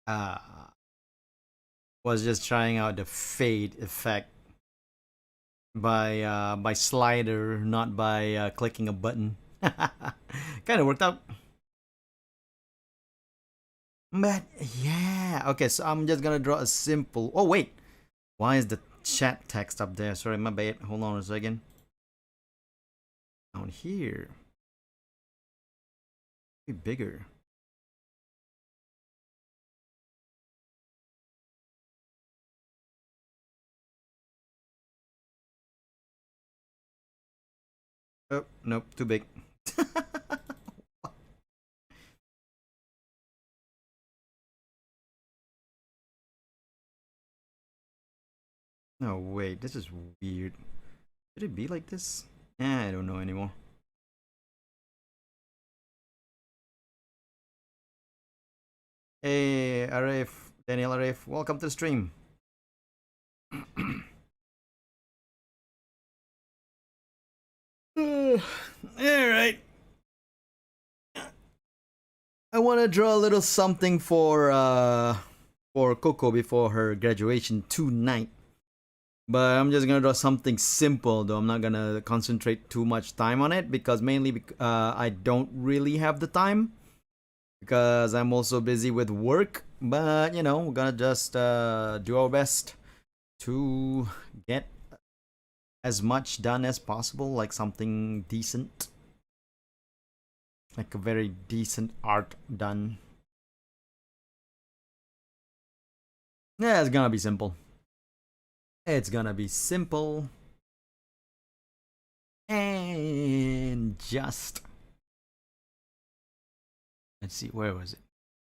uh, was just trying out the fade effect by slider, not by clicking a button. Kind of worked out. But yeah, okay. So I'm just gonna draw a simple. Oh wait, why is the chat text up there? Sorry, my bad. Hold on a second. Down here, be bigger. Oh nope, too big. No wait, this is weird. Should it be like this? I don't know anymore. Hey, Arif, Daniel Arif, welcome to the stream. Alright. I want to draw a little something for Coco before her graduation tonight. But I'm just gonna draw something simple though. I'm not gonna concentrate too much time on it because mainly I don't really have the time because I'm also busy with work. But you know, we're gonna just do our best to get as much done as possible, like something decent, like a very decent art done. Yeah, it's gonna be simple. It's gonna be simple and just. Let's see, where was it?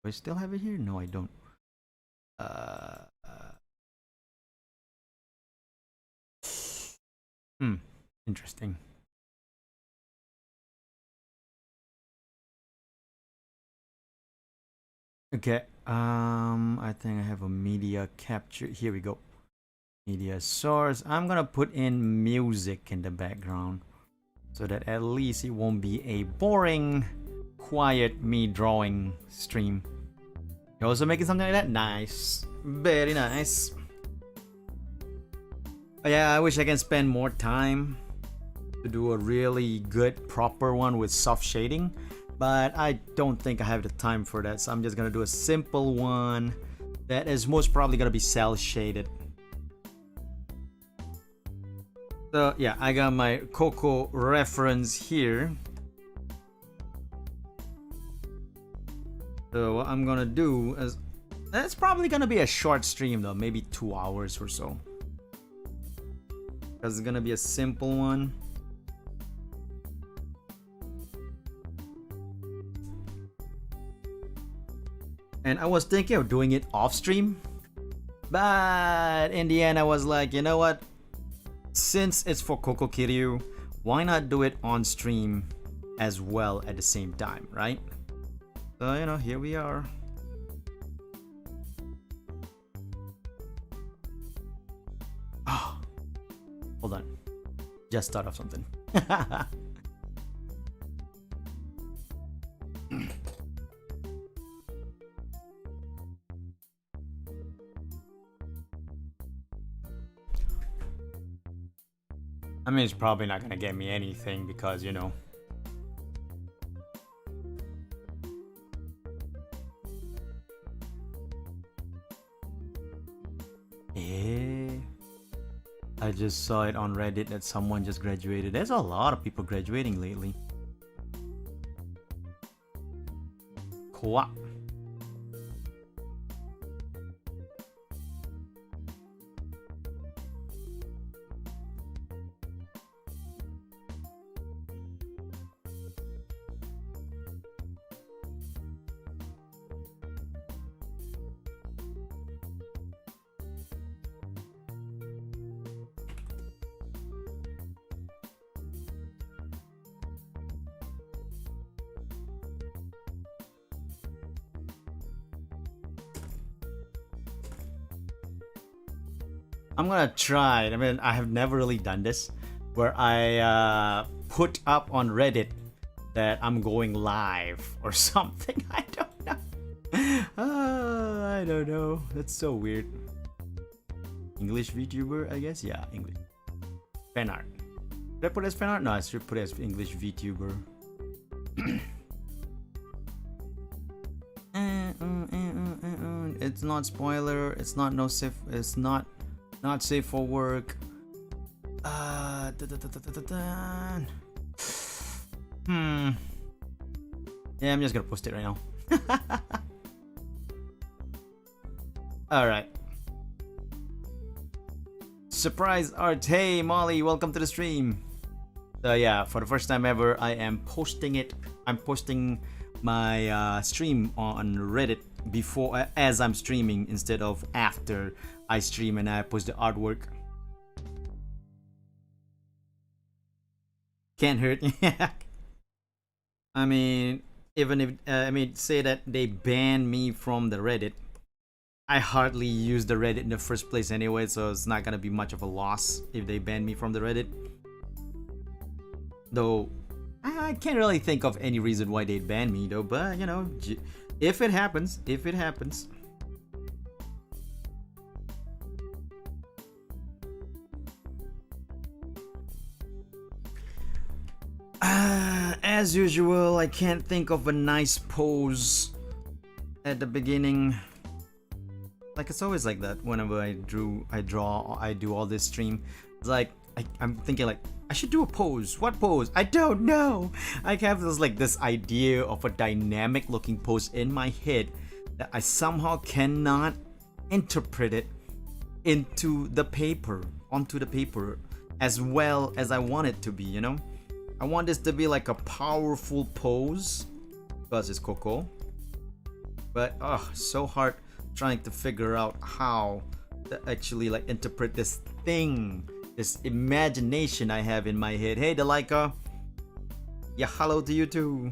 Do I still have it here? No, I don't. Uh, interesting. Okay, I think I have a media capture. Here we go. Media source. I'm gonna put in music in the background so that at least it won't be a boring, quiet me drawing stream. You also making something like that? Nice. Very nice. Yeah, I wish I can spend more time to do a really good, proper one with soft shading. But I don't think I have the time for that, so I'm just gonna do a simple one that is most probably gonna be cell shaded. So yeah, I got my Coco reference here. So what I'm gonna do is, it's probably gonna be a short stream though, maybe 2 hours or so. Because it's gonna be a simple one. And I was thinking of doing it off stream, but in the end I was like, you know what, since it's for Coco Kiryu, why not do it on stream as well at the same time, right? So you know, here we are. Oh, hold on, just thought of something. I mean, it's probably not gonna get me anything because, you know. I just saw it on Reddit that someone just graduated. There's a lot of people graduating lately. Cool. I'm gonna try. I mean, I have never really done this, where I put up on Reddit that I'm going live or something. I don't know. I don't know. That's so weird. English VTuber, I guess? Yeah, English. Fan art. Should I put as fan art? No, I should put as English VTuber. It's not spoiler. It's not no safe. It's not safe for work. Yeah, I'm just gonna post it right now. Alright. Surprise art. Hey Molly, welcome to the stream. So yeah, for the first time ever, I am posting it. I'm posting my stream on Reddit before as I'm streaming instead of after I stream and I post the artwork. Can't hurt. Yeah. I mean, even if say that they ban me from the Reddit, I hardly use the Reddit in the first place anyway, so it's not gonna be much of a loss if they ban me from the Reddit. Though I can't really think of any reason why they'd ban me though, but you know, if it happens, as usual, I can't think of a nice pose at the beginning. Like it's always like that whenever I do all this stream. It's like I'm thinking like I should do a pose. What pose? I don't know. I have this idea of a dynamic looking pose in my head that I somehow cannot interpret it onto the paper as well as I want it to be, you know? I want this to be like a powerful pose because it's Coco. But so hard trying to figure out how to actually like interpret this thing, this imagination I have in my head. Hey Delaika, yeah, hello to you too.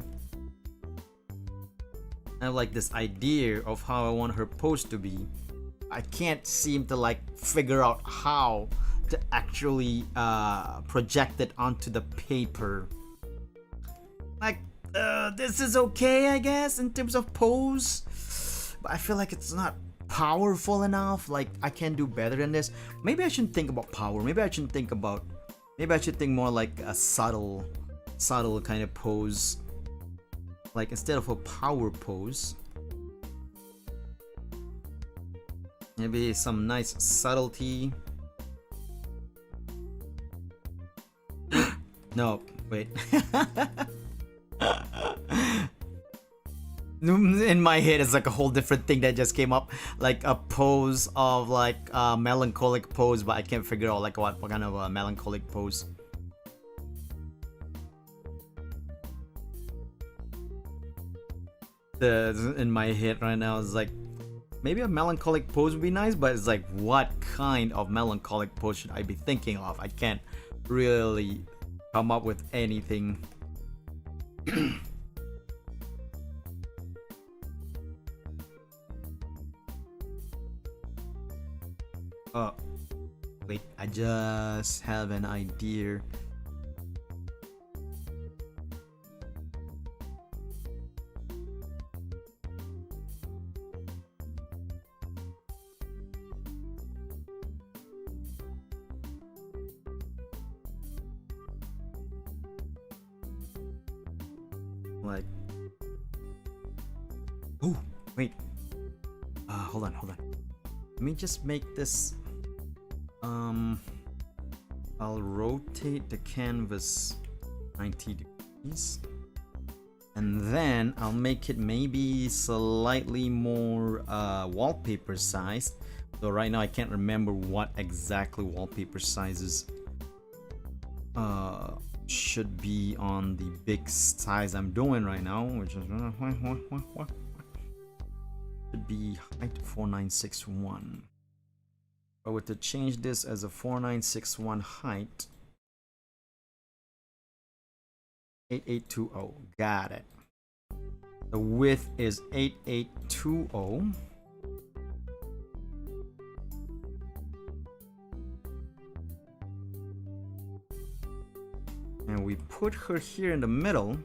I have like this idea of how I want her pose to be. I can't seem to like figure out how to actually project it onto the paper. Like this is okay, I guess, in terms of pose, but I feel like it's not powerful enough. Like I can do better than this. Maybe I shouldn't think about power. Maybe I should think more like a subtle kind of pose. Like instead of a power pose, maybe some nice subtlety. No, wait. In my head, it's like a whole different thing that just came up, like a pose of like a melancholic pose, but I can't figure out like what kind of a melancholic pose. In my head right now is like maybe a melancholic pose would be nice, but it's like what kind of melancholic pose should I be thinking of? I can't really come up with anything. Oh, wait, I just have an idea. Like, oh, wait, hold on. Let me just make this. I'll rotate the canvas 90 degrees, and then I'll make it maybe slightly more wallpaper sized. So right now I can't remember what exactly wallpaper sizes should be on the big size I'm doing right now, which is should be height 4961. But with to change this as a 4961 height, 8820. Got it. The width is 8820. And we put her here in the middle.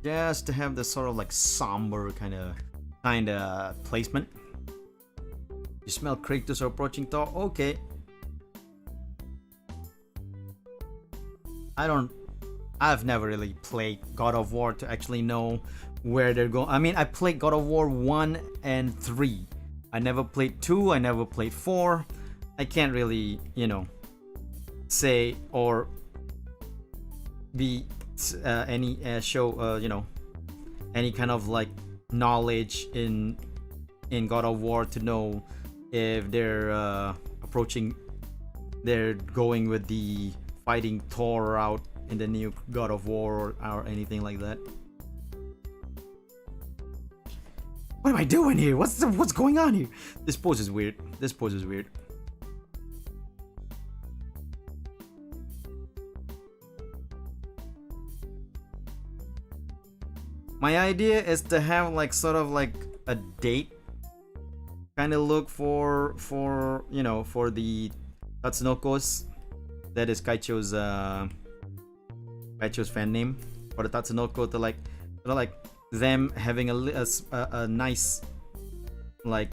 just to have this sort of like somber kind of placement. You smell Kratos approaching Thor. Okay. I've never really played God of War to actually know where they're going. I mean, I played God of War 1 and 3. I never played 2, I never played 4. I can't really, say or be any show, any kind of like knowledge in God of War to know if they're they're going with the fighting Thor route in the new God of War or anything like that. What am I doing here? What's going on here? This pose is weird. My idea is to have like sort of like a date kind of look for the Tatsunokos. That is Kaicho's fan name. For the Tatsunoko to like them having a nice like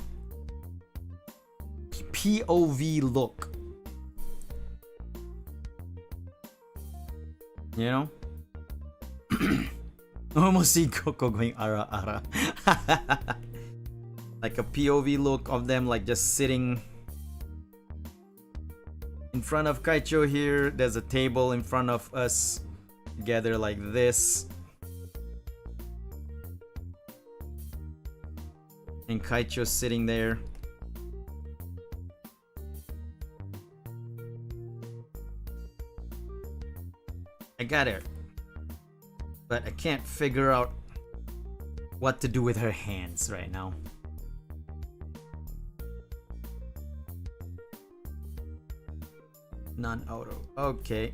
POV look. I almost see Coco going ara ara. Like a POV look of them like just sitting in front of Kaicho here. There's a table in front of us together like this. And Kaicho sitting there. I got it. But I can't figure out what to do with her hands right now. Non-auto. Okay.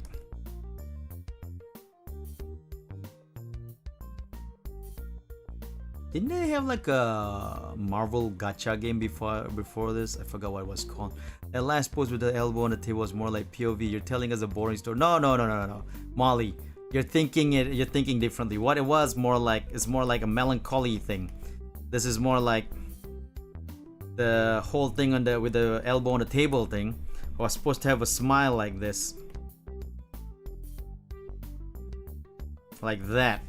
Didn't they have like a Marvel gacha game before this? I forgot what it was called. That last pose with the elbow on the table was more like POV. You're telling us a boring story. No. Molly, you're thinking differently. What it was more like is more like a melancholy thing. This is more like the whole thing with the elbow on the table thing. I was supposed to have a smile like this. Like that.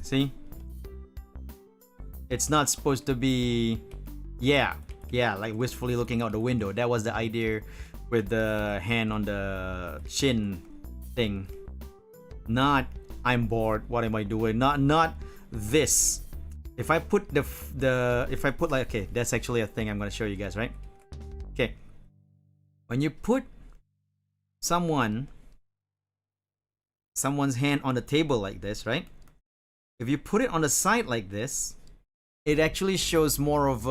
See? It's not supposed to be like wistfully looking out the window. That was the idea with the hand on the chin thing. Not I'm bored, what am I doing? Not this. If I put okay, that's actually a thing I'm gonna show you guys, right? Okay. When you put someone's hand on the table like this, right? If you put it on the side like this, it actually shows more of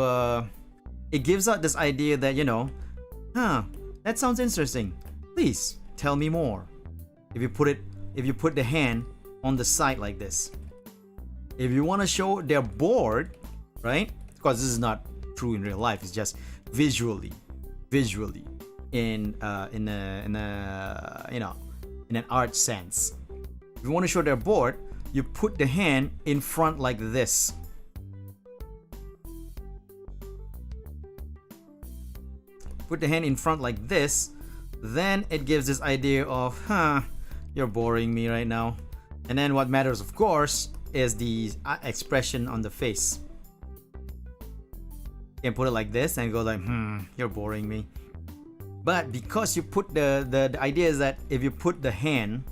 it gives out this idea that, that sounds interesting. Please tell me more. If you put the hand on the side like this. If you want to show they're bored, right? Because this is not true in real life. It's just visually in an art sense. If you want to show they're bored, you put the hand in front like this. Put the hand in front like this, then it gives this idea of, you're boring me right now. And then what matters, of course, is the expression on the face. You can put it like this and go like, you're boring me. But because you put the idea is that if you put the hand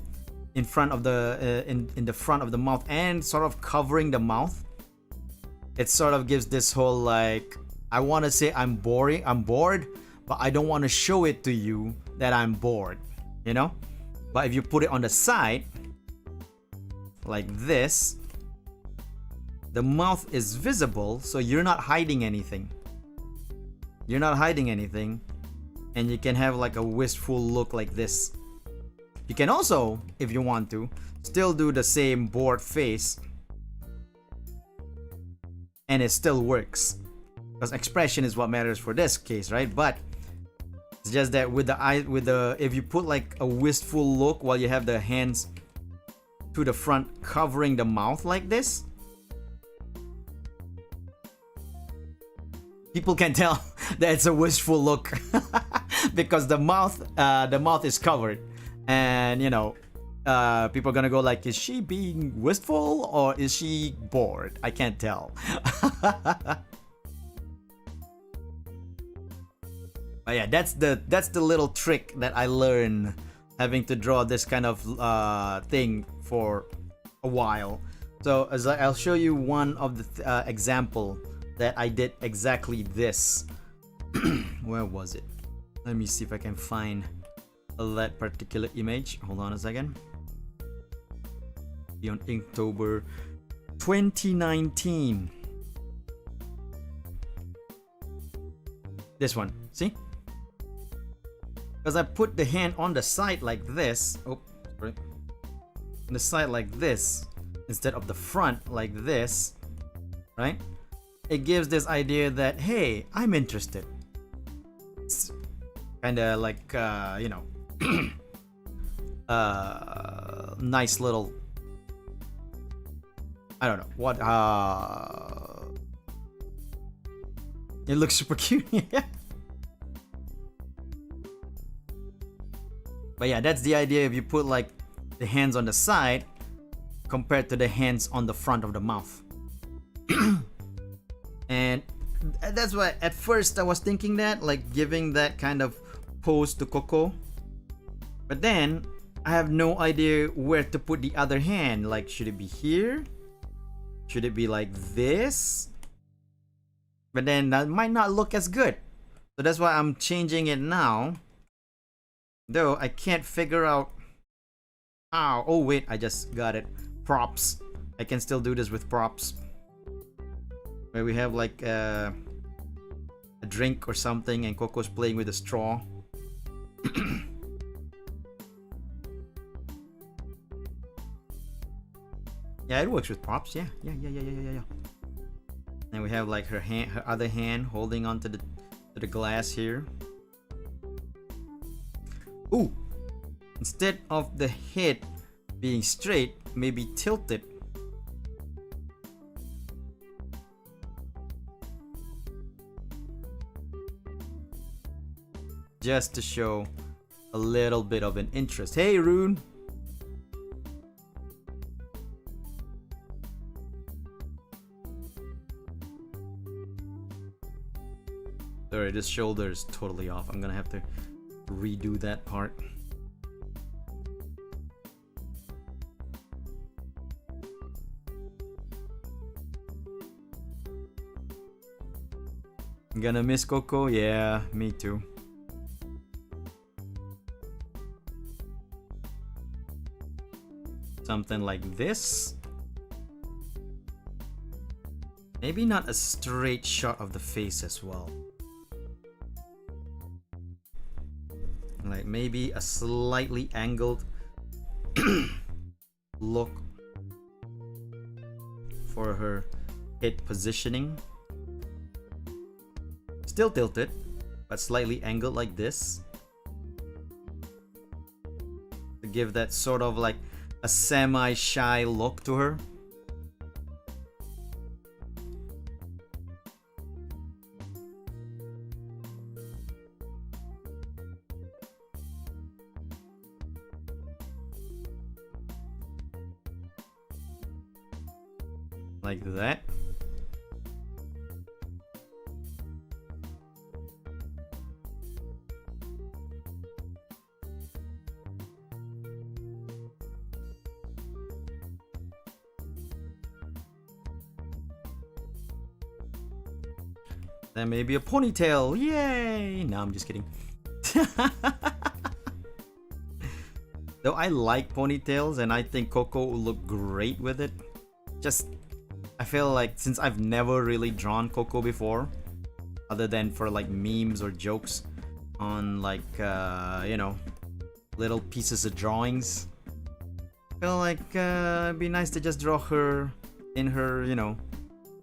in front of the in the front of the mouth and sort of covering the mouth, it sort of gives this whole like, I want to say I'm bored, but I don't want to show it to you that I'm bored, But if you put it on the side like this, the mouth is visible, so you're not hiding anything. And you can have like a wistful look like this. You can also, if you want to, still do the same bored face, and it still works, because expression is what matters for this case, right? But It's just that with the eye, if you put like a wistful look while you have the hands to the front covering the mouth like this, people can tell that it's a wistful look because the mouth is covered, and you know, people are gonna go like, is she being wistful or is she bored? I can't tell. But yeah, that's the little trick that I learned having to draw this kind of thing for a while. So as I'll show you one of the example that I did exactly this. Where was it? Let me see if I can find that particular image. Hold on a second. Be on Inktober 2019. This one, see? Because I put the hand on the side like this. Oh, sorry. On the side like this instead of the front like this, right? It gives this idea that, hey, I'm interested. It's kind of like, you know, nice little, I don't know what, it looks super cute. Yeah. But yeah, that's the idea. If you put like the hands on the side compared to the hands on the front of the mouth. And that's why at first I was thinking that, like giving that kind of pose to Coco. But then I have no idea where to put the other hand. Like, should it be here? Should it be like this? But then that might not look as good. So that's why I'm changing it now. Though I can't figure out how. Oh wait, I just got it. Props. I can still do this with props. Where we have like a drink or something and Coco's playing with a straw. Yeah, it works with props. Yeah. And we have like her hand, her other hand holding onto the glass here. Ooh! Instead of the head being straight, maybe tilted. Just to show a little bit of an interest. Hey, Rune! Sorry, this shoulder is totally off. I'm gonna have to redo that part. I'm gonna miss Coco? Yeah, me too. Something like this. Maybe not a straight shot of the face as well. Like maybe a slightly angled look for her head positioning. Still tilted, but slightly angled like this. To give that sort of like a semi-shy look to her. Like that. Then maybe a ponytail. Yay! No, I'm just kidding. Though I like ponytails and I think Coco will look great with it. Just, I feel like since I've never really drawn Coco before, other than for like memes or jokes on like, you know, little pieces of drawings, I feel like it'd be nice to just draw her in her, you know,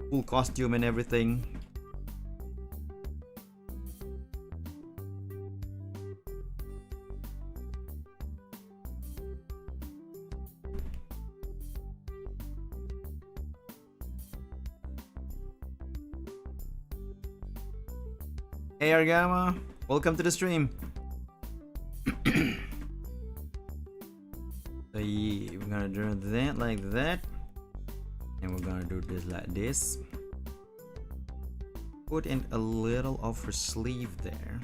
full costume and everything. Hey Argama, welcome to the stream. So yeah, we're gonna do that like that, and we're gonna do this like this. Put in a little of her sleeve there.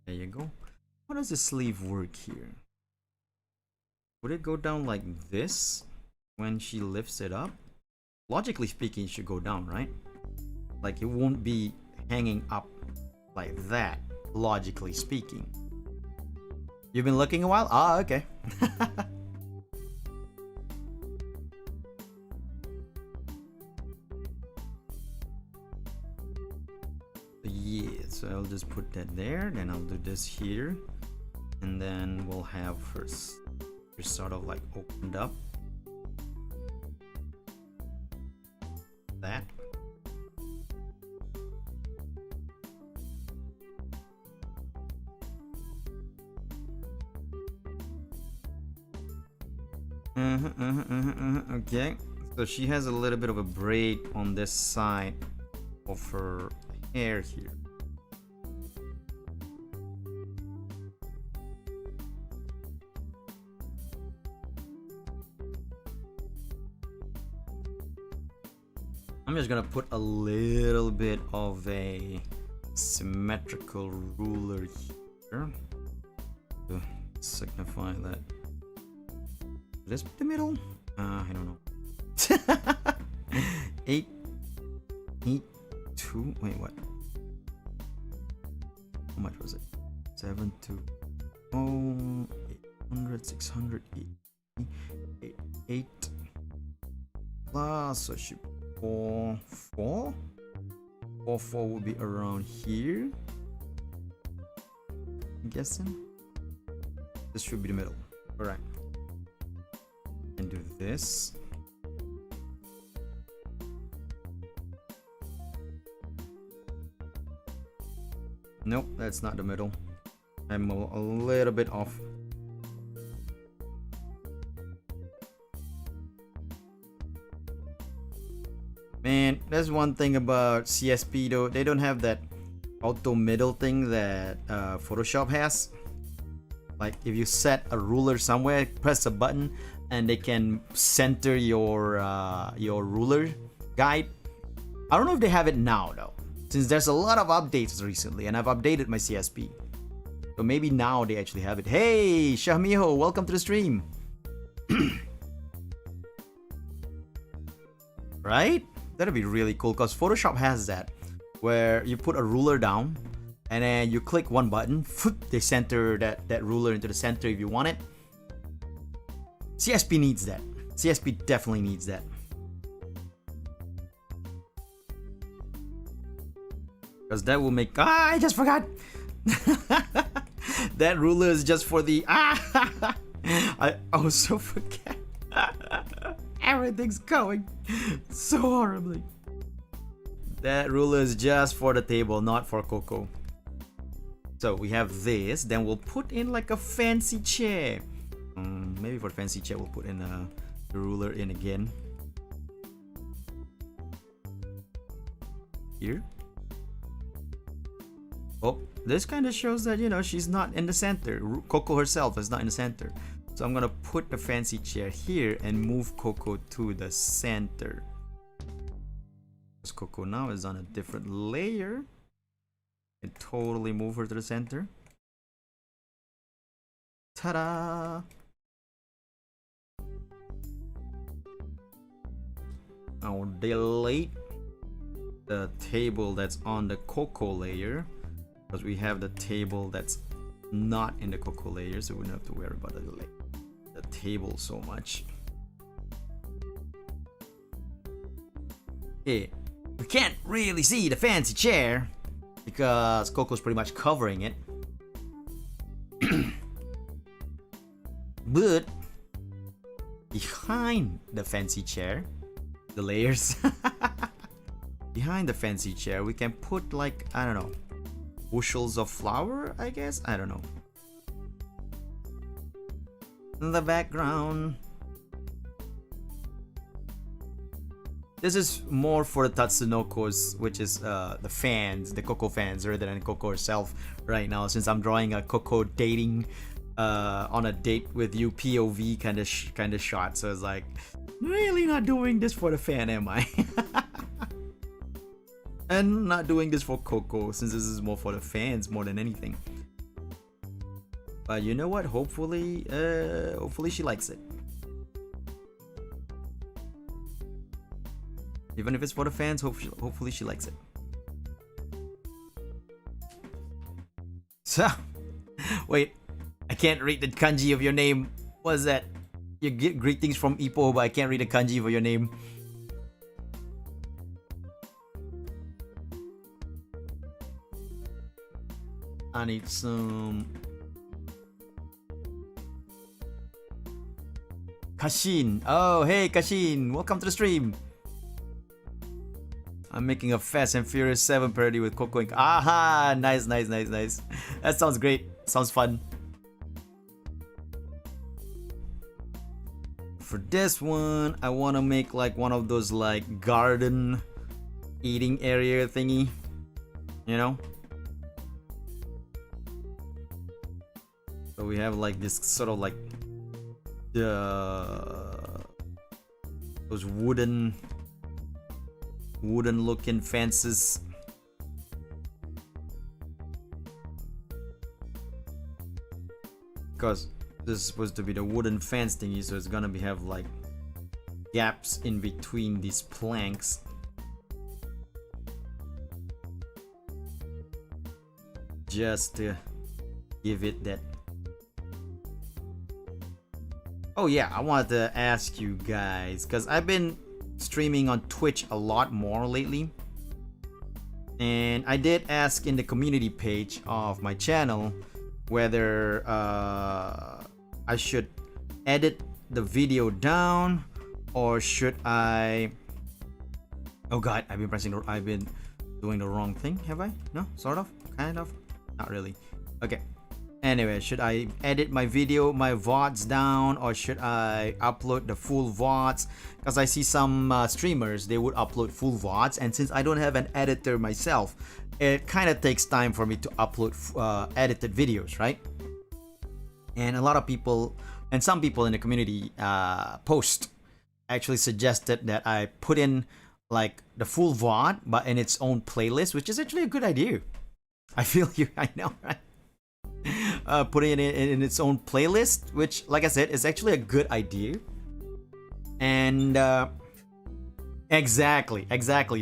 There you go. How does the sleeve work here? Would it go down like this when she lifts it up? Logically speaking, it should go down, right? Like it won't be hanging up like that, logically speaking. You've been looking a while? Ah, okay. Yeah, so I'll just put that there, then I'll do this here, and then we'll have her sort of like opened up. That. Okay, so she has a little bit of a braid on this side of her hair here. I'm just gonna put a little bit of a symmetrical ruler here to signify that. Let's put the middle. I don't know. 8, 2. Wait, what? How much was it? 7 to 800, 600, 8 plus. So should 4, 4 would be around here. I'm guessing. This should be the middle. All right. And do this. Nope, that's not the middle. I'm a little bit off. Man, that's one thing about CSP though. They don't have that auto middle thing that Photoshop has. Like if you set a ruler somewhere, press a button, and they can center your ruler guide. I don't know if they have it now though, since there's a lot of updates recently, and I've updated my CSP. So maybe now they actually have it. Hey, Shahmiho, welcome to the stream. Right? That'd be really cool because Photoshop has that, where you put a ruler down, and then you click one button, they center that ruler into the center if you want it. CSP needs that. CSP definitely needs that. Because that will make... I just forgot! That ruler is just for the... I also forget. Everything's going so horribly. That ruler is just for the table, not for Coco. So we have this, then we'll put in like a fancy chair. Maybe for fancy chair we'll put in the ruler in again. Here. Oh, this kind of shows that, you know, she's not in the center. Coco herself is not in the center. So I'm gonna put the fancy chair here and move Coco to the center. Because Coco now is on a different layer. And totally move her to the center. Ta-da! I'll delete the table that's on the Coco layer, because we have the table that's not in the Coco layer, so we don't have to worry about the table so much. Okay, we can't really see the fancy chair because Coco's pretty much covering it. But behind the fancy chair, the layers behind the fancy chair, we can put like, I don't know, bushels of flour, I guess? I don't know. In the background. this is more for the Tatsunokos, which is the fans, the Coco fans, rather than Coco herself right now, since I'm drawing a Coco dating on a date with you POV kind of shot. So it's like, really not doing this for the fan, am I? And not doing this for Coco, since this is more for the fans more than anything. But you know what? Hopefully she likes it. Even if it's for the fans, hopefully she likes it. So, wait, I can't read the kanji of your name. What's that? You get greetings from Ipo, but I can't read the kanji of your name. I need some... Kashin. Oh, hey Kashin. Welcome to the stream. I'm making a Fast and Furious 7 parody with Coco Inc. Aha! Nice. That sounds great. Sounds fun. For this one, I want to make like one of those like garden eating area thingy. You know? So we have like this sort of like those wooden looking fences. Because this is supposed to be the wooden fence thingy, so it's gonna have like gaps in between these planks. Just to give it that. Oh yeah, I wanted to ask you guys, because I've been streaming on Twitch a lot more lately, and I did ask in the community page of my channel whether I should edit the video down or should I... Oh god, I've been doing the wrong thing, have I? No, sort of, kind of, not really. Okay, anyway, should I edit my video, my VODs down, or should I upload the full VODs? Because I see some streamers, they would upload full VODs, and since I don't have an editor myself, it kind of takes time for me to upload edited videos, right? And a lot of people, and some people in the community post actually suggested that I put in like the full VOD, but in its own playlist, which is actually a good idea. I feel you, I know, right? Putting it in its own playlist, which, like I said, is actually a good idea. And exactly,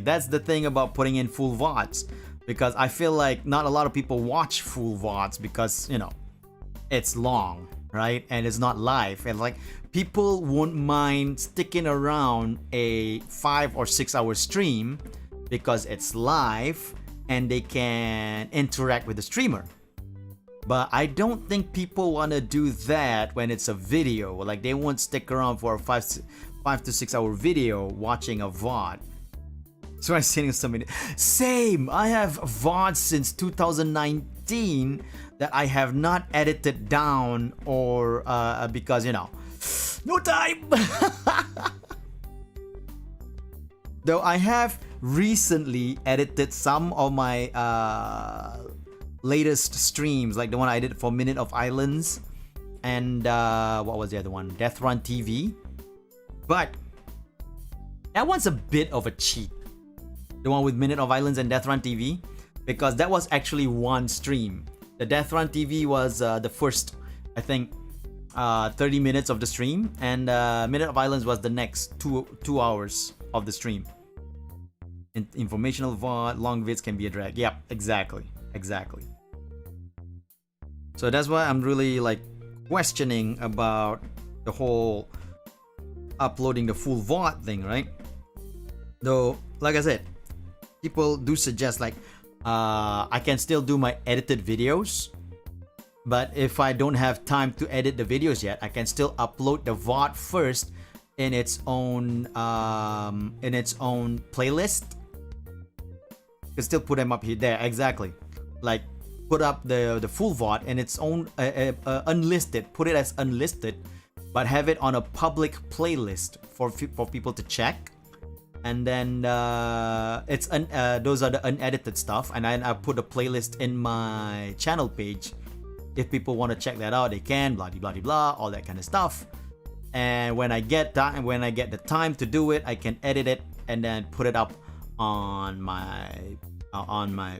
that's the thing about putting in full VODs, because I feel like not a lot of people watch full VODs because, you know, it's long, right? And it's not live, and like people won't mind sticking around a 5 or 6 hour stream because it's live and they can interact with the streamer. But I don't think people want to do that when it's a video. Like, they won't stick around for a 5 to 6 hour video watching a VOD. So I'm saying something. Same! I have VODs since 2019 that I have not edited down, or because, you know, no time! Though I have recently edited some of my latest streams, like the one I did for Minute of Islands, and what was the other one? Death Run TV. But that one's a bit of a cheat, the one with Minute of Islands and Death Run TV, because that was actually one stream. The Death Run TV was the first, I think, 30 minutes of the stream, and Minute of Islands was the next two hours of the stream. Informational VOD, long vids can be a drag. Yep, exactly. So that's why I'm really like questioning about the whole uploading the full VOD thing, right? Though, like I said, people do suggest like I can still do my edited videos, but if I don't have time to edit the videos yet, I can still upload the VOD first in its own playlist. You can still put them up here, there, exactly. Like, put up the full VOD in its own unlisted, put it as unlisted, but have it on a public playlist for people to check. and then those are the unedited stuff, and then I put a playlist in my channel page. If people want to check that out, they can, blah blah blah blah, all that kind of stuff. And when I get the time to do it, I can edit it and then put it up on my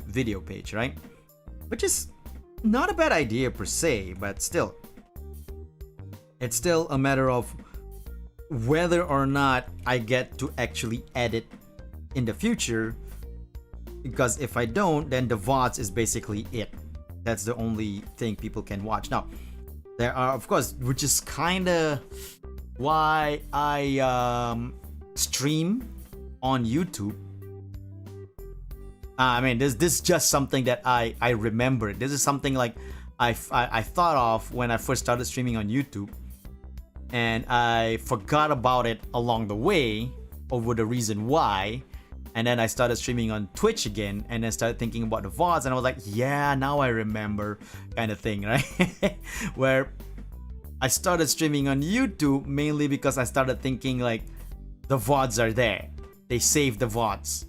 video page, right? Which is not a bad idea per se, but still, it's still a matter of whether or not I get to actually edit in the future. Because if I don't, then the VODs is basically it. That's the only thing people can watch. Now, there are, of course, which is kind of why I stream on YouTube. I mean, this is just something that I remember. This is something like I thought of when I first started streaming on YouTube, and I forgot about it along the way over the reason why. And then I started streaming on Twitch again, and then started thinking about the VODs, and I was like, yeah, now I remember, kind of thing, right? Where I started streaming on YouTube mainly because I started thinking like, the VODs are there. They save the VODs.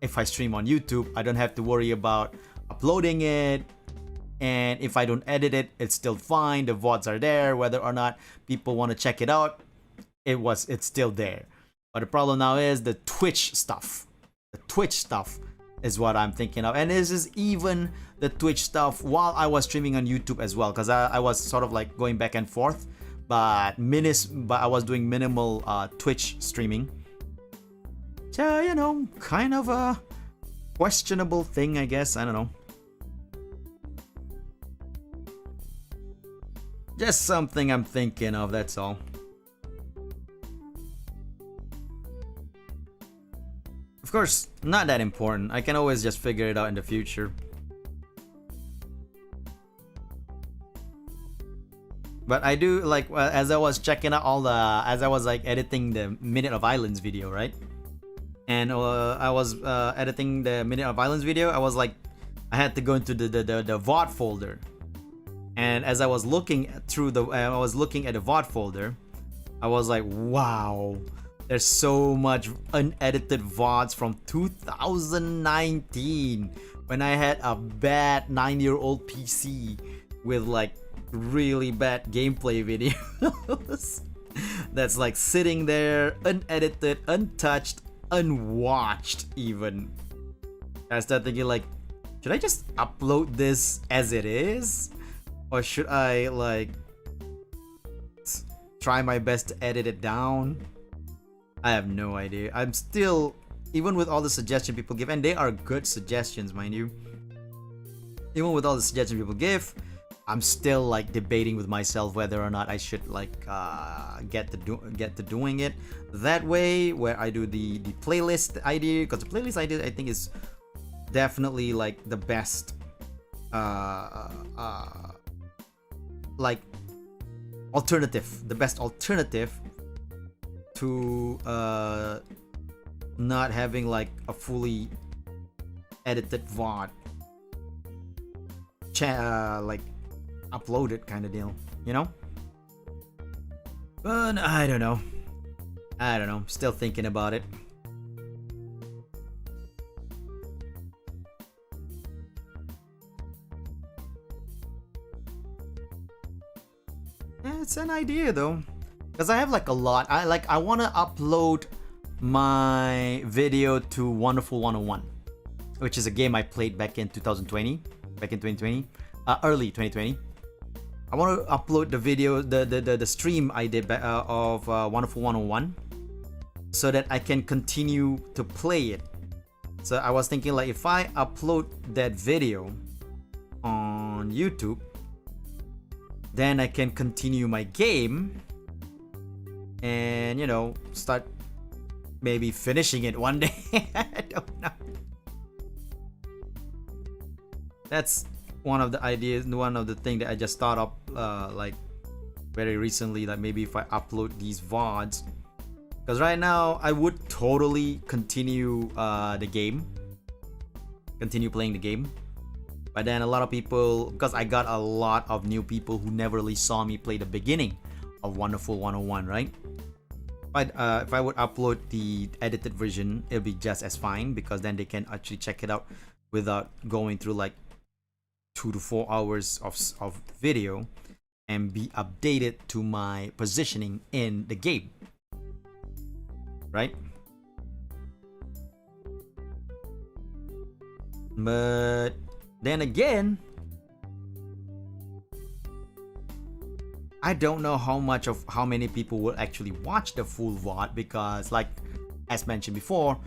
If I stream on YouTube, I don't have to worry about uploading it. And if I don't edit it, it's still fine. The VODs are there. Whether or not people want to check it out, it's still there. But the problem now is the Twitch stuff. The Twitch stuff is what I'm thinking of. And this is even the Twitch stuff while I was streaming on YouTube as well. Because I was sort of like going back and forth. But I was doing minimal Twitch streaming. So, you know, kind of a questionable thing, I guess. I don't know. Just something I'm thinking of, that's all. Of course, not that important. I can always just figure it out in the future. But I do, like, as I was checking out as I was like editing the Minute of Islands video, right? And I was editing the Minute of Islands video, I was like, I had to go into the VOD folder. And as I was looking through I was looking at the VOD folder, I was like, wow, there's so much unedited VODs from 2019 when I had a bad 9-year-old PC with like really bad gameplay videos. That's like sitting there, unedited, untouched, unwatched even. I started thinking like, should I just upload this as it is? Or should I like try my best to edit it down? I have no idea. I'm still, even with all the suggestions people give, and they are good suggestions, mind you. Even with all the suggestions people give, I'm still like debating with myself whether or not I should like get to doing it that way, where I do the playlist idea, because the playlist idea I think is definitely like the best like alternative, the best alternative to not having like a fully edited VOD like uploaded kind of deal, you know? But I don't know. Still thinking about it. Yeah, it's an idea though, because I have like a lot. I want to upload my video to Wonderful 101, which is a game I played back in 2020, early 2020. I want to upload the video, the stream I did of Wonderful 101, so that I can continue to play it. So I was thinking like, if I upload that video on YouTube, then I can continue my game and, you know, start maybe finishing it one day. I don't know. That's one of the ideas, one of the things that I just thought of like very recently, like maybe if I upload these VODs, because right now I would totally continue the game, continue playing the game. But then a lot of people, because I got a lot of new people who never really saw me play the beginning of Wonderful 101, right? If I would upload the edited version, it'll be just as fine, because then they can actually check it out without going through like 2 to 4 hours of video and be updated to my positioning in the game, right? But then again, I don't know how many people will actually watch the full VOD, because like as mentioned before,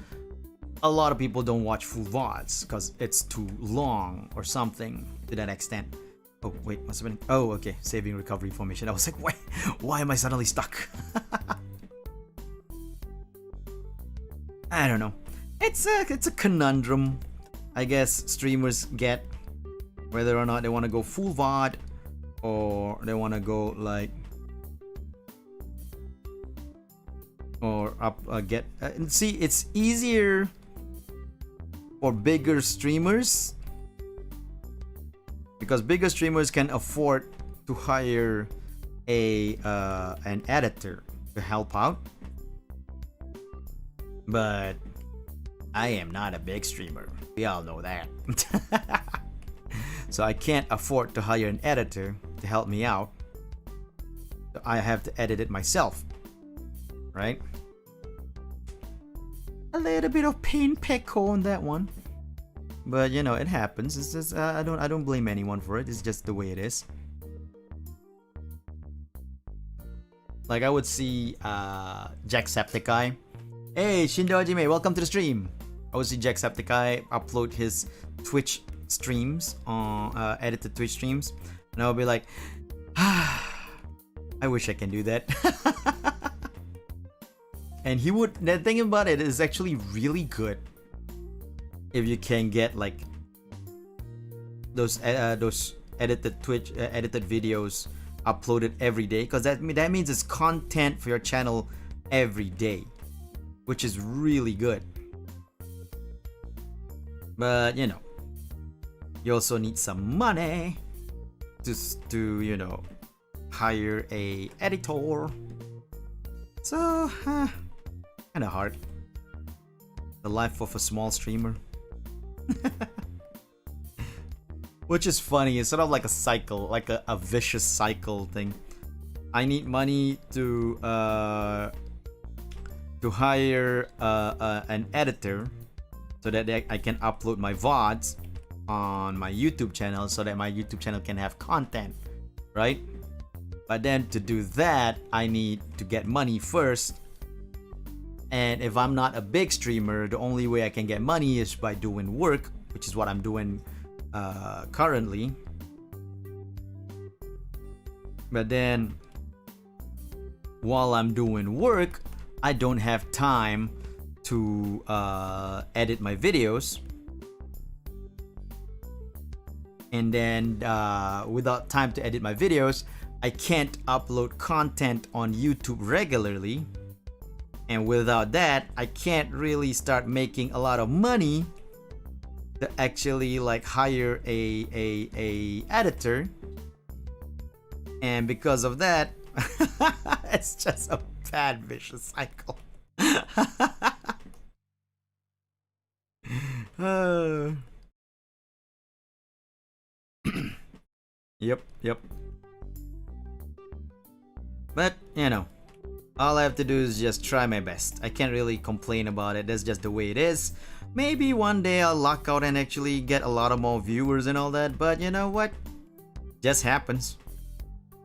a lot of people don't watch full VODs because it's too long or something to that extent. Oh wait, what's happening? Oh, okay, saving recovery formation. I was like, why am I suddenly stuck? I don't know. It's a conundrum, I guess, streamers get, whether or not they want to go full VOD or they want to go like or up get see, it's easier for bigger streamers, because bigger streamers can afford to hire an editor to help out. But I am not a big streamer, we all know that. So I can't afford to hire an editor to help me out, so I have to edit it myself, right? A little bit of pain pecco on that one, but you know, it happens. It's just I don't blame anyone for it. It's just the way it is. Like I would see Jacksepticeye. Hey Shindo Hajime, welcome to the stream. I would see Jacksepticeye upload his Twitch streams on edited Twitch streams, and I would be like, I wish I can do that. And he would. The thing about it is actually really good if you can get like those edited Twitch edited videos uploaded every day, because that means it's content for your channel every day, which is really good. But you know, you also need some money to you know, hire a editor. So kind of hard. The life of a small streamer. Which is funny. It's sort of like a cycle, like a vicious cycle thing. I need money to hire an editor so that I can upload my VODs on my YouTube channel, so that my YouTube channel can have content, right? But then to do that, I need to get money first. And if I'm not a big streamer, the only way I can get money is by doing work, which is what I'm doing currently. But then while I'm doing work, I don't have time to edit my videos. And then without time to edit my videos, I can't upload content on YouTube regularly. And without that, I can't really start making a lot of money to actually like hire a editor. And because of that, it's just a bad vicious cycle. Yep. But you know, all I have to do is just try my best. I can't really complain about it. That's just the way it is. Maybe one day I'll luck out and actually get a lot of more viewers and all that, but you know what? Just happens.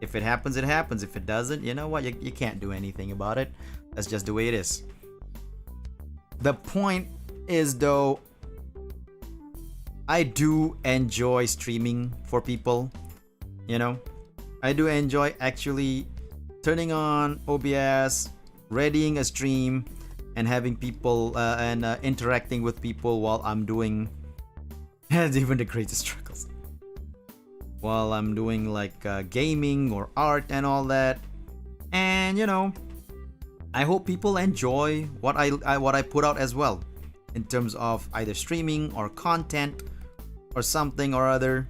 If it happens, it happens. If it doesn't, you know what? You can't do anything about it. That's just the way it is. The point is though, I do enjoy streaming for people. You know, I do enjoy actually turning on OBS, readying a stream, and having people and interacting with people while I'm doing even the greatest struggles. While I'm doing like gaming or art and all that. And you know, I hope people enjoy what I put out as well, in terms of either streaming or content or something or other.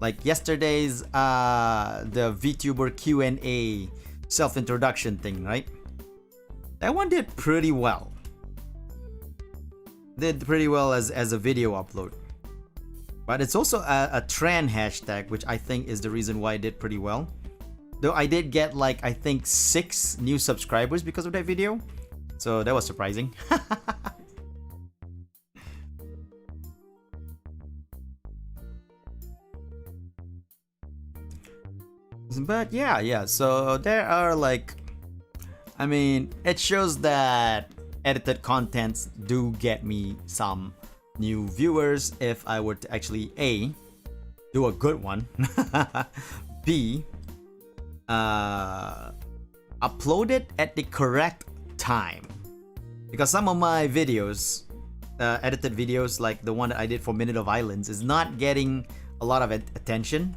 Like yesterday's the VTuber Q&A self-introduction thing, right? That one did pretty well. Did pretty well as a video upload. But it's also a trend hashtag, which I think is the reason why it did pretty well. Though I did get like, I think 6 new subscribers because of that video. So that was surprising. But yeah, so there are like, I mean, it shows that edited contents do get me some new viewers if I were to actually A, do a good one, B, upload it at the correct time. Because some of my videos, edited videos like the one that I did for Minute of Islands, is not getting a lot of attention.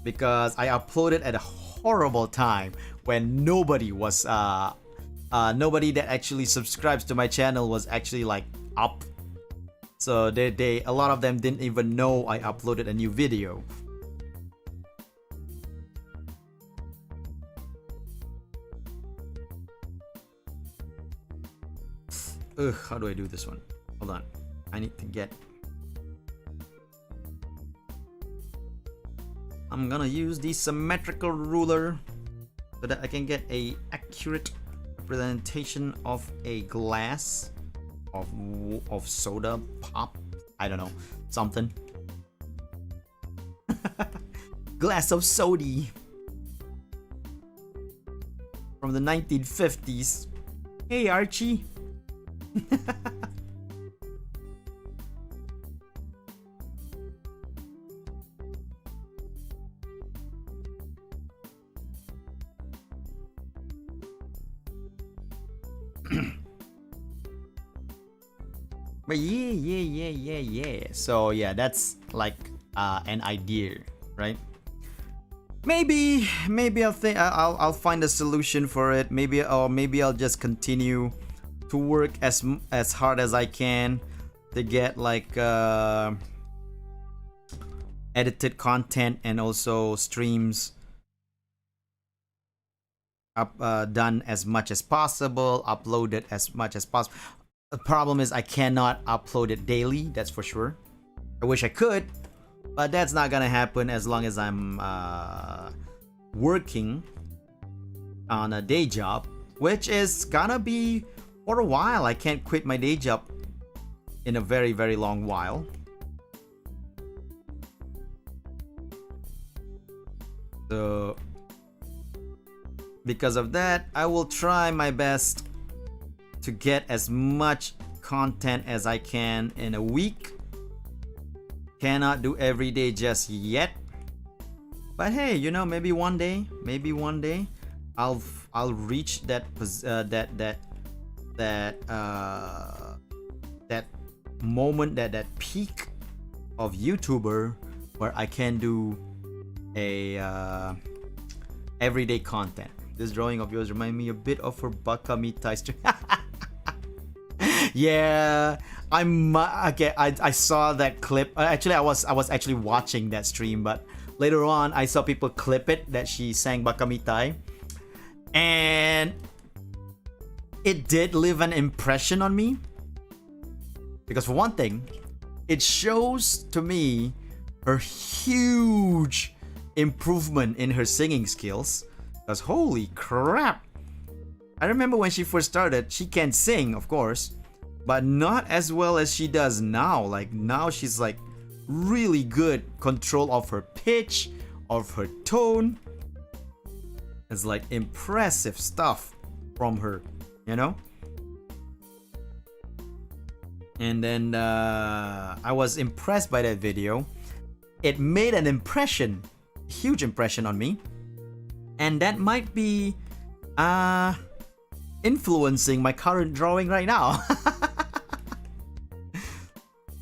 Because I uploaded at a horrible time when nobody was, nobody that actually subscribes to my channel was actually like up. So a lot of them didn't even know I uploaded a new video. Ugh, how do I do this one? Hold on, I need to get. I'm gonna use the symmetrical ruler so that I can get a accurate representation of a glass of soda pop. I don't know, something. Glass of soda from the 1950s. Hey Archie. But yeah. So yeah, that's like an idea, right? Maybe I'll find a solution for it. Maybe I'll just continue to work as hard as I can to get like edited content and also streams up done as much as possible, uploaded as much as possible. The problem is I cannot upload it daily, that's for sure. I wish I could, but that's not gonna happen as long as I'm working on a day job, which is gonna be for a while. I can't quit my day job in a very, very long while. So because of that, I will try my best to get as much content as I can in a week. Cannot do every day just yet, but hey, you know, maybe one day I'll reach that moment, that peak of YouTuber where I can do a everyday content. This drawing of yours remind me a bit of her Bakamitai stream. Yeah, I saw that clip. Actually, I was actually watching that stream, but later on I saw people clip it that she sang Bakamitai, and it did leave an impression on me. Because for one thing, it shows to me her huge improvement in her singing skills. Because holy crap, I remember when she first started, she can sing, of course, but not as well as she does now. Like now she's like really good control of her pitch, of her tone. It's like impressive stuff from her, you know? And then I was impressed by that video. It made an impression, huge impression on me. And that might be influencing my current drawing right now.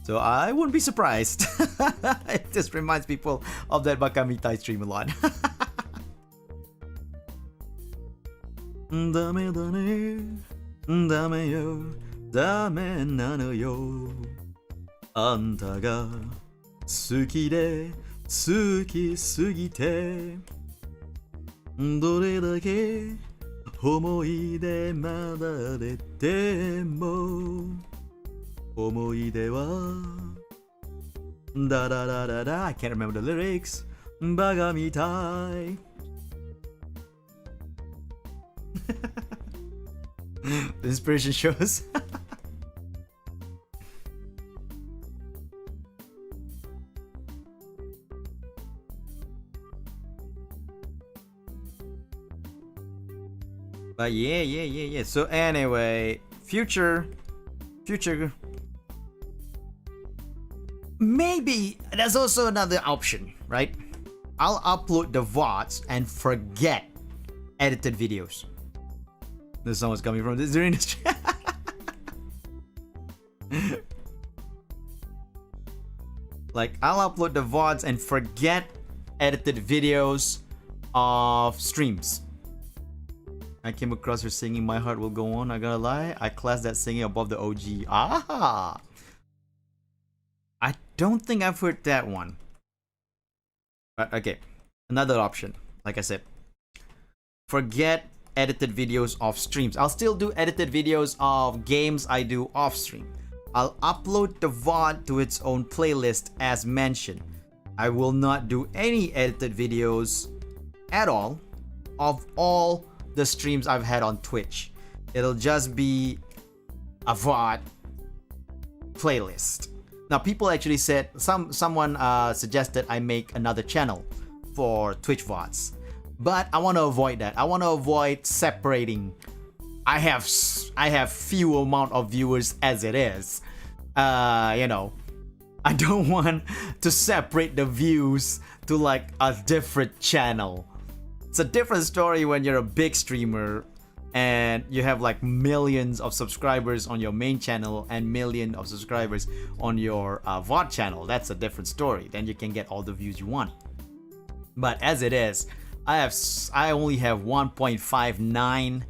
So I wouldn't be surprised. It just reminds people of that Bakamitai stream a lot. Dame dane, dame yo, dame nano yo. Anta ga suki de, suki sugite. どれだけ思い出まだ出ても思い出はだだだだだ I can't remember the lyrics バカみたいThe inspiration shows But yeah. So anyway, future. Maybe there's also another option, right? I'll upload the VODs and forget edited videos. There's someone's coming from this industry. Like I'll upload the VODs and forget edited videos of streams. I came across her singing My Heart Will Go On, I gotta lie. I class that singing above the OG. Ah! I don't think I've heard that one. But okay, another option, like I said. Forget edited videos of streams. I'll still do edited videos of games I do off stream. I'll upload the VOD to its own playlist as mentioned. I will not do any edited videos at all of all the streams I've had on Twitch. It'll just be a VOD playlist. Now people actually said, someone suggested I make another channel for Twitch VODs. But I want to avoid that. I want to avoid separating. I have few amount of viewers as it is. You know, I don't want to separate the views to like a different channel. It's a different story when you're a big streamer and you have like millions of subscribers on your main channel and millions of subscribers on your VOD channel. That's a different story. Then you can get all the views you want. But as it is, I only have 1.59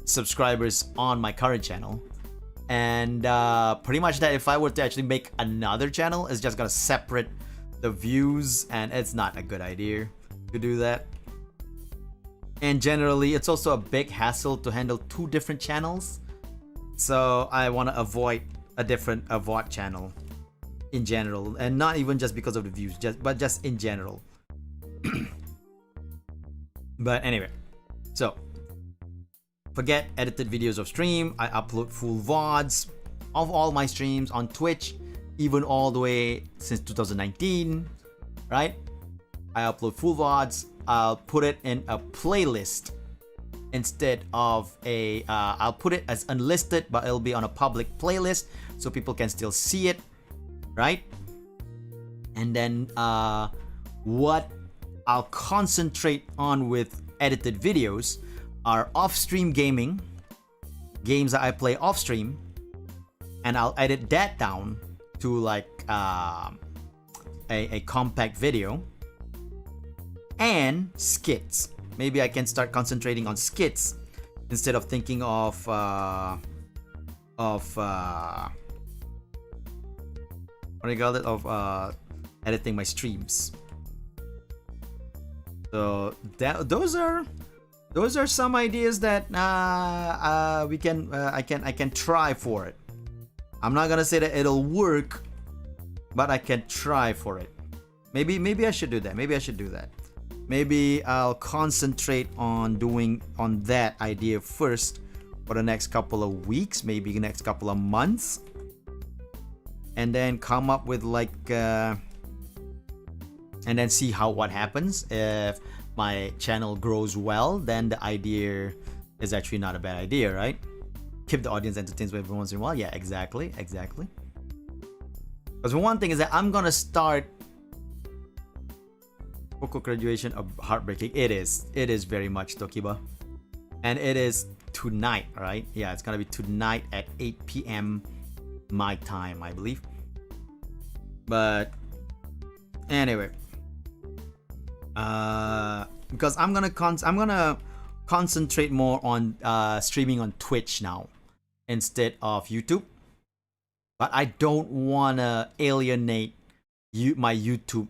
subscribers on my current channel. And pretty much that if I were to actually make another channel, it's just gonna separate the views and it's not a good idea to do that. And generally, it's also a big hassle to handle two different channels. So I want to avoid a different VOD channel in general. And not even just because of the views, but just in general. But anyway, so forget edited videos of stream. I upload full VODs of all my streams on Twitch, even all the way since 2019, right? I upload full VODs. I'll put it in a playlist instead of a I'll put it as unlisted, but it'll be on a public playlist so people can still see it, right? And then what I'll concentrate on with edited videos are off-stream gaming, games that I play off-stream, and I'll edit that down to like a compact video. And skits. Maybe I can start concentrating on skits instead of thinking of what do you call it? Of editing my streams. So those are some ideas that I can try for it. I'm not gonna say that it'll work, but I can try for it. Maybe I should do that. Maybe I'll concentrate on that idea first for the next couple of weeks, maybe the next couple of months, and then come up with like and then see what happens. If my channel grows well, then the idea is actually not a bad idea, right? Keep the audience entertained every once in a while. Yeah, exactly. Because one thing is that I'm gonna start Coco graduation of heartbreaking. It is very much, Tokiba. And it is tonight, right? Yeah, it's gonna be tonight at 8 p.m. my time, I believe. But anyway, because I'm gonna concentrate more on streaming on Twitch now instead of YouTube. But I don't wanna alienate my YouTube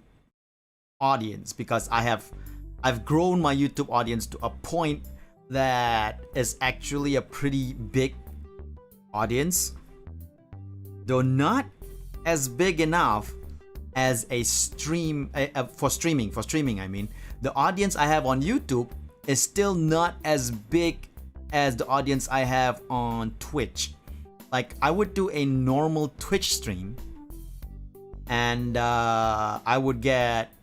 audience, because I've grown my YouTube audience to a point that is actually a pretty big audience, though not as big enough as a stream for streaming. I mean, the audience I have on YouTube is still not as big as the audience I have on Twitch. Like, I would do a normal Twitch stream, and I would get,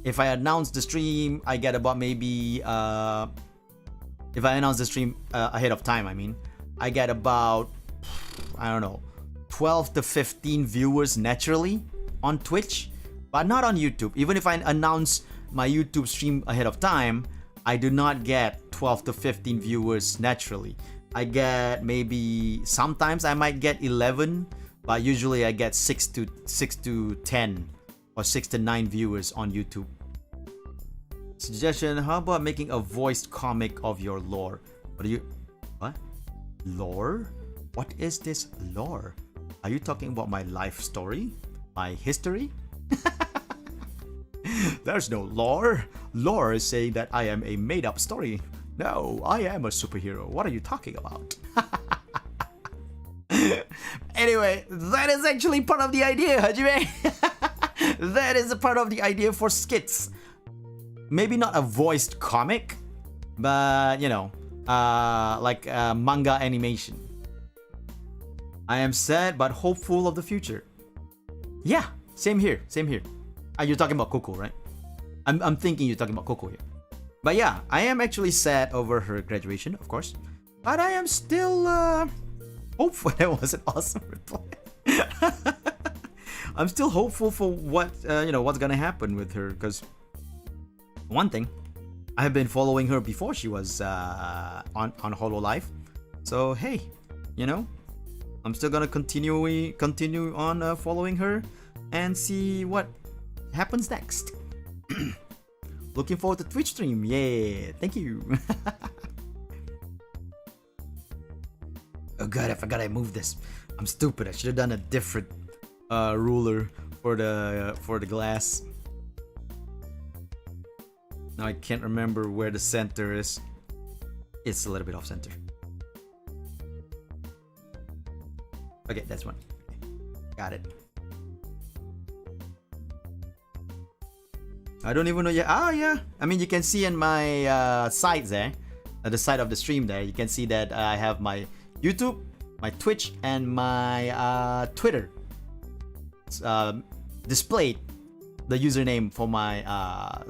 if I announce the stream, I get about maybe if I announce the stream ahead of time, I mean, I get about, I don't know, 12 to 15 viewers naturally on Twitch, but not on YouTube. Even if I announce my YouTube stream ahead of time, I do not get 12 to 15 viewers naturally. I get maybe, sometimes I might get 11, but usually I get 6 to 10 or 6 to 9 viewers on YouTube. Suggestion, how about making a voiced comic of your lore? What? Lore? What is this lore? Are you talking about my life story? My history? There's no lore. Lore is saying that I am a made-up story. No, I am a superhero. What are you talking about? Anyway, that is actually part of the idea, Hajime. That is a part of the idea for skits. Maybe not a voiced comic, but you know, like manga animation. I am sad but hopeful of the future. Yeah, same here. You're talking about Coco, right? I'm thinking you're talking about Coco here. But yeah, I am actually sad over her graduation, of course. But I am still hopeful. That was an awesome reply. I'm still hopeful for what what's gonna happen with her, because one thing, I have been following her before she was on Hololive. So hey, I'm still gonna continue on following her and see what happens next. Looking forward to Twitch stream. Yeah, thank you. Oh god, I forgot I moved this. I'm stupid. I should have done a different ruler for the glass. Now I can't remember where the center is. It's a little bit off center. Okay, that's one. Got it. I don't even know yet. Yeah. I mean, you can see in my sides there, at the side of the stream there, you can see that I have my YouTube, my Twitch, and my Twitter displayed the username for my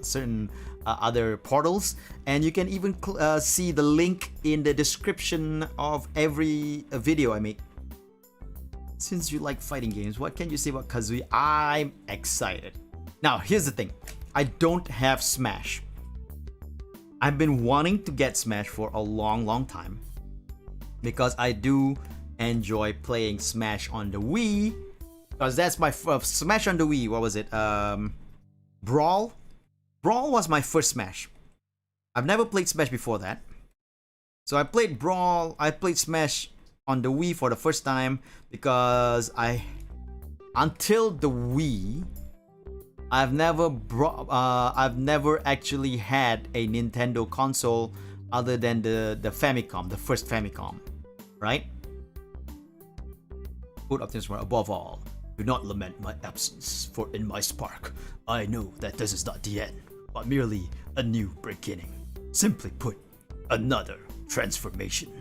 certain other portals, and you can even see the link in the description of every video I make. Since you like fighting games, what can you say about Kazooie? I'm excited. Now, here's the thing. I don't have Smash. I've been wanting to get Smash for a long time, because I do enjoy playing Smash on the Wii, because that's my Smash on the Wii. What was it? Brawl was my first Smash. I've never played Smash before that, so I played Brawl. I played Smash on the Wii for the first time, because until the Wii, I've never actually had a Nintendo console other than the Famicom, the first Famicom, right? Put Optimus Prime above all. Do not lament my absence, for in my spark, I know that this is not the end, but merely a new beginning. Simply put, another transformation.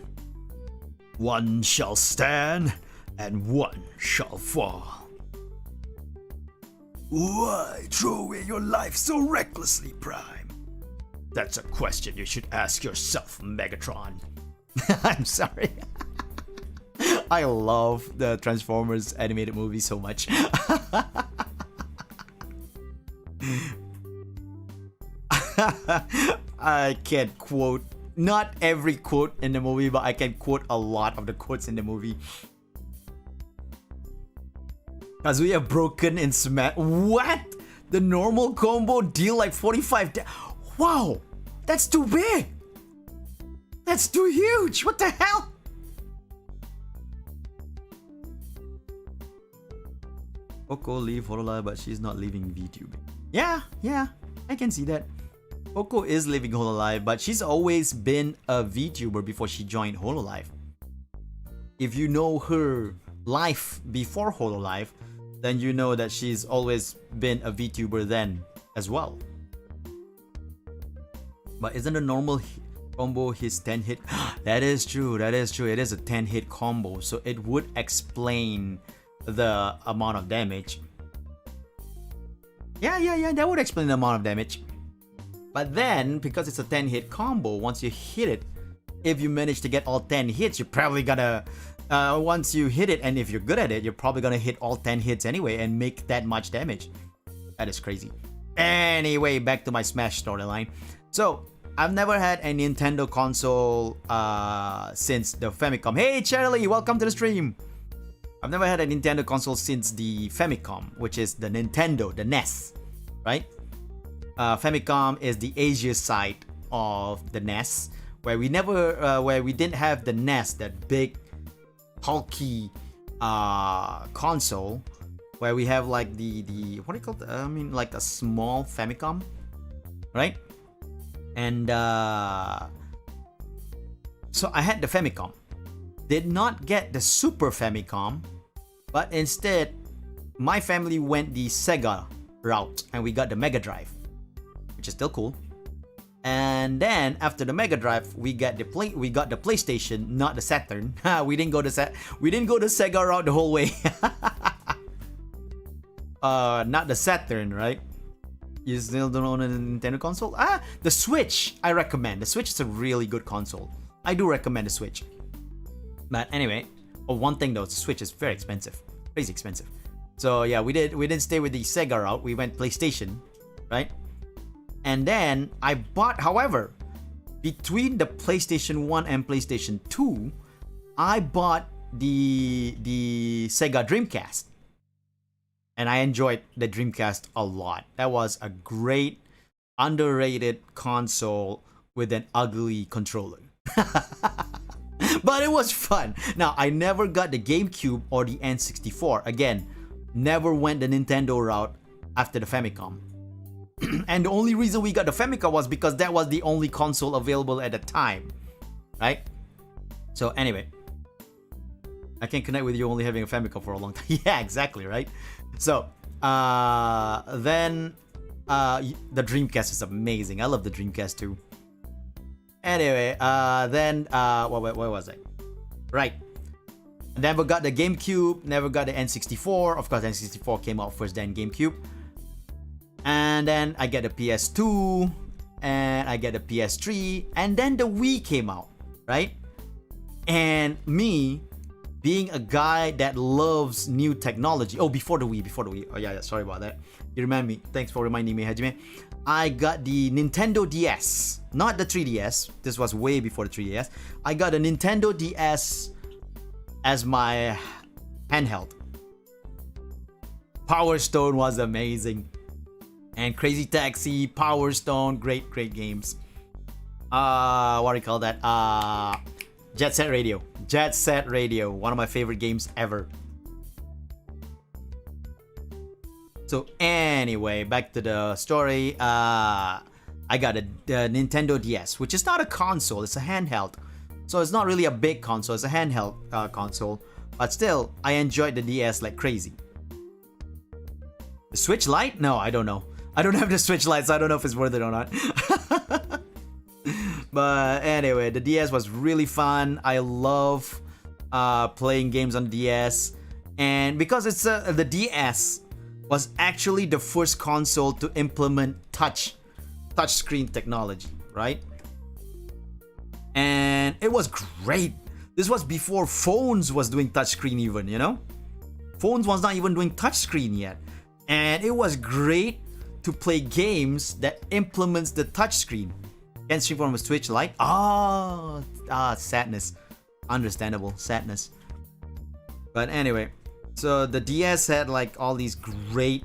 One shall stand, and one shall fall. Why throw away your life so recklessly, Prime? That's a question you should ask yourself, Megatron. I'm sorry. I love the Transformers animated movie so much. I can't quote, not every quote in the movie, but I can quote a lot of the quotes in the movie. As we have broken in Smash. What? The normal combo deal like 45 Wow! That's too big! That's too huge! What the hell? Coco leave Hololive, but she's not leaving VTube. Yeah, I can see that. Coco is living Hololive, but she's always been a VTuber before she joined Hololive. If you know her life before Hololive, then you know that she's always been a VTuber then as well. But isn't a normal combo his 10 hit? That is true, that is true. It is a 10 hit combo, so it would explain the amount of damage. Yeah, that would explain the amount of damage. But then, because it's a 10 hit combo, once you hit it, if you manage to get all 10 hits, you're probably gonna, once you hit it, and if you're good at it, you're probably gonna hit all 10 hits anyway and make that much damage. That is crazy. Anyway, back to my Smash storyline. So, I've never had a Nintendo console since the Famicom. Hey Charlie, welcome to the stream. I've never had a Nintendo console since the Famicom, which is the Nintendo, the NES, right? Famicom is the Asia side of the NES, where we didn't have the NES, that big, bulky console, where we have like the what do you call it? I mean, like a small Famicom, right? And so I had the Famicom. Did not get the Super Famicom, but instead, my family went the Sega route, and we got the Mega Drive, which is still cool. And then after the Mega Drive, we got the PlayStation, not the Saturn. we didn't go the Sega route the whole way. Not the Saturn, right? You still don't own a Nintendo console? The Switch, I recommend. The Switch is a really good console. I do recommend the Switch. But anyway, one thing though, the Switch is very expensive. Crazy expensive. So yeah, we didn't stay with the Sega route. We went PlayStation, right? And then I bought, however, between the PlayStation 1 and PlayStation 2, I bought the Sega Dreamcast. And I enjoyed the Dreamcast a lot. That was a great, underrated console with an ugly controller. But it was fun. Now, I never got the GameCube or the N64. Again, never went the Nintendo route after the Famicom. And the only reason we got the Famicom was because that was the only console available at the time. Right? So anyway, I can connect with you only having a Famicom for a long time. Yeah, exactly, right? So, then the Dreamcast is amazing. I love the Dreamcast too. Anyway, then where was I? Right. Never got the GameCube, never got the N64. Of course, N64 came out first, then GameCube. And then I get the PS2, and I get the PS3, and then the Wii came out, right? And me, being a guy that loves new technology. Oh, before the Wii. Oh yeah, sorry about that. You remind me. Thanks for reminding me, Hajime. I got the Nintendo DS, not the 3DS. This was way before the 3DS. I got a Nintendo DS as my handheld. Power Stone was amazing. And Crazy Taxi, Power Stone, great games. What do you call that? Jet Set Radio. Jet Set Radio, one of my favorite games ever. So anyway, back to the story. I got a Nintendo DS, which is not a console, it's a handheld. So it's not really a big console, it's a handheld console. But still, I enjoyed the DS like crazy. The Switch Lite? No, I don't know. I don't have the Switch Lite, so I don't know if it's worth it or not. But anyway, the DS was really fun. I love playing games on the DS. And because it's the DS was actually the first console to implement touchscreen technology, right? And it was great. This was before phones was doing touchscreen even, you know? Phones was not even doing touchscreen yet. And it was great to play games that implements the touchscreen. Can't stream from a Switch Lite? Sadness. Understandable, sadness. But anyway, so the DS had like all these great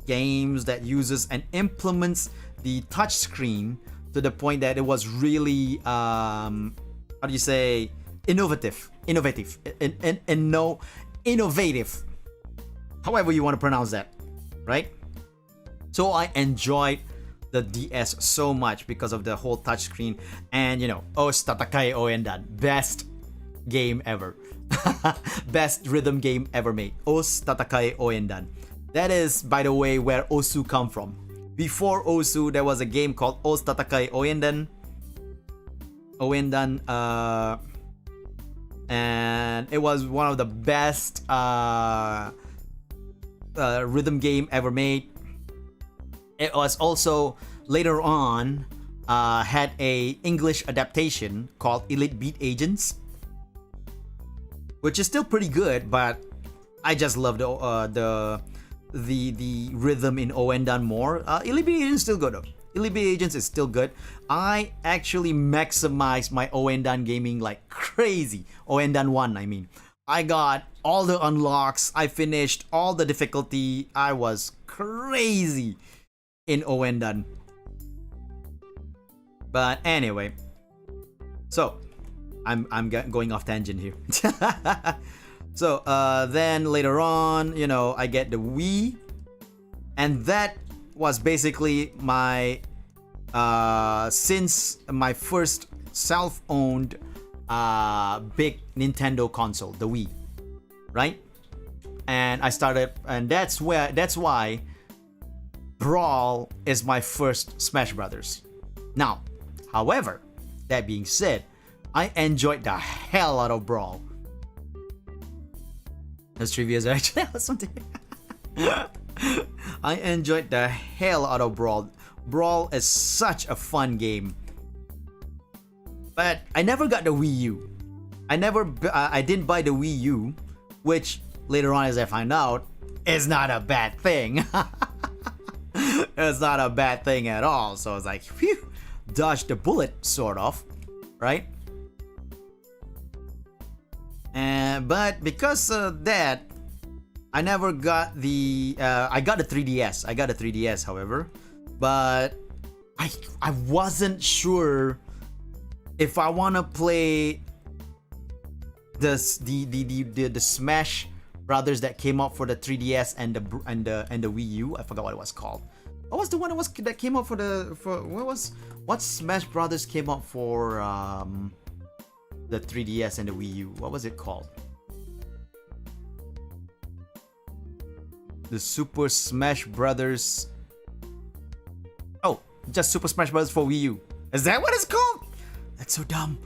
games that uses and implements the touchscreen to the point that it was really, how do you say, innovative. However you want to pronounce that, right? So I enjoyed the DS so much because of the whole touchscreen and Os Tatakai Oendan, best game ever. Best rhythm game ever made. Os Tatakai Oendan. That is, by the way, where Osu come from. Before Osu, there was a game called Os Tatakai Oendan. And it was one of the best rhythm game ever made. It was also later on had a English adaptation called Elite Beat Agents, which is still pretty good, but I just love the rhythm in Oendan more. Elite Beat Agents is still good though. Elite Beat Agents is still good. I actually maximized my Oendan gaming like crazy. Oendan 1, I mean. I got all the unlocks. I finished all the difficulty. I was crazy in Oendan. But anyway, so I'm going off tangent here. So then later on, I get the Wii, and that was basically my since my first self-owned big Nintendo console, the Wii, right? And I started, and that's why Brawl is my first Smash Brothers. Now, however, that being said, I enjoyed the hell out of Brawl. Those trivia's actually something. I enjoyed the hell out of Brawl. Brawl is such a fun game. But I never got the Wii U. I didn't buy the Wii U, which later on, as I find out, is not a bad thing. It's not a bad thing at all. So I was like, phew, dodged the bullet, sort of, right? But because of that, I never got the. I got the 3DS. I got a 3DS, however, but I wasn't sure if I wanna play the Smash Brothers that came out for the 3DS and the Wii U. I forgot what it was called. What was the one that came out what Smash Brothers came out for the 3DS and the Wii U? What was it called? The Super Smash Brothers. Oh, just Super Smash Brothers for Wii U. Is that what it's called? That's so dumb.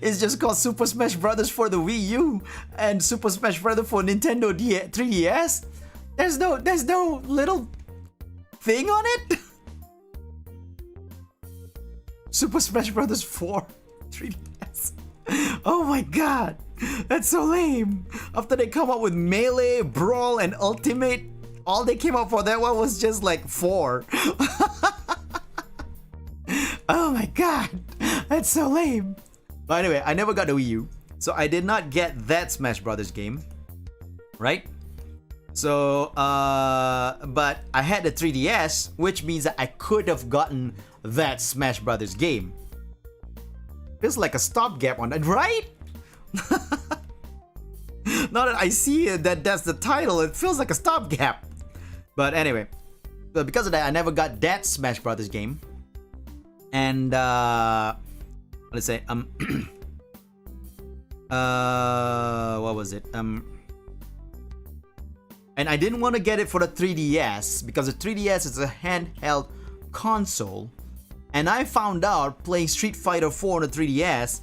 It's just called Super Smash Brothers for the Wii U and Super Smash Brothers for Nintendo 3DS. There's no little thing on it. Super Smash Brothers 4 3DS. Oh my god, that's so lame. After they come up with Melee, Brawl, and Ultimate, all they came up for that one was just like 4. Oh my god, that's so lame. But anyway, I never got the Wii U, so I did not get that Smash Brothers game, right? So, but I had the 3DS, which means that I could have gotten that Smash Brothers game. Feels like a stopgap on that, right? Now that I see it, that's the title, it feels like a stopgap. But anyway, so because of that, I never got that Smash Brothers game. And let's say what was it? And I didn't want to get it for the 3DS because the 3DS is a handheld console. And I found out playing Street Fighter 4 on the 3DS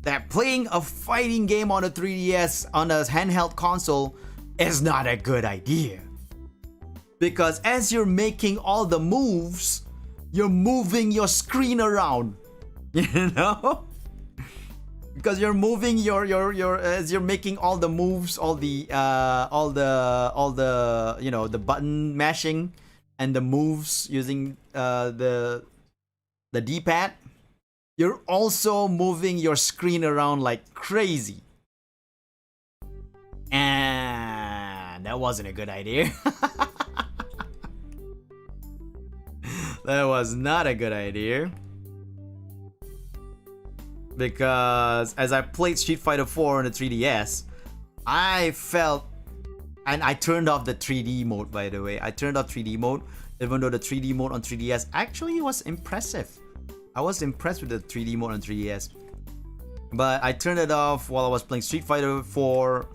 that playing a fighting game on a 3DS on a handheld console is not a good idea. Because as you're making all the moves, you're moving your screen around. You know? Because you're moving your as you're making all the moves, all the the button mashing and the moves using the D-pad, you're also moving your screen around like crazy. And that wasn't a good idea. That was not a good idea. Because as I played Street Fighter 4 on the 3DS, I felt And I turned off the 3D mode, by the way. I turned off 3D mode, even though the 3D mode on 3DS actually was impressive. I was impressed with the 3D mode on 3DS. But I turned it off while I was playing Street Fighter 4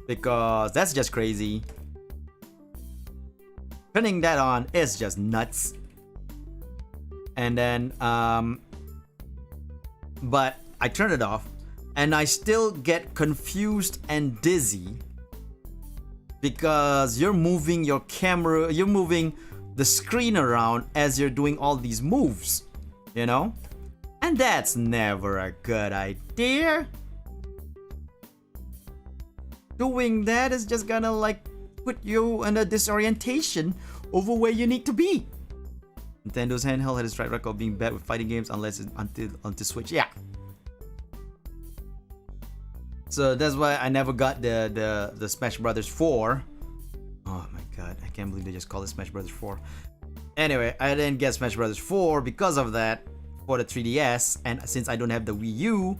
because that's just crazy. Turning that on is just nuts. And then, but I turned it off and I still get confused and dizzy because you're moving your camera, you're moving the screen around as you're doing all these moves, you know? And that's never a good idea. Doing that is just gonna like put you in a disorientation over where you need to be. Nintendo's handheld had a track record of being bad with fighting games unless it's until Switch. Yeah. So that's why I never got the Smash Brothers 4. Oh my god, I can't believe they just call it Smash Brothers 4. Anyway, I didn't get Smash Brothers 4 because of that for the 3DS, and since I don't have the Wii U,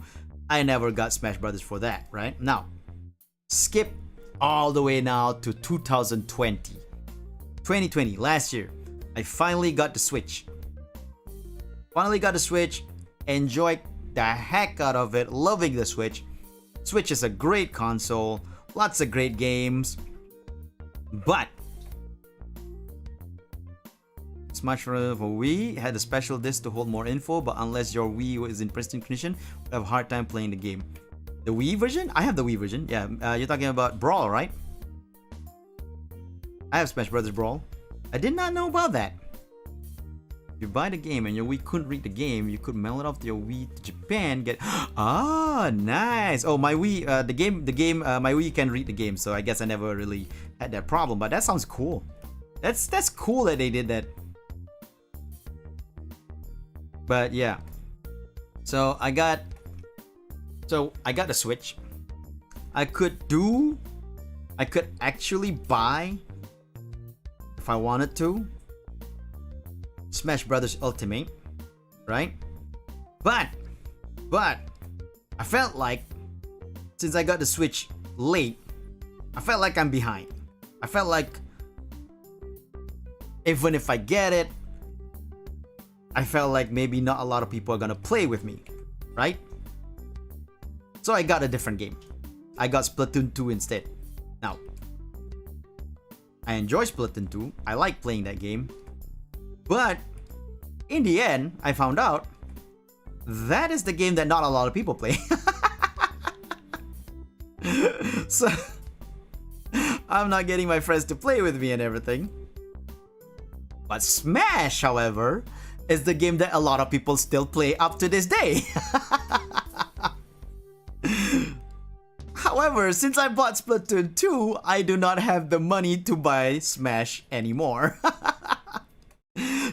I never got Smash Brothers for that, right? Now, skip all the way now to 2020. 2020, last year. I finally got the Switch. Enjoyed the heck out of it, loving the Switch. Switch is a great console, lots of great games. But Smash for Wii had a special disc to hold more info, but unless your Wii is in pristine condition, you have a hard time playing the game. The Wii version? I have the Wii version. Yeah, you're talking about Brawl, right? I have Smash Brothers Brawl. I did not know about that. If you buy the game and your Wii couldn't read the game, you could mail it off to your Wii to Japan. Get nice. Oh, my Wii, my Wii can read the game, so I guess I never really had that problem. But that sounds cool. That's cool that they did that. But yeah, so I got the Switch. I could actually buy, if I wanted to, Smash Brothers Ultimate, right? But I felt like, since I got the Switch late, I felt like I'm behind. I felt like even if I get it, I felt like maybe not a lot of people are gonna play with me, right? So I got a different game. I got Splatoon 2 instead. Now, I enjoy Splatoon 2. I like playing that game. But in the end, I found out that is the game that not a lot of people play. So I'm not getting my friends to play with me and everything. But Smash, however, is the game that a lot of people still play up to this day. However, since I bought Splatoon 2, I do not have the money to buy Smash anymore.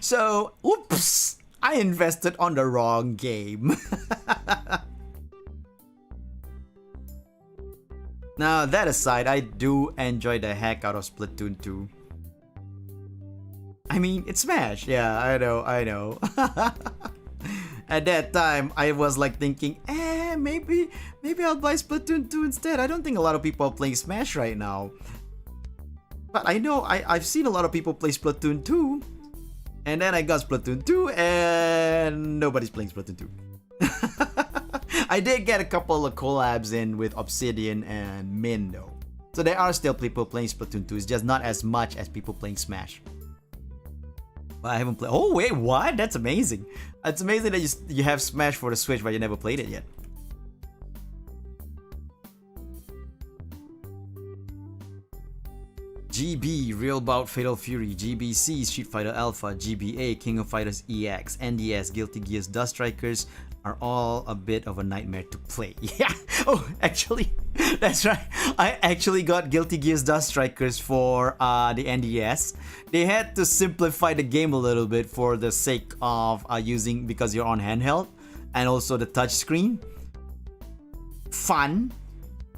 So, oops, I invested on the wrong game. Now, that aside, I do enjoy the heck out of Splatoon 2. I mean, it's Smash. Yeah, I know. At that time, I was like thinking, maybe I'll buy Splatoon 2 instead. I don't think a lot of people are playing Smash right now. But I know, I've seen a lot of people play Splatoon 2. And then I got Splatoon 2 and nobody's playing Splatoon 2. I did get a couple of collabs in with Obsidian and Min though. So there are still people playing Splatoon 2. It's just not as much as people playing Smash. But I haven't played. Oh wait, what? That's amazing. It's amazing that you have Smash for the Switch but you never played it yet. GB, Real Bout Fatal Fury, GBC, Street Fighter Alpha, GBA, King of Fighters EX, NDS, Guilty Gears, Dust Strikers are all a bit of a nightmare to play. Yeah! Oh, actually, that's right. I actually got Guilty Gears Dust Strikers for the NDS. They had to simplify the game a little bit for the sake of using, because you're on handheld, and also the touchscreen. Fun,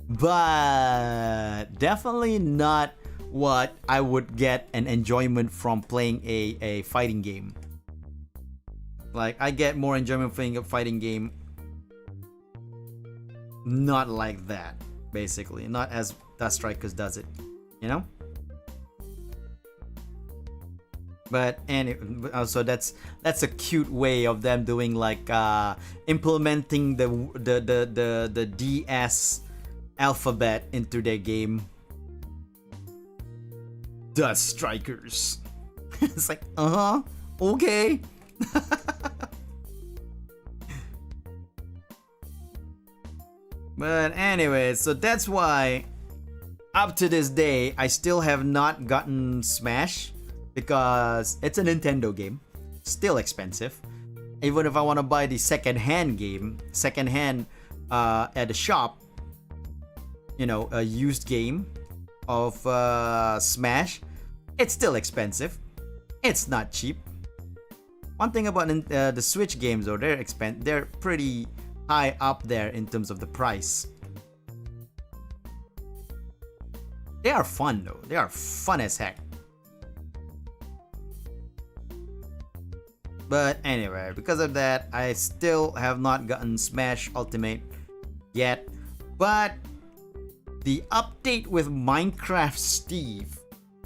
but definitely not what I would get an enjoyment from playing a fighting game. Like, I get more enjoyment playing a fighting game not like that, basically. Not as Dust Strikers does it, you know? But also that's a cute way of them doing like implementing the DS alphabet into their game. The Strikers. It's like, okay. But anyway, so that's why up to this day I still have not gotten Smash, because it's a Nintendo game, still expensive. Even if I want to buy the second-hand game, at the shop, you know, a used game of Smash, it's still expensive. It's not cheap. One thing about the Switch games, though, they're pretty high up there in terms of the price. They are fun though. They are fun as heck. But anyway, because of that, I still have not gotten Smash Ultimate yet. But the update with Minecraft Steve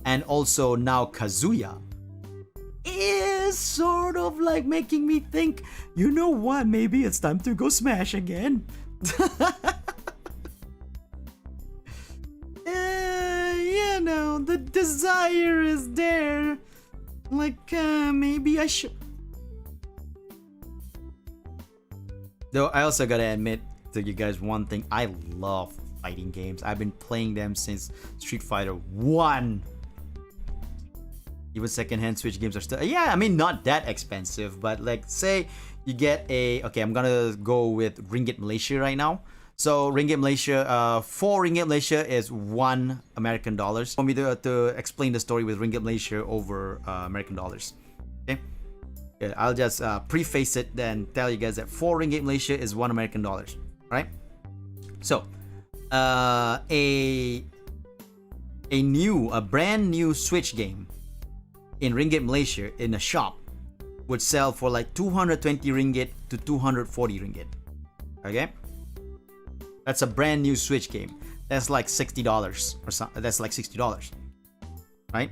and also now Kazuya is sort of like making me think, you know what, maybe it's time to go Smash again. You know, the desire is there. Like, maybe I should. Though I also gotta admit to you guys one thing, I love fighting games. I've been playing them since Street Fighter 1. Even secondhand Switch games are still, yeah, I mean, not that expensive, but like, say you get okay, I'm gonna go with Ringgit Malaysia right now. So Ringgit Malaysia, 4 Ringgit Malaysia is $1 American. Want me to explain the story with Ringgit Malaysia over American dollars? Okay, yeah, I'll just preface it, then tell you guys that 4 Ringgit Malaysia is $1 American. Right? So, a brand new Switch game in Ringgit Malaysia in a shop would sell for like 220 ringgit to 240 ringgit. Okay? That's a brand new Switch game. That's like $60 or something. That's like $60. Right?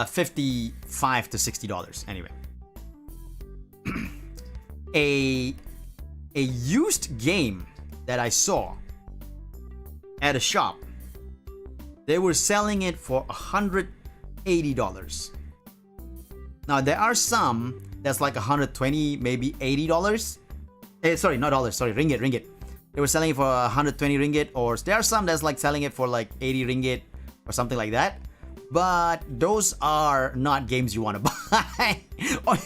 55 to $60 anyway. a used game that I saw at a shop, they were selling it for $180. Now there are some that's like 120, maybe $80. Sorry, not dollars, sorry, ringgit. They were selling it for 120 ringgit, or there are some that's like selling it for like 80 ringgit or something like that. But those are not games you want to buy or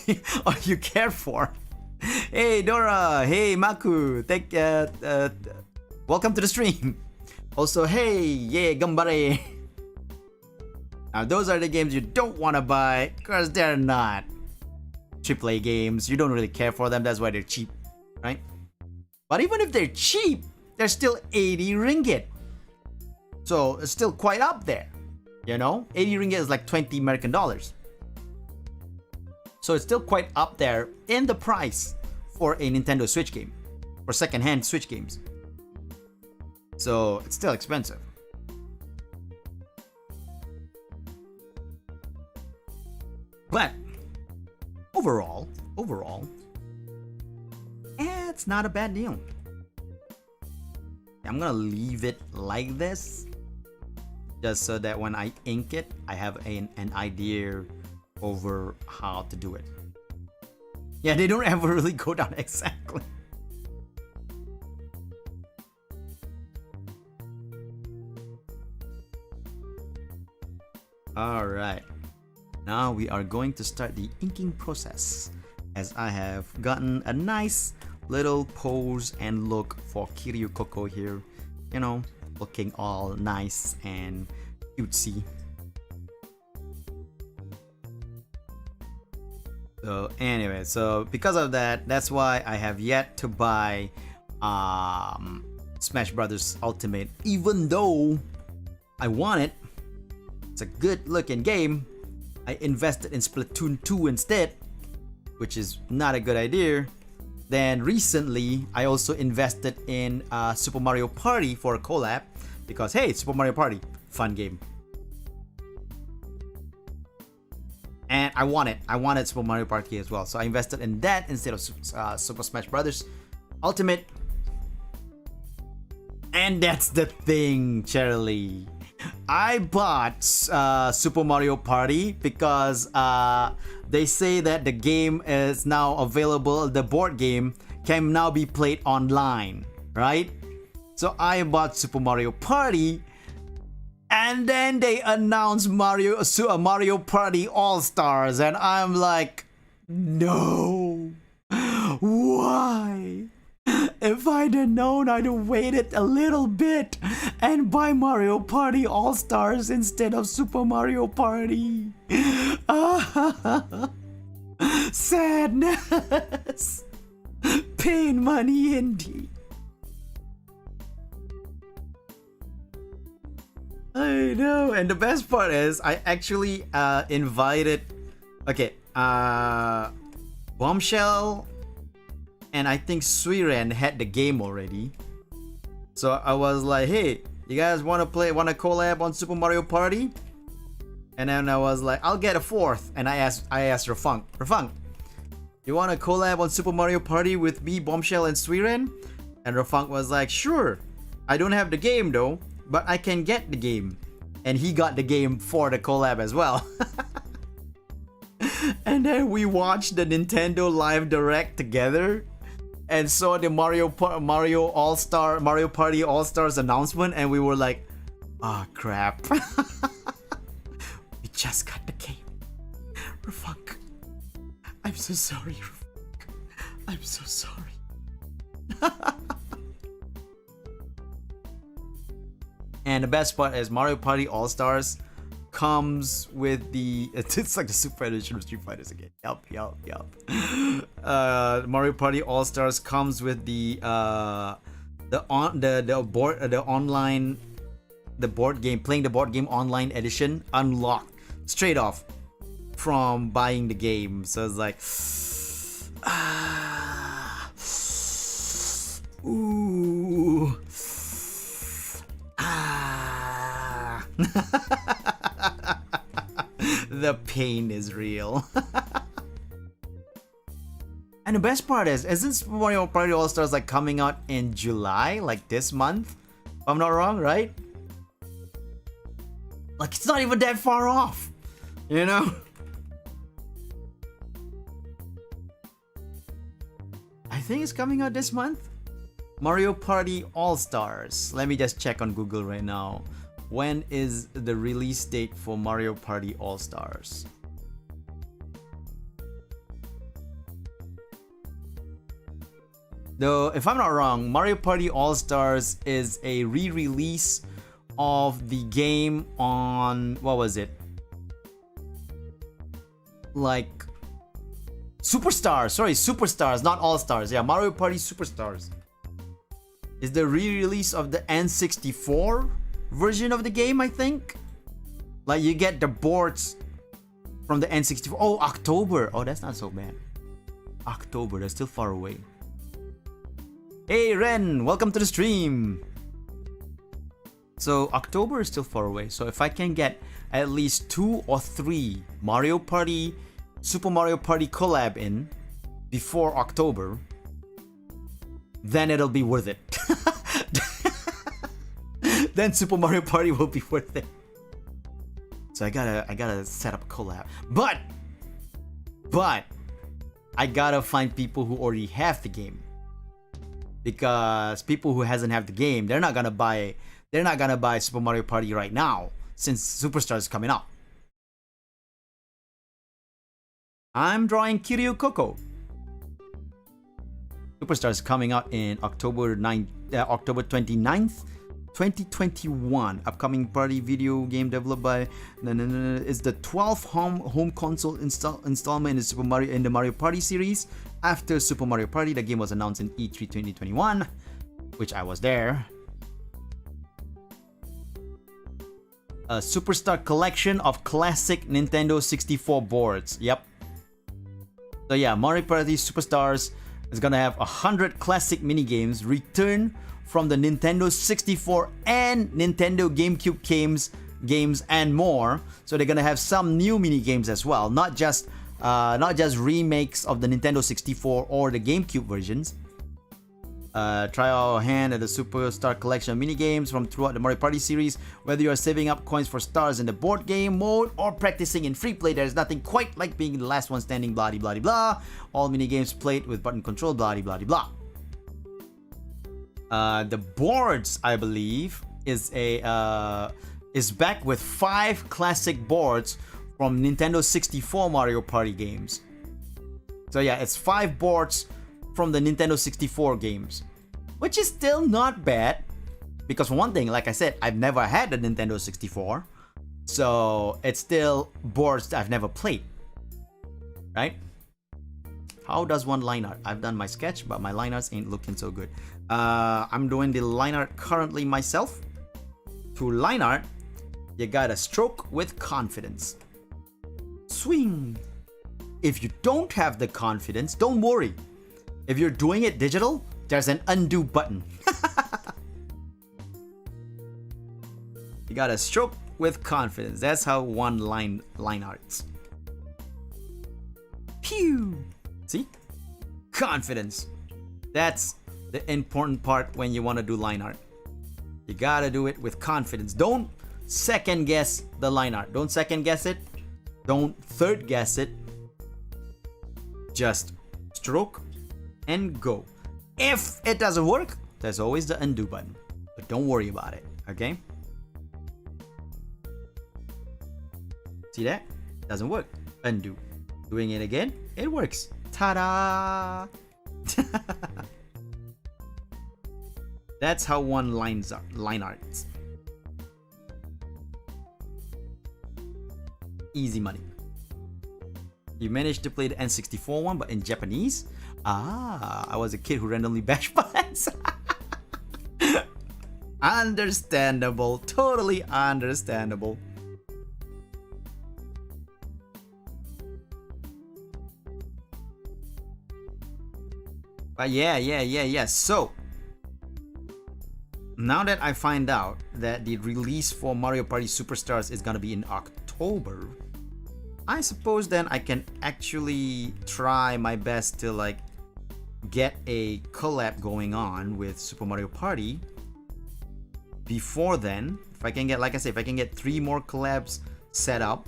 you care for. Hey Dora, hey Maku, welcome to the stream. Also, hey, yeah, gambare. Now those are the games you don't want to buy because they're not AAA games. You don't really care for them, that's why they're cheap, right? But even if they're cheap, they're still 80 ringgit. So it's still quite up there. You know, 80 ringgit is like 20 American dollars. So it's still quite up there in the price for a Nintendo Switch game, or second-hand Switch games. So it's still expensive. But overall, it's not a bad deal. I'm gonna leave it like this, just so that when I ink it, I have an idea over how to do it. Yeah, they don't ever really go down exactly. Alright, now we are going to start the inking process, as I have gotten a nice little pose and look for Kiryu Coco here. You know, looking all nice and cutesy. So anyway, so because of that, that's why I have yet to buy Smash Brothers Ultimate, even though I want it. It's a good looking game. I invested in Splatoon 2 instead, which is not a good idea. Then recently, I also invested in Super Mario Party for a collab, because hey, Super Mario Party, fun game. And I wanted Super Mario Party as well, so I invested in that instead of Super Smash Brothers Ultimate. And that's the thing, Charlie. I bought Super Mario Party because they say that the game is now available. The board game can now be played online, right? So I bought Super Mario Party, and then they announced Mario Party All Stars, and I'm like, no, why? If I'd have known, I'd have waited a little bit and buy Mario Party All Stars instead of Super Mario Party. Sadness. Pain money indeed. I know, and the best part is I actually invited, Bombshell and I think Suiren had the game already. So I was like, hey, you guys want to collab on Super Mario Party? And then I was like, I'll get a fourth. And I asked Rafunk, you want to collab on Super Mario Party with me, Bombshell, and Suiren? And Rafunk was like, sure. I don't have the game though, but I can get the game. And he got the game for the collab as well. And then we watched the Nintendo Live Direct together and saw the Mario Party All Stars announcement, and we were like, ah, oh, crap. We just got the game. Rafunk, I'm so sorry, Rafunk. I'm so sorry. And the best part is Mario Party All Stars comes with the it's like the Super Edition of Street Fighters again. Yup. Mario Party All Stars comes with the board game online edition unlocked straight off from buying the game. So it's like ooh. The pain is real. And the best part is, isn't Super Mario Party All Stars like coming out in July, like this month? If I'm not wrong, right? Like it's not even that far off, you know? I think it's coming out this month. Mario Party All Stars. Let me just check on Google right now. When is the release date for Mario Party All Stars? Though, if I'm not wrong, Mario Party All Stars is a re-release of the game on, what was it? Like Superstars, not All Stars. Yeah, Mario Party Superstars is the re-release of the N64 version of the game, I think. Like you get the boards from the N64. Oh, October. Oh, that's not so bad. October, that's still far away. Hey Ren, welcome to the stream. So October is still far away. So if I can get at least 2 or 3 Super Mario Party collab in before October, then it'll be worth it. Then Super Mario Party will be worth it. So I gotta set up a collab. But I gotta find people who already have the game. Because people who hasn't have the game, they're not gonna buy Super Mario Party right now since Superstar is coming out. I'm drawing Kiryu Coco. Superstar is coming out in October 29th, 2021. Upcoming party video game developed by is the 12th home console installment in the Mario Party series. After Super Mario Party, the game was announced in E3 2021, which I was there. A Superstar collection of classic Nintendo 64 boards. Yep. So yeah, Mario Party Superstars is gonna have 100 classic minigames returned from the Nintendo 64 and Nintendo GameCube games games and more. So they're gonna have some new mini games as well, not just remakes of the Nintendo 64 or the GameCube versions. Try our hand at the Superstar collection of mini games from throughout the Mario Party series. Whether you are saving up coins for stars in the board game mode or practicing in free play, there's nothing quite like being the last one standing. Blah blah blah blah. All mini games played with button control. Blah blah blah. The boards, I believe, is back with 5 classic boards from Nintendo 64 Mario Party games. So yeah, it's 5 boards from the Nintendo 64 games, which is still not bad, because for one thing, like I said, I've never had a Nintendo 64, so it's still boards that I've never played, right? How does one line art? I've done my sketch, but my line arts ain't looking so good. I'm doing the line art currently myself. To line art, you gotta stroke with confidence. Swing. If you don't have the confidence, don't worry. If you're doing it digital, there's an undo button. You gotta stroke with confidence. That's how one line arts. Pew! See? Confidence. That's the important part when you want to do line art. You gotta do it with confidence. Don't second guess the line art. Don't second guess it. Don't third guess it. Just stroke and go. If it doesn't work, there's always the undo button. But don't worry about it, okay? See that? Doesn't work. Undo. Doing it again, it works. Ta-da! That's how one line arts. Easy money. You managed to play the N64 one, but in Japanese? Ah, I was a kid who randomly bashed buttons. Understandable. Totally understandable. But yeah. So, now that I find out that the release for Mario Party Superstars is gonna be in October, I suppose then I can actually try my best to like get a collab going on with Super Mario Party before then. If I can get, like I say, if I can get 3 more collabs set up,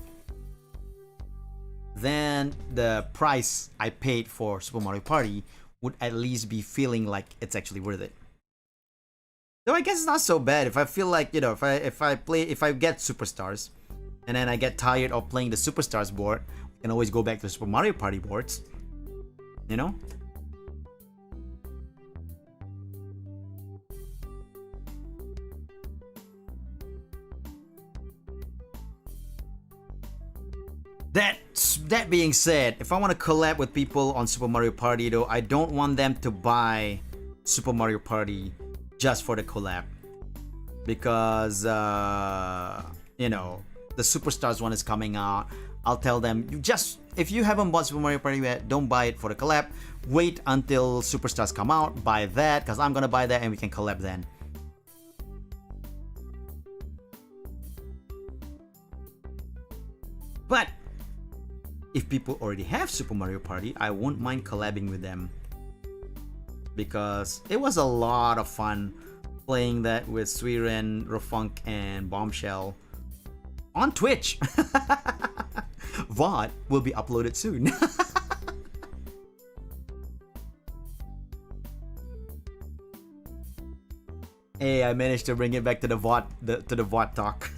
then the price I paid for Super Mario Party would at least be feeling like it's actually worth it. So I guess it's not so bad if I feel like, you know, if I get Superstars and then I get tired of playing the Superstars board, I can always go back to the Super Mario Party boards, you know? That being said, if I want to collab with people on Super Mario Party though, I don't want them to buy Super Mario Party just for the collab. Because, you know, the Superstars one is coming out. I'll tell them, if you haven't bought Super Mario Party yet, don't buy it for the collab. Wait until Superstars come out, buy that, because I'm gonna buy that and we can collab then. But if people already have Super Mario Party, I won't mind collabing with them, because it was a lot of fun playing that with Suiren, Rofunk, and Bombshell on Twitch. VOD will be uploaded soon. Hey, I managed to bring it back to the VOD talk.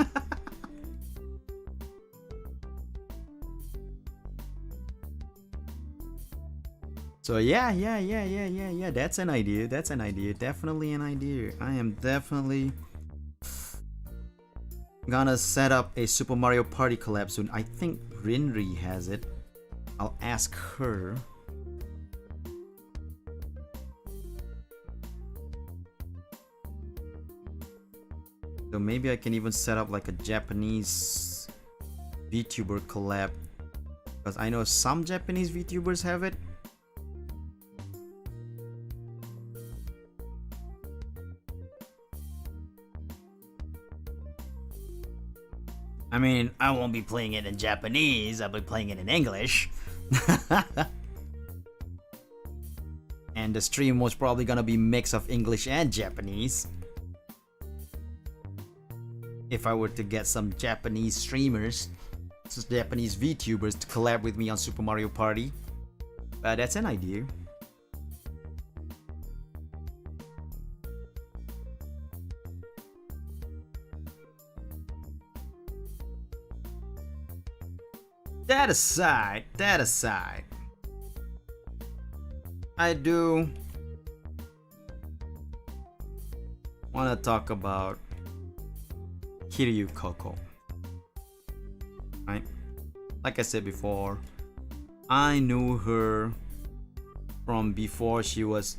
So yeah, that's an idea. Definitely an idea. I am definitely gonna set up a Super Mario Party collab soon. I think Rinri has it. I'll ask her. So maybe I can even set up like a Japanese VTuber collab, because I know some Japanese VTubers have it. I mean, I won't be playing it in Japanese, I'll be playing it in English. And the stream was probably gonna be mix of English and Japanese. If I were to get some Japanese streamers, some Japanese VTubers to collab with me on Super Mario Party. That's an idea. That aside, I do want to talk about Kiryu Coco. Right? Like I said before, I knew her from before she was.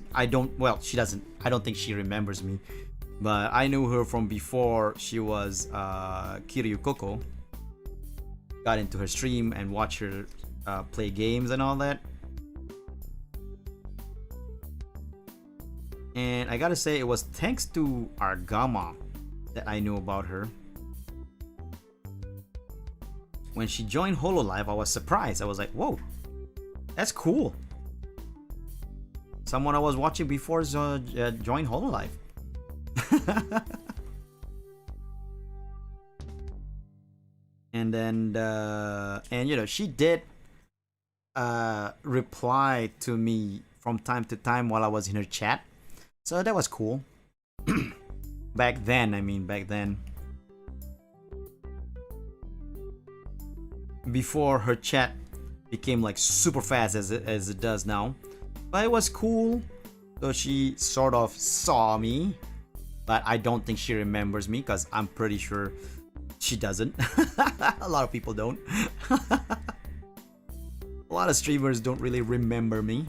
She doesn't. I don't think she remembers me, but I knew her from before she was Kiryu Coco. Got into her stream and watched her play games and all that. And I gotta say, it was thanks to Argama that I knew about her. When she joined Hololive, I was surprised. I was like, whoa, that's cool. Someone I was watching before joined Hololive. And then, and you know, she did reply to me from time to time while I was in her chat. So that was cool. Back then. Before her chat became like super fast as it does now. But it was cool. So she sort of saw me. But I don't think she remembers me because I'm pretty sure she doesn't. A lot of people don't. A lot of streamers don't really remember me.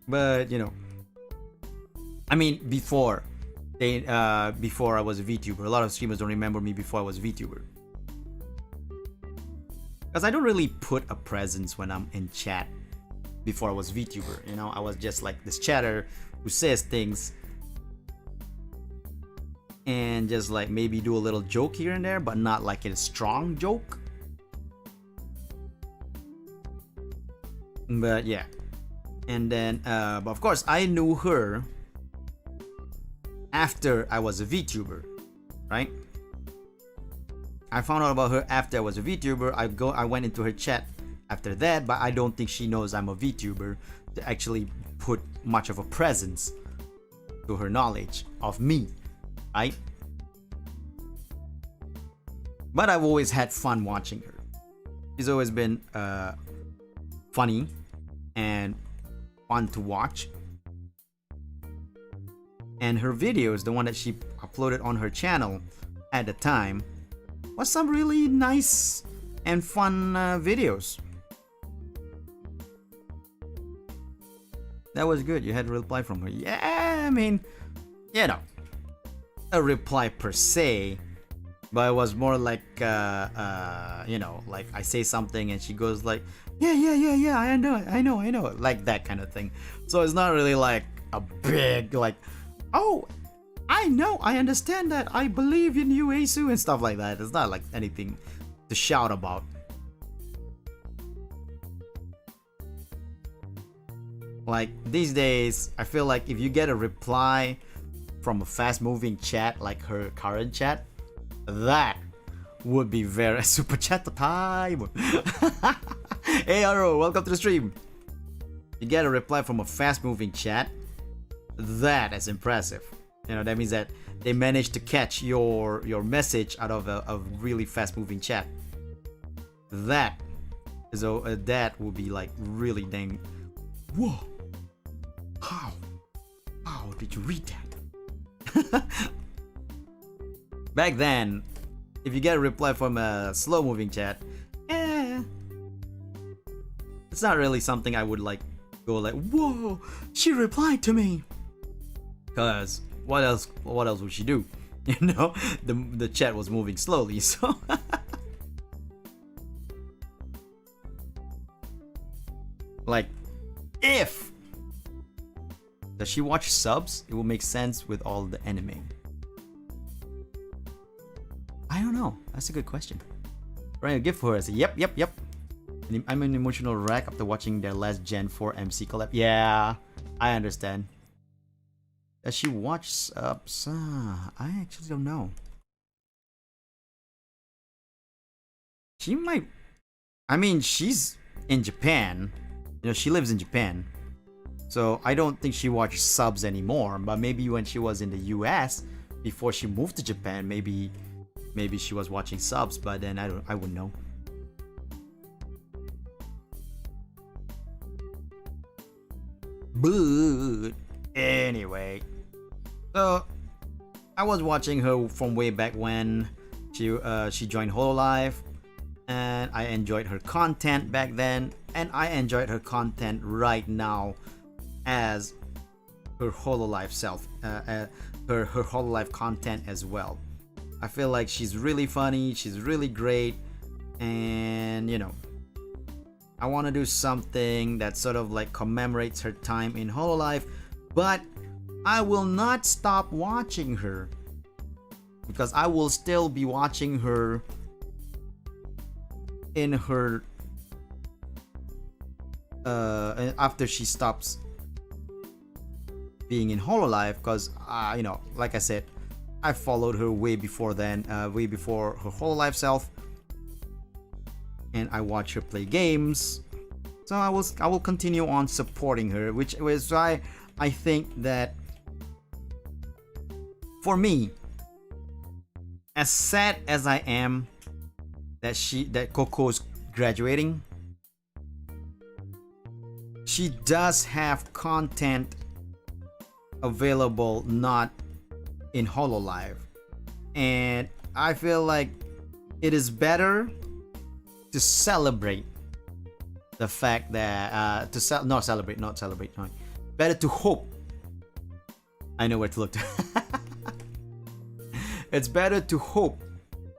But you know, I mean, before I was a VTuber, a lot of streamers don't remember me before I was a VTuber. Because I don't really put a presence when I'm in chat before I was VTuber. You know, I was just like this chatter who says things and just like maybe do a little joke here and there, but not like a strong joke. But yeah. And then, but of course, I knew her after I was a VTuber, right? I found out about her after I was a VTuber. I went into her chat after that, but I don't think she knows I'm a VTuber to actually put much of a presence to her knowledge of me, right? But I've always had fun watching her. She's always been funny and fun to watch. And her videos, the one that she uploaded on her channel at the time, was some really nice and fun videos. That was good. You had a reply from her. Yeah, I mean, you know, a reply per se, but it was more like, you know, like I say something and she goes like, yeah, I know, like that kind of thing. So it's not really like a big, like, oh, I know, I understand that, I believe in you, Asu, and stuff like that. It's not like anything to shout about. Like these days, I feel like if you get a reply from a fast-moving chat like her current chat, that would be very super chat time. Hey Aro, welcome to the stream. You get a reply from a fast-moving chat, that is impressive. You know, that means that they managed to catch your message out of a really fast-moving chat. That is that would be like really dang. Whoa! How did you read that? Back then, if you get a reply from a slow-moving chat, it's not really something I would like go like, whoa, she replied to me. Cause what else would she do? You know, the chat was moving slowly, so like, if does she watch subs, it will make sense with all the anime. know. That's a good question. Right, a gift for us. Yep. I'm an emotional wreck after watching their last Gen 4 MC collab. Yeah, I understand. Does she watch subs? I actually don't know. She might. I mean, she's in Japan. You know, she lives in Japan. So I don't think she watches subs anymore. But maybe when she was in the US, before she moved to Japan, maybe she was watching subs. But then I wouldn't know. But anyway, so I was watching her from way back when she joined Hololive, and I enjoyed her content back then, and I enjoyed her content right now as her Hololive self, her Hololive content as well. I feel like she's really funny, she's really great, and you know, I want to do something that sort of like commemorates her time in Hololive, but I will not stop watching her because I will still be watching her in her after she stops being in Hololive, because you know, like I said, I followed her way before then, way before her Hololive self, and I watch her play games. So I will continue on supporting her, which is why I think that for me, as sad as I am that Coco's graduating, she does have content available not in Hololive, and I feel like it is better to celebrate the fact that better to hope. I know where to look. It's better to hope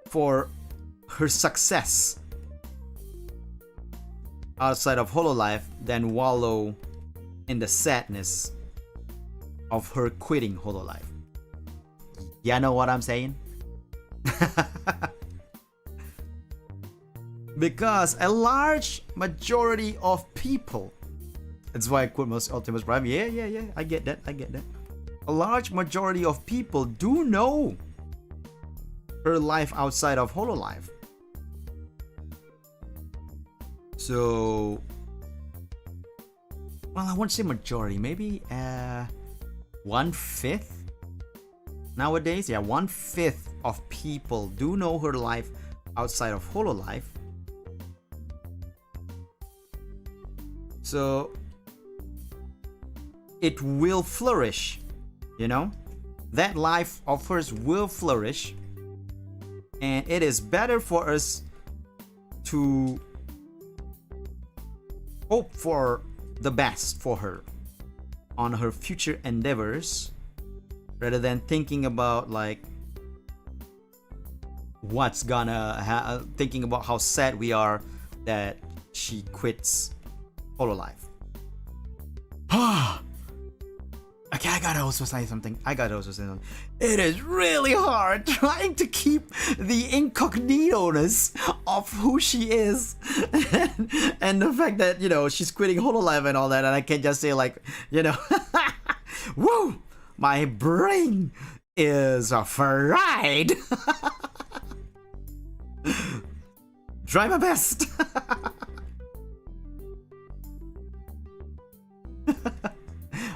for her success outside of Hololive than wallow in the sadness of her quitting Hololive. You know what I'm saying? Because a large majority of people, that's why I quote most Optimus Prime. Yeah, I get that. A large majority of people do know her life outside of Hololive. So, well, I won't say majority, maybe 1/5 nowadays. Yeah, 1/5 of people do know her life outside of Hololive. So it will flourish, you know, that life of hers will flourish, and it is better for us to hope for the best for her on her future endeavors rather than thinking about like thinking about how sad we are that she quits Hololive. Okay, I gotta also say something. It is really hard trying to keep the incognito-ness of who she is and the fact that, you know, she's quitting Hololive and all that, and I can't just say like, you know, woo, my brain is fried. Try my best.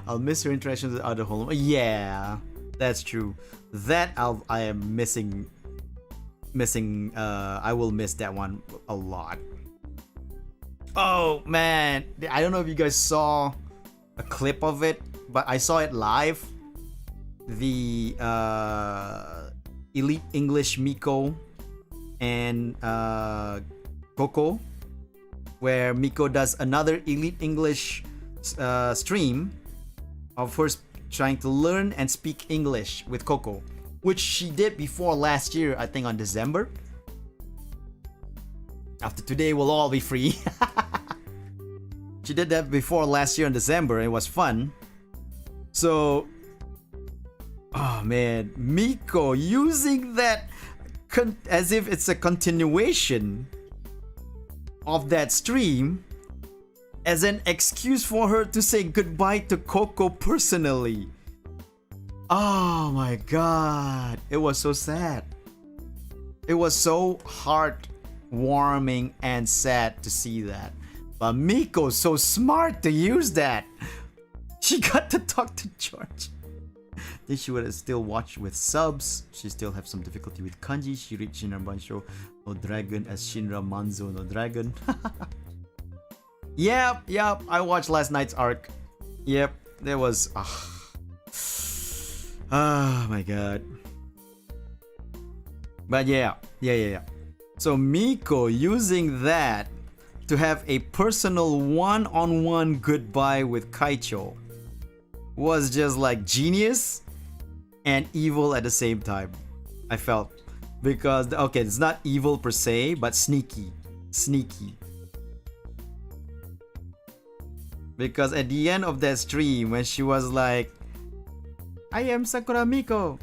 I'll miss her interactions with other Hololive. Yeah, that's true. That I am missing. I will miss that one a lot. Oh man, I don't know if you guys saw a clip of it, but I saw it live. The Elite English Miko and Coco, where Miko does another Elite English stream of her trying to learn and speak English with Coco, which she did before last year, I think on December. After today, we'll all be free. She did that before last year in December. It was fun. So, oh man, Miko using that as if it's a continuation of that stream, as an excuse for her to say goodbye to Coco personally. Oh my god, it was so sad. It was so heartwarming and sad to see that. But Miko's so smart to use that. She got to talk to George. Then she would have still watched with subs. She still have some difficulty with kanji. She read Shinra Bansho no Dragon as Shinra Manzo no Dragon. Yep, I watched last night's arc. Yep, there was... Oh my god. But yeah. So Miko using that to have a personal one-on-one goodbye with Kaicho was just like genius and evil at the same time, I felt. Because, okay, it's not evil per se, but sneaky. Because at the end of that stream, when she was like, I am Sakura Miko,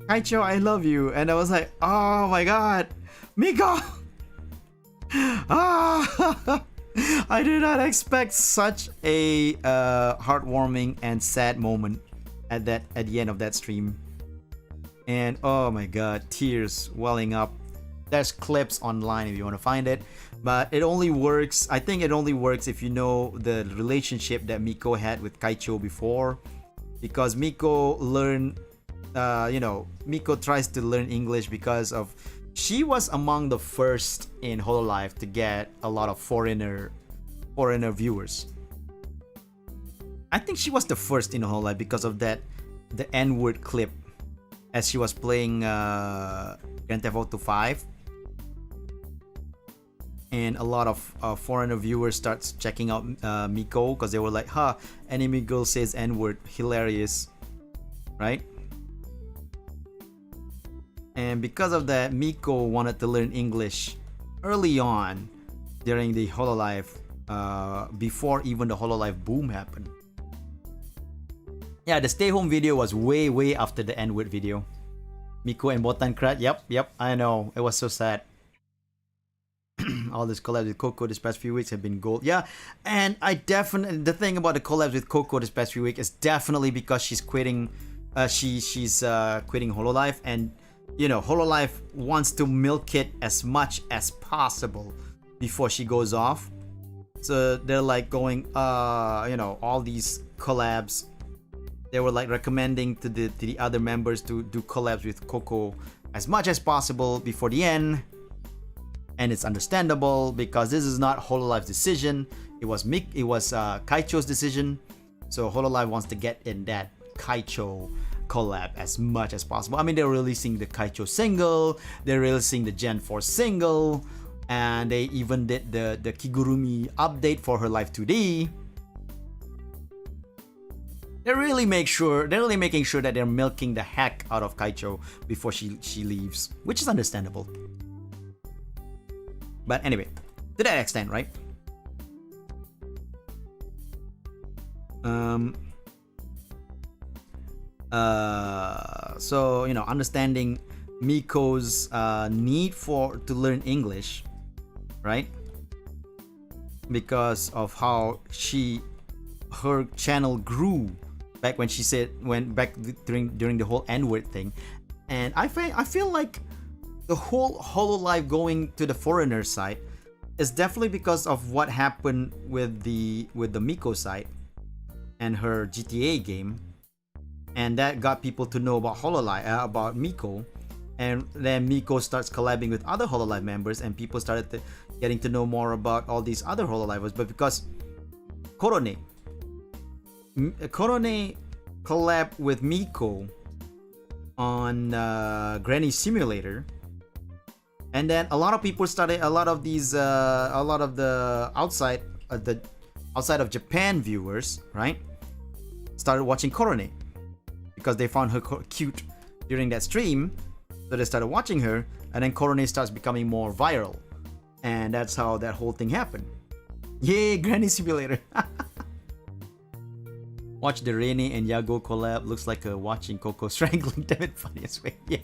Kaicho, I love you. And I was like, oh my god, Miko! I did not expect such a heartwarming and sad moment at the end of that stream. And oh my god, tears welling up. There's clips online if you want to find it, but it only works, I think it only works if you know the relationship that Miko had with Kaicho before, because Miko learned, Miko tries to learn English because of, she was among the first in Hololive to get a lot of foreigner viewers. I think she was the first in Hololive because of that, the N-word clip as she was playing Grand Theft Auto 5. And a lot of foreigner viewers starts checking out Miko because they were like, anime girl says N-word, hilarious, right? And because of that, Miko wanted to learn English early on during the Hololive, before even the Hololive boom happened. Yeah, the stay home video was way after the N-word video. Miko and Botan cried. Yep, I know. It was so sad. All this collabs with Coco this past few weeks have been gold. Yeah, and I definitely, the thing about the collabs with Coco this past few weeks is definitely because she's quitting. She's quitting Hololive, and Hololive wants to milk it as much as possible before she goes off. So they're like going, all these collabs. They were like recommending to the other members to do collabs with Coco as much as possible before the end. And it's understandable because this is not Hololive's decision. It was Kaicho's decision. So Hololive wants to get in that Kaicho collab as much as possible. I mean, they're releasing the Kaicho single, they're releasing the Gen 4 single, and they even did the Kigurumi update for her Life 2D. They're really making sure that they're milking the heck out of Kaicho before she leaves, which is understandable. But anyway, to that extent, right? So understanding Miko's need to learn English, right? Because of how her channel grew back when during the whole N-word thing, and I feel like the whole Hololive going to the foreigner side is definitely because of what happened with the Miko side and her GTA game, and that got people to know about Hololive, about Miko, and then Miko starts collabing with other Hololive members, and people started getting to know more about all these other Hololivers. But because Korone collabed with Miko on Granny Simulator, and then a lot of people started, a lot of the outside of Japan viewers, right, started watching Korone because they found her cute during that stream, so they started watching her, and then Korone starts becoming more viral, and that's how that whole thing happened. Yay, Granny Simulator! Watch the Rene and Yago collab. Looks like watching Coco strangling them in funniest way. Yeah.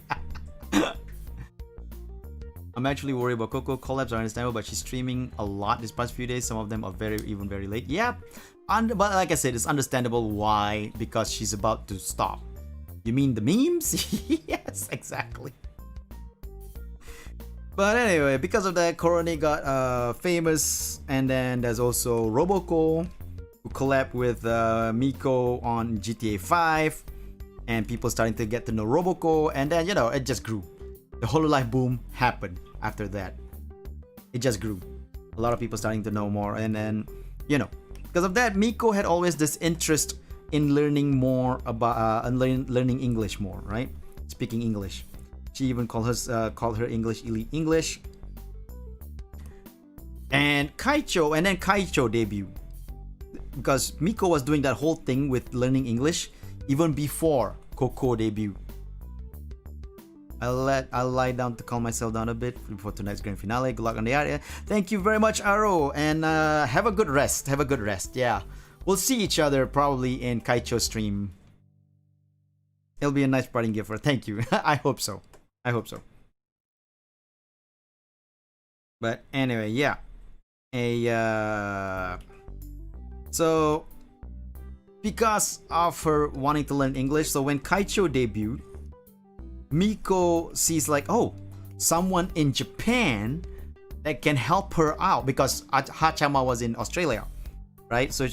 I'm actually worried about Coco. Collabs are understandable, but she's streaming a lot these past few days. Some of them are even very late. Yeah, but like I said, it's understandable why, because she's about to stop. You mean the memes? Yes, exactly. But anyway, because of that, Korone got famous, and then there's also Roboko, who collabed with Miko on GTA 5, and people starting to get to know Roboko, and then, you know, it just grew. The Hololive boom happened after that. It just grew. A lot of people starting to know more, and then, you know, because of that, Miko had always this interest in learning more about, learning English more, right? Speaking English. She even called her English Elite English. And Kaicho debuted. Because Miko was doing that whole thing with learning English even before Coco debuted. I'll lie down to calm myself down a bit before tonight's grand finale. Good luck on the area. Thank you very much, Aro, and have a good rest. Have a good rest. Yeah, we'll see each other probably in Kaicho's stream. It'll be a nice parting gift for her. Thank you. I hope so. I hope so. But anyway, yeah. So because of her wanting to learn English, so when Kaicho debuted, Miko sees like, oh, someone in Japan that can help her out, because Hachama was in Australia, right? So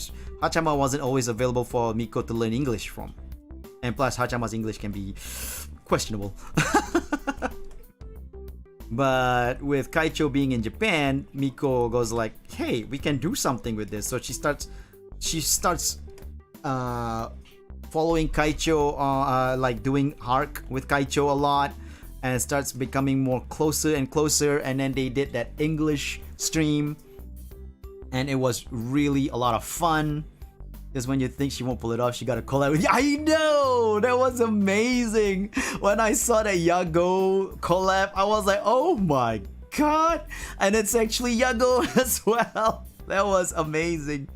Hachama wasn't always available for Miko to learn English from. And plus, Hachama's English can be questionable. But with Kaicho being in Japan, Miko goes like, hey, we can do something with this. So she starts following Kaicho, like doing Hark with Kaicho a lot, and starts becoming more closer and closer. And then they did that English stream, and it was really a lot of fun. Because when you think she won't pull it off, she got to collab with you. I know! That was amazing! When I saw that Yago collab, I was like, oh my god! And it's actually Yago as well! That was amazing!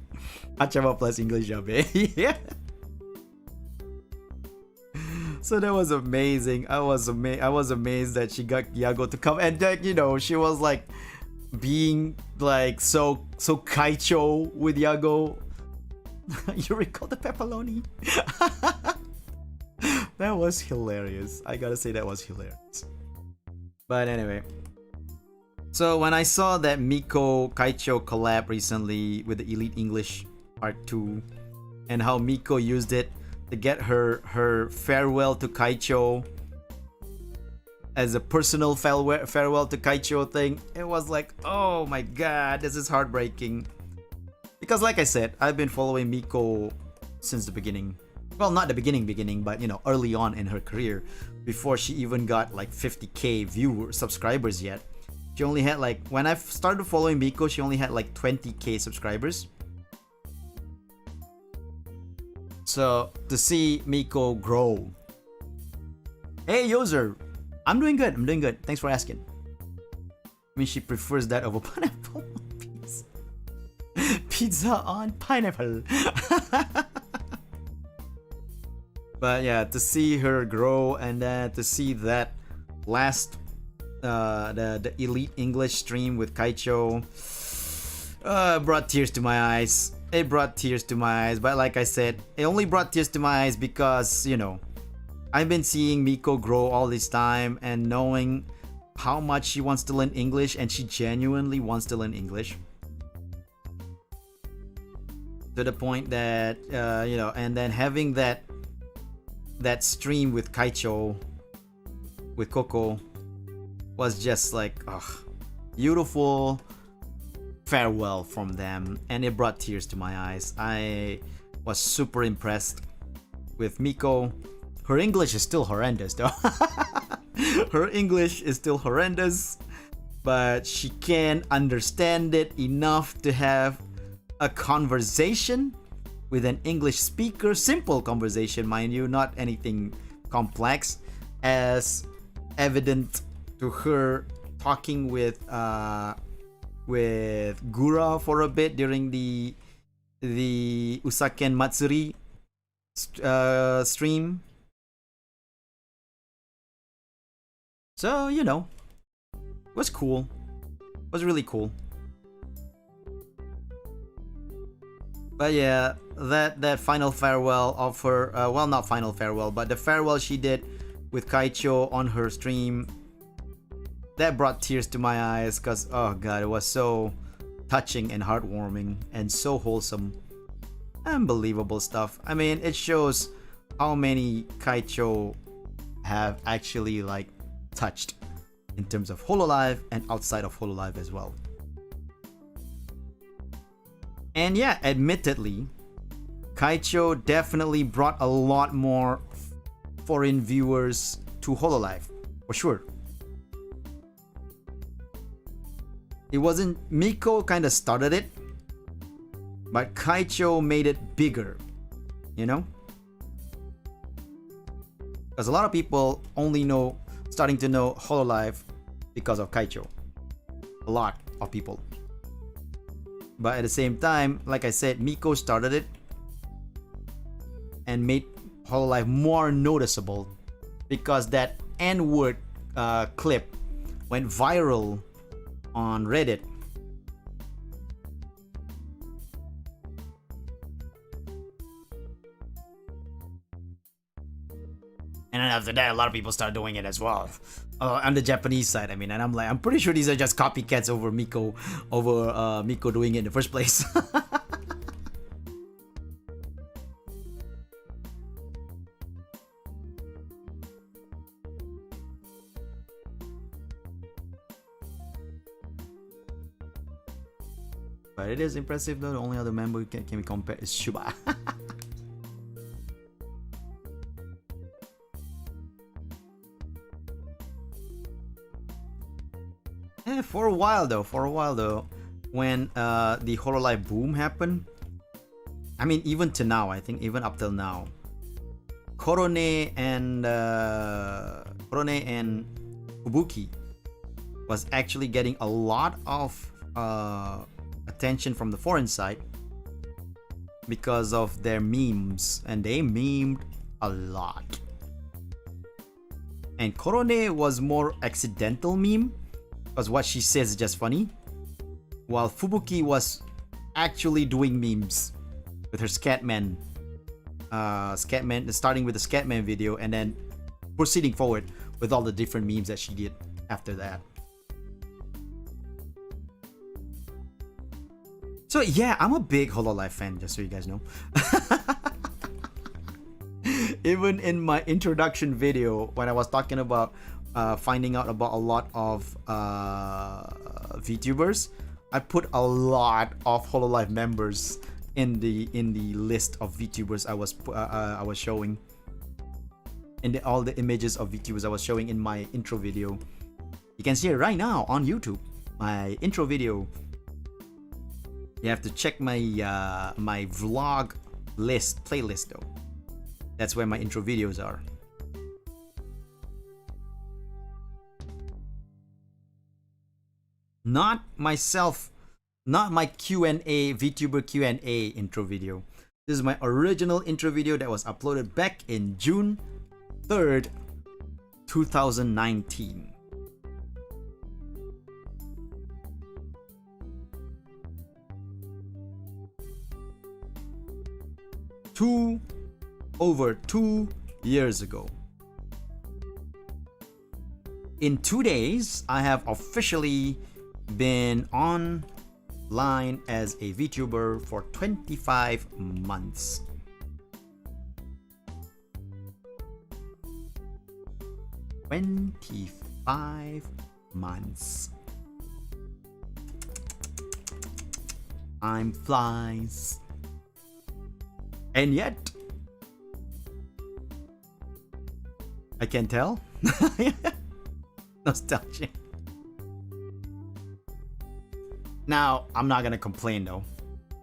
Hachama plus English, yeah. So that was amazing. I was amazed that she got Yago to come, and then, you know, she was like being like so Kaicho with Yago. You recall the pepperoni? That was hilarious. I gotta say, that was hilarious. But anyway, so when I saw that Miko Kaicho collab recently with the Elite English Part 2, and how Miko used it to get her farewell to Kaicho as a personal farewell to Kaicho thing, it was like, oh my god, this is heartbreaking. Because like I said, I've been following Miko since the beginning. Well, not the beginning, but, you know, early on in her career, before she even got like 50k subscribers yet. She only had like, when I started following Miko, she only had like 20k subscribers. So to see Miko grow. Hey user, I'm doing good. Thanks for asking. I mean, she prefers that over pineapple pizza. Pizza on pineapple. But yeah, to see her grow, and then to see that last the Elite English stream with Kaicho, brought tears to my eyes. It brought tears to my eyes. But like I said, it only brought tears to my eyes because, you know, I've been seeing Miko grow all this time, and knowing how much she wants to learn English, and she genuinely wants to learn English. To the point that, you know, and then having that stream with Kaicho, with Coco, was just like, beautiful farewell from them, and it brought tears to my eyes. I was super impressed with Miko. Her English is still horrendous though. Her English is still horrendous, but she can understand it enough to have a conversation with an English speaker. Simple conversation, mind you, not anything complex, as evident to her talking with Gura for a bit during the Usaken Matsuri stream. So, you know, was cool. Was really cool. But yeah, that final farewell of her, well, not final farewell, but the farewell she did with Kaicho on her stream, that brought tears to my eyes, because, oh god, it was so touching and heartwarming and so wholesome. Unbelievable stuff. I mean, it shows how many Kaicho have actually like touched in terms of Hololive and outside of Hololive as well. And yeah, admittedly, Kaicho definitely brought a lot more foreign viewers to Hololive, for sure. It wasn't, Miko kind of started it, but Kaicho made it bigger, you know? Because a lot of people only starting to know Hololive because of Kaicho. A lot of people. But at the same time, like I said, Miko started it and made Hololive more noticeable because that N-word clip went viral on Reddit. And then after that, a lot of people start doing it as well. On the Japanese side, I mean, and I'm pretty sure these are just copycats over Miko doing it in the first place. But it is impressive though. The only other member can be compared is Shuba. For a while though, when the Hololive boom happened, I mean, even to now, I think even up till now, Korone and Fubuki was actually getting a lot of attention from the foreign side because of their memes, and they memed a lot. And Korone was more accidental meme, because what she says is just funny, while Fubuki was actually doing memes with her Scatman, starting with the Scatman video and then proceeding forward with all the different memes that she did after that. So yeah, I'm a big Hololive fan, just so you guys know. Even in my introduction video, when I was talking about finding out about a lot of VTubers, I put a lot of Hololive members in the list of VTubers I was showing, in all the images of VTubers I was showing in my intro video. You can see it right now on YouTube, my intro video. You have to check my my vlog playlist though. That's where my intro videos are. Not myself, not my Q&A, VTuber Q&A intro video. This is my original intro video that was uploaded back in June 3rd, 2019. Over 2 years ago. In 2 days, I have officially been online as a VTuber for 25 months. Time flies. And yet, I can tell. Nostalgia. Now, I'm not gonna complain though.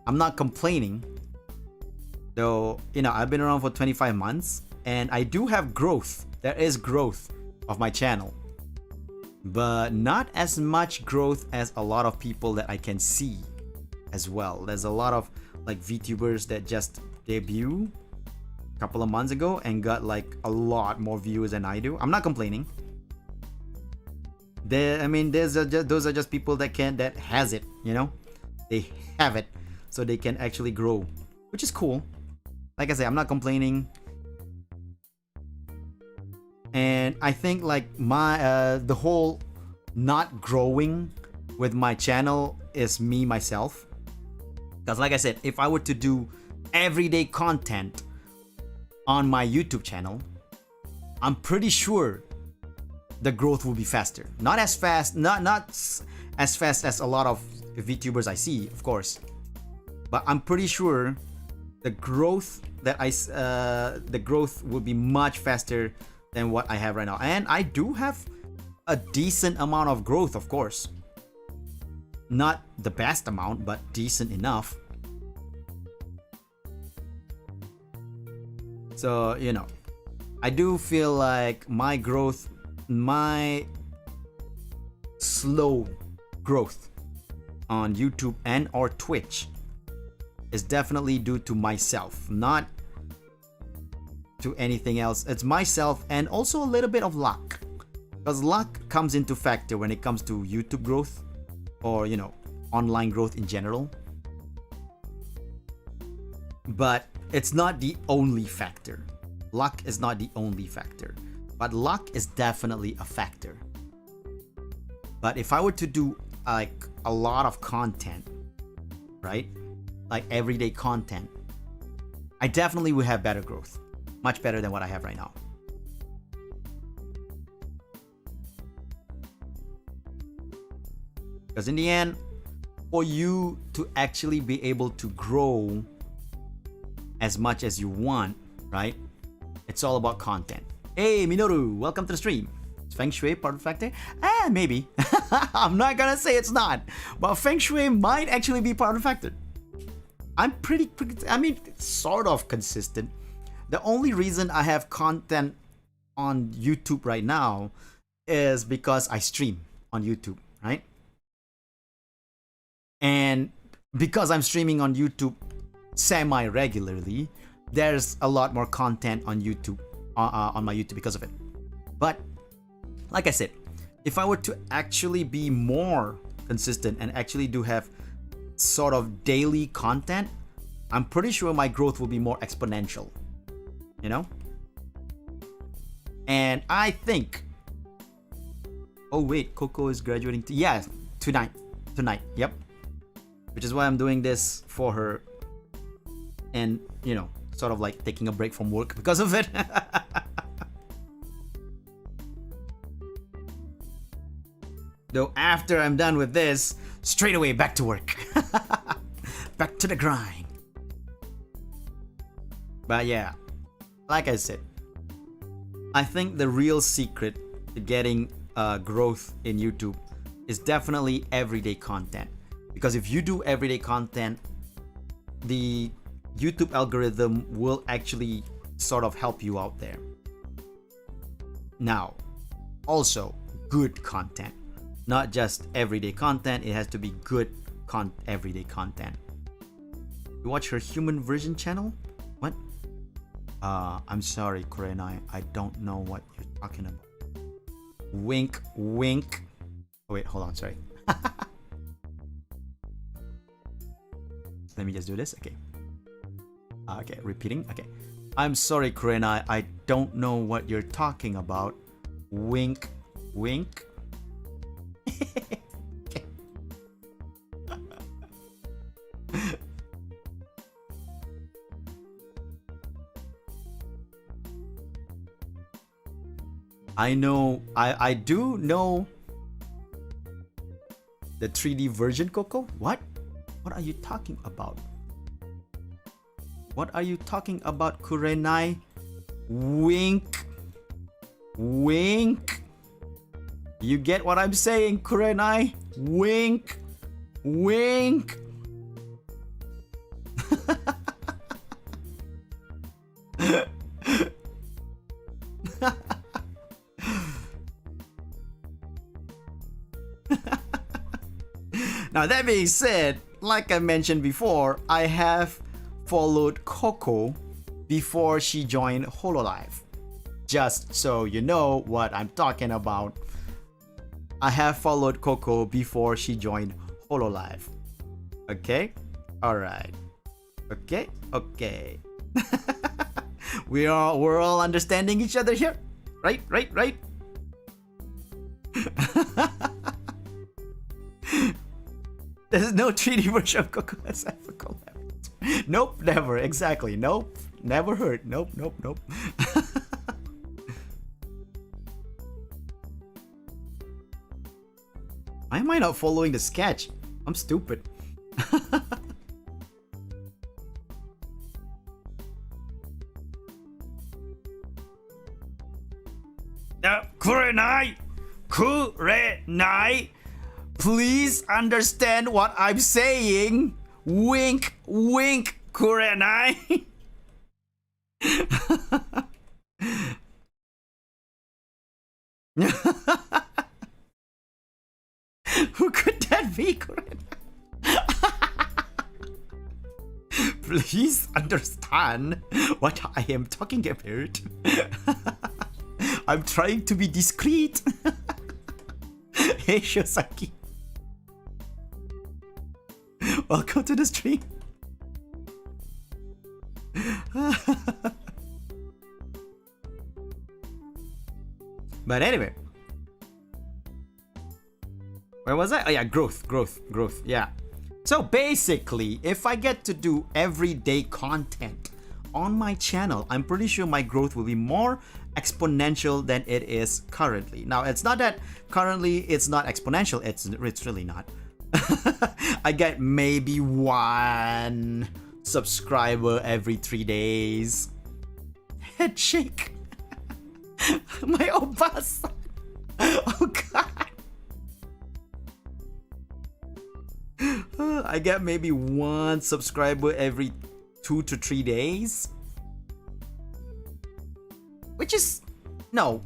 I'm not complaining. Though, you know, I've been around for 25 months and I do have growth. There is growth of my channel. But not as much growth as a lot of people that I can see as well. There's a lot of like VTubers that just debut a couple of months ago and got like a lot more views than I do. I'm not complaining. I mean, those are just people that has it, you know, they have it, so they can actually grow, which is cool. Like I say, I'm not complaining, and I think like my the whole not growing with my channel is me myself, because like I said, if I were to do everyday content on my YouTube channel, I'm pretty sure the growth will be faster. Not as fast, not as fast as a lot of VTubers I see, of course, but I'm pretty sure the growth the growth will be much faster than what I have right now. And I do have a decent amount of growth, of course. Not the best amount, but decent enough. So, you know, I do feel like my growth, my slow growth on YouTube and or Twitch is definitely due to myself, not to anything else. It's myself and also a little bit of luck, because luck comes into factor when it comes to YouTube growth, or you know, online growth in general. But it's not the only factor. Luck is not the only factor, but luck is definitely a factor. But if I were to do like a lot of content, right, like everyday content, I definitely would have better growth, much better than what I have right now. Because in the end, for you to actually be able to grow as much as you want, right, it's all about content. Hey Minoru, welcome to the stream. Is Feng Shui part of the factor? Maybe. I'm not gonna say it's not, but Feng Shui might actually be part of the factor. I'm pretty, I mean, sort of consistent. The only reason I have content on YouTube right now is because I stream on YouTube, right? And because I'm streaming on YouTube semi-regularly, there's a lot more content on YouTube, on my YouTube because of it. But like I said, if I were to actually be more consistent and actually do have sort of daily content, I'm pretty sure my growth will be more exponential, you know? And I think, oh wait, Coco is graduating yeah, tonight, yep. Which is why I'm doing this for her, and you know, sort of like taking a break from work because of it. Though after I'm done with this, straight away back to work. Back to the grind. But yeah, like I said, I think the real secret to getting growth in YouTube is definitely everyday content. Because if you do everyday content, the YouTube algorithm will actually sort of help you out there. Now, also good content, not just everyday content. It has to be good everyday content. You watch her human version channel? What? I'm sorry, Kurenai. I don't know what you're talking about. Wink, wink. Oh, wait, hold on. Sorry. Let me just do this. Okay. Okay, repeating. Okay. I'm sorry, Kurenai. I don't know what you're talking about. Wink, wink. Okay. I know. I do know the 3D version, Coco. What? What are you talking about? What are you talking about, Kurenai? Wink. Wink. You get what I'm saying, Kurenai? Wink. Wink. Now that being said, like I mentioned before, I have followed Coco before she joined HoloLive. Just so you know what I'm talking about. I have followed Coco before she joined HoloLive. Okay? Alright. Okay? Okay. we're all understanding each other here. Right? There's no 3D version of Coco as a collab. Nope, never. Exactly. Nope. Never heard. Nope. Why am I not following the sketch? I'm stupid. Kurenai, please understand what I'm saying. Wink, wink, Kurenai. Who could that be, Kurenai? Please understand what I am talking about. I'm trying to be discreet. Hey, Shosaki. Welcome to the stream. But anyway. Where was I? Oh yeah, growth. Yeah. So basically, if I get to do everyday content on my channel, I'm pretty sure my growth will be more exponential than it is currently. Now, it's not that currently it's not exponential. It's really not. I get maybe 1 subscriber every 3 days. Head shake. My Obasa. Oh god. I get maybe 1 subscriber every 2 to 3 days. Which is, no,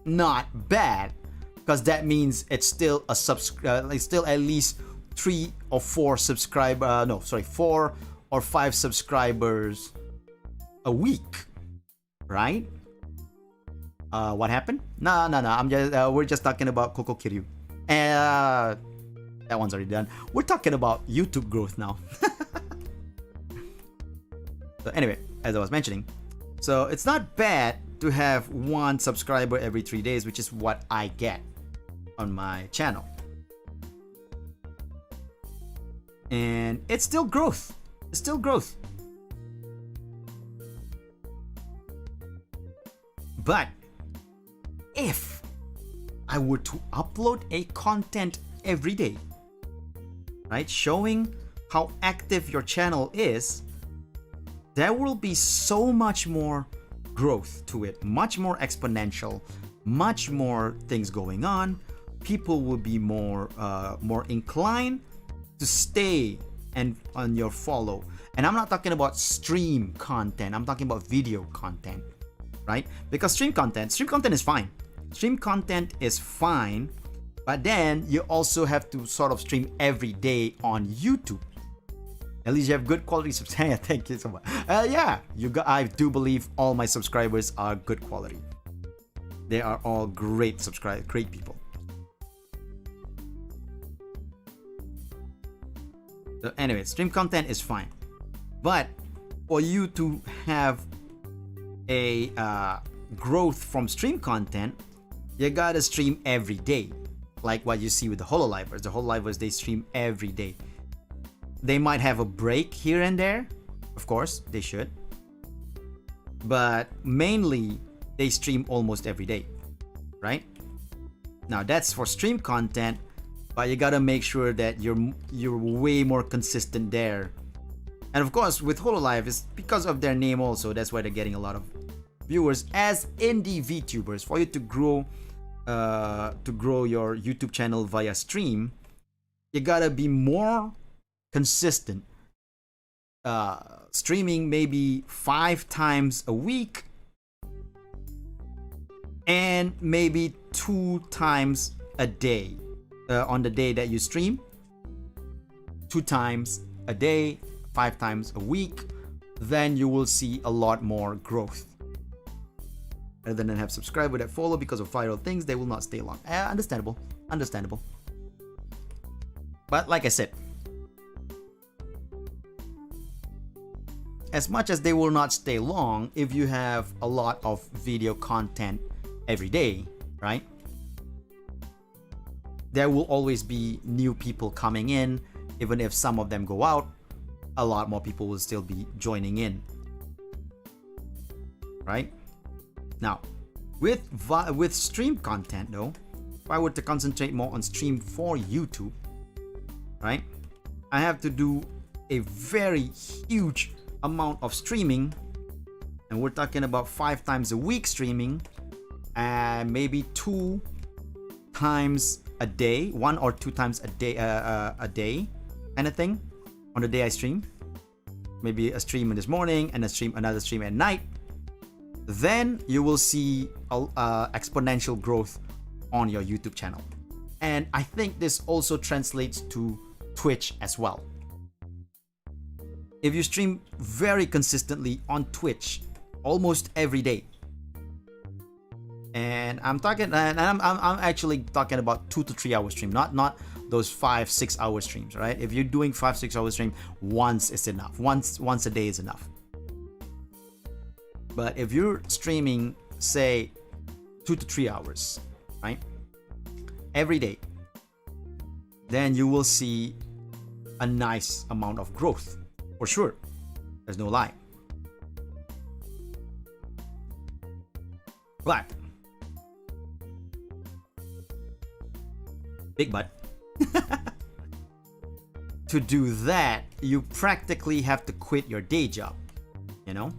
not bad, because that means it's still a it's still at least 3 or 4 4 or 5 subscribers a week, right? What happened? No. I'm just we're just talking about Coco Kiryu, and that one's already done. We're talking about YouTube growth now. So anyway, as I was mentioning. So it's not bad to have 1 subscriber every 3 days, which is what I get on my channel. And it's still growth. But if I were to upload a content every day, right, showing how active your channel is, there will be so much more growth to it, much more exponential, much more things going on. People will be more inclined to stay and on your follow. And I'm not talking about stream content. I'm talking about video content, right? Because stream content is fine. Stream content is fine, but then you also have to sort of stream every day on YouTube. At least you have good quality subscribers. Thank you so much. Yeah, I do believe all my subscribers are good quality. They are all great people. So anyway, stream content is fine, but for you to have a growth from stream content, you gotta stream every day, like what you see with the HoloLivers. The HoloLivers, they stream every day. They might have a break here and there, of course, they should. But mainly, they stream almost every day, right? Now that's for stream content, but you gotta make sure that you're way more consistent there. And of course, with HoloLive, it's because of their name also. That's why they're getting a lot of viewers as indie VTubers. For you to grow your YouTube channel via stream, you gotta be more consistent, streaming maybe 5 times a week and maybe 2 times a day. On the day that you stream, 2 times a day, 5 times a week, then you will see a lot more growth. rather than have subscribers that follow because of viral things. They will not stay long. Understandable. Understandable. But like I said, as much as they will not stay long, if you have a lot of video content every day, right? There will always be new people coming in. Even if some of them go out, a lot more people will still be joining in, right? Now, with stream content though, if I were to concentrate more on stream for YouTube, right, I have to do a very huge amount of streaming, and we're talking about 5 times a week streaming, and maybe 2 times a day, 1 or 2 times a day kind of thing on the day I stream. Maybe a stream in this morning and another stream at night. Then you will see exponential growth on your YouTube channel. And I think this also translates to Twitch as well. If you stream very consistently on Twitch almost every day, and I'm actually talking about 2 to 3 hour stream, not those 5-6 hour streams, right? If you're doing 5-6 hour stream, once is enough. Once a day is enough. But if you're streaming, say 2 to 3 hours, right, every day, then you will see a nice amount of growth for sure. There's no lie. But big but to do that, you practically have to quit your day job, you know?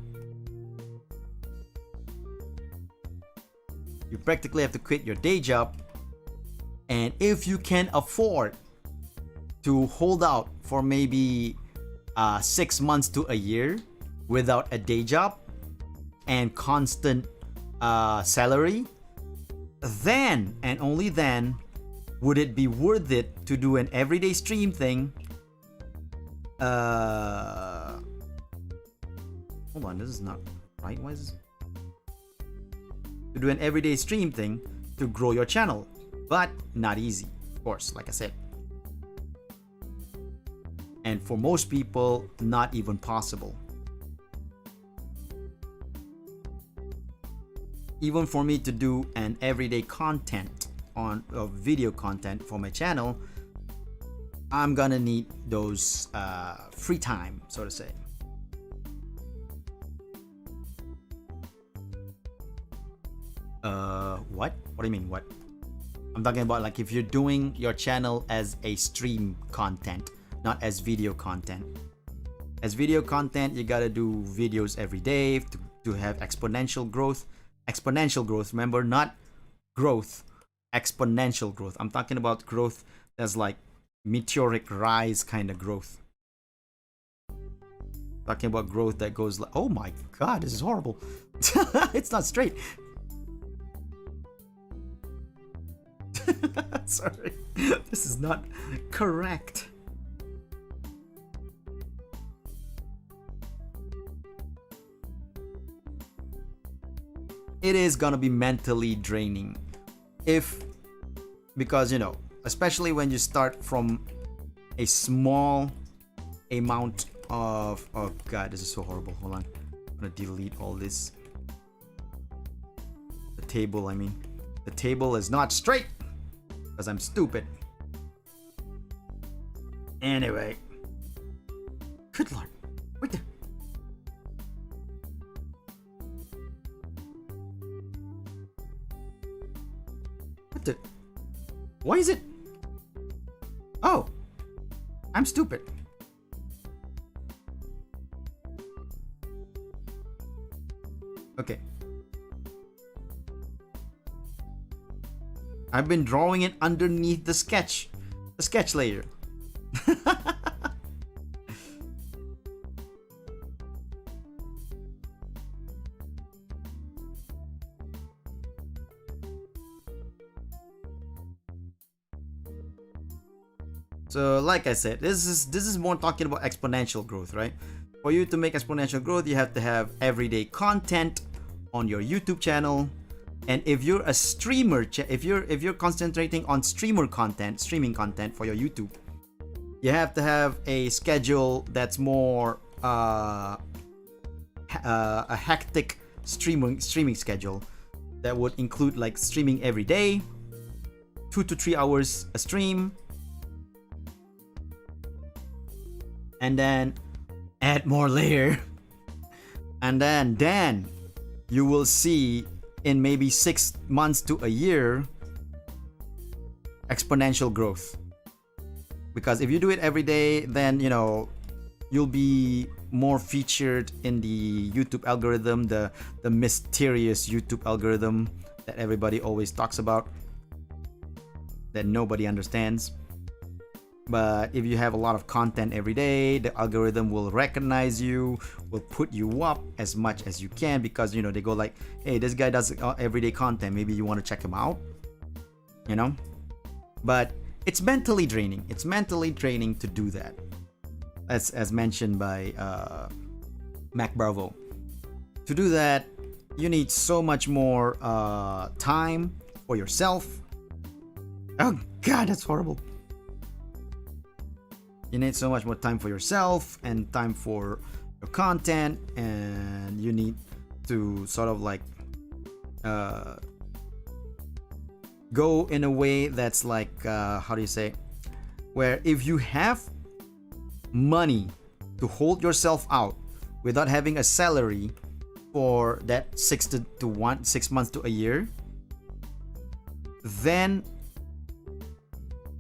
You practically have to quit your day job, and if you can afford to hold out for maybe 6 months to a year without a day job and constant salary, then and only then would it be worth it to do an everyday stream thing. Hold on, this is not right. Why is this? To do an everyday stream thing to grow your channel, but not easy, of course, like I said. And for most people, not even possible. Even for me to do an everyday content on video content for my channel, I'm gonna need those free time, so to say. What? What do you mean, what? I'm talking about like if you're doing your channel as a stream content, not as video content. As video content, you gotta do videos every day to have exponential growth. Exponential growth, remember, not growth, exponential growth. I'm talking about growth that's like meteoric rise kind of growth. Talking about growth that goes like, oh my god, this is horrible. It's not straight. Sorry, this is not correct. It is gonna be mentally draining because you know, especially when you start from a small amount of, oh god, this is so horrible. Hold on, I'm gonna delete all this. The table, I mean, the table is not straight because I'm stupid. Anyway, good lord, what the? Why is it? Oh, I'm stupid. Okay. I've been drawing it underneath the sketch layer. So like I said, this is more talking about exponential growth, right? For you to make exponential growth, you have to have everyday content on your YouTube channel. And if you're a streamer, if you're concentrating on streaming content for your YouTube, you have to have a schedule that's more a hectic streaming schedule that would include like streaming every day, 2 to 3 hours a stream, and then add more layer, and then you will see in maybe 6 months to a year exponential growth. Because if you do it every day, then you'll be more featured in the YouTube algorithm, the mysterious YouTube algorithm that everybody always talks about, that nobody understands. But if you have a lot of content every day, the algorithm will recognize you, will put you up as much as you can, because they go like, hey, this guy does everyday content, maybe you want to check him out, but it's mentally draining. It's mentally draining to do that, as mentioned by Mac Bravo. To do that, you need so much more time for yourself. Oh God, that's horrible. You need so much more time for yourself and time for your content, and you need to sort of like go in a way that's like how do you say, where if you have money to hold yourself out without having a salary for that 6 months to a year, then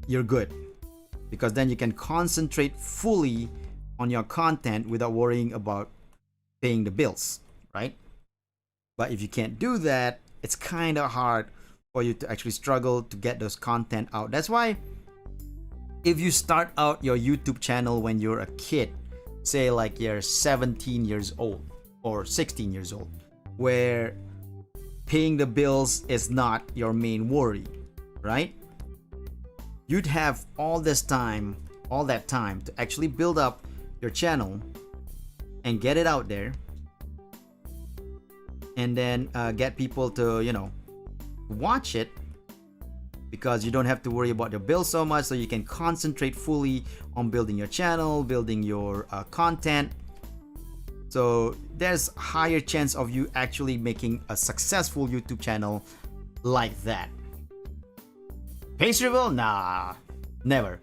you're good, because then you can concentrate fully on your content without worrying about paying the bills, right? But if you can't do that, it's kind of hard for you to actually struggle to get those content out. That's why if you start out your YouTube channel when you're a kid, say like you're 17 years old or 16 years old, where paying the bills is not your main worry, right? You'd have all that time to actually build up your channel and get it out there, and then get people to watch it, because you don't have to worry about your bills so much, so you can concentrate fully on building your channel, building your content. So there's a higher chance of you actually making a successful YouTube channel like that. Face reveal? Nah, never.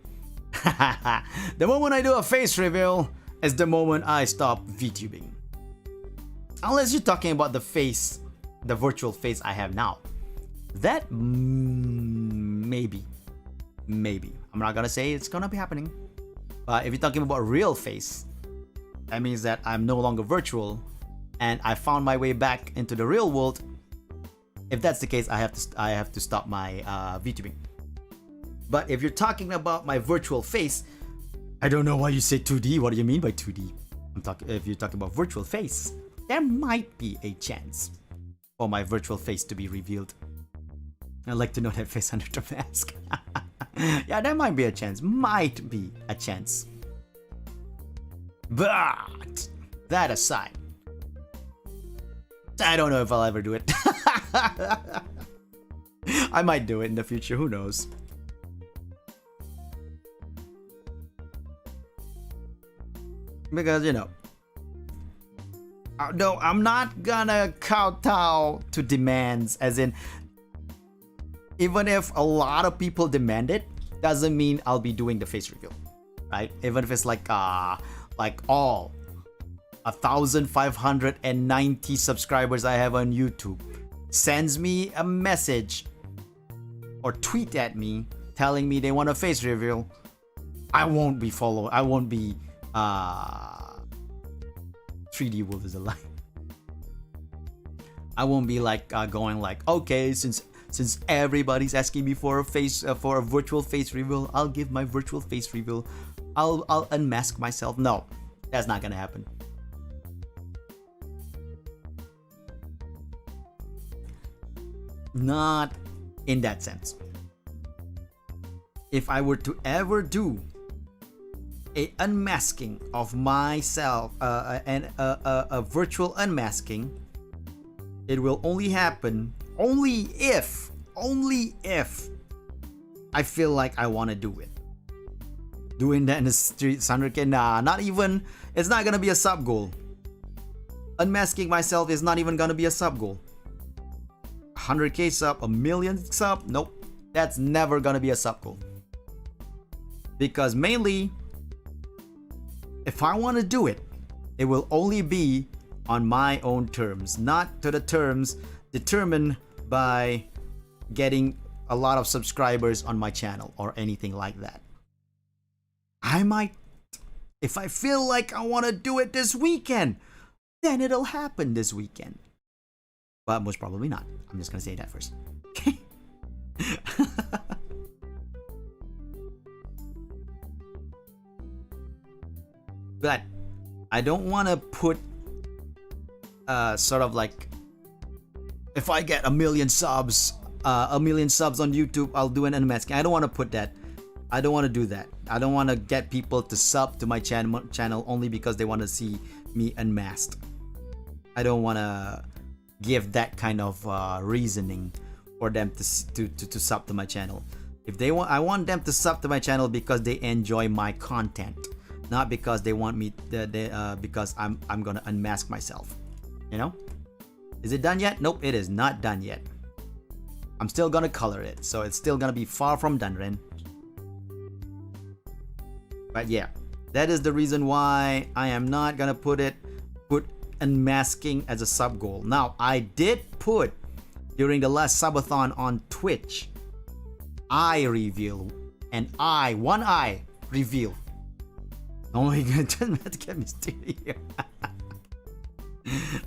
The moment I do a face reveal is the moment I stop VTubing. Unless you're talking about the face, the virtual face I have now. That maybe. I'm not gonna say it's gonna be happening. But if you're talking about real face, that means that I'm no longer virtual and I found my way back into the real world. If that's the case, I have to stop my VTubing. But if you're talking about my virtual face, I don't know why you say 2D. What do you mean by 2D? If you're talking about virtual face, there might be a chance for my virtual face to be revealed. I'd like to know that face under the mask. Yeah, there might be a chance. Might be a chance. But that aside, I don't know if I'll ever do it. I might do it in the future. Who knows? Because no, I'm not gonna kowtow to demands, as in, even if a lot of people demand it, doesn't mean I'll be doing the face reveal, right? Even if it's like all 1,590 subscribers I have on YouTube sends me a message or tweet at me telling me they want a face reveal, I won't be 3D Wolf is alive. I won't be like going like, okay, since everybody's asking me for a virtual face reveal, I'll give my virtual face reveal. I'll unmask myself. No, that's not gonna happen. Not in that sense. If I were to ever do a unmasking of myself and a virtual unmasking, it will only happen only if I feel like I want to do it. Doing that in the streets 100k, nah, not even. It's not gonna be a sub goal. Unmasking myself is not even gonna be a sub goal. 100k sub, a million sub, nope, that's never gonna be a sub goal. Because mainly, if I want to do it, it will only be on my own terms, not to the terms determined by getting a lot of subscribers on my channel or anything like that. I might, if I feel like I want to do it this weekend, then it'll happen this weekend. But most probably not. I'm just gonna say that first. But I don't want to put sort of like, if I get a million subs on YouTube, I'll do an unmasking. I don't want to put that. I don't want to do that. I don't want to get people to sub to my channel only because they want to see me unmasked. I don't want to give that kind of reasoning for them to sub to my channel. If they want, I want them to sub to my channel because they enjoy my content, not because they want me because I'm gonna unmask myself. You know? Is it done yet? Nope, it is not done yet. I'm still gonna color it, so it's still gonna be far from done, Ren. But yeah, that is the reason why I am not gonna put unmasking as a sub goal. Now, I did put during the last subathon on Twitch, eye reveal, and one eye reveal. Oh my god, to get mysterious.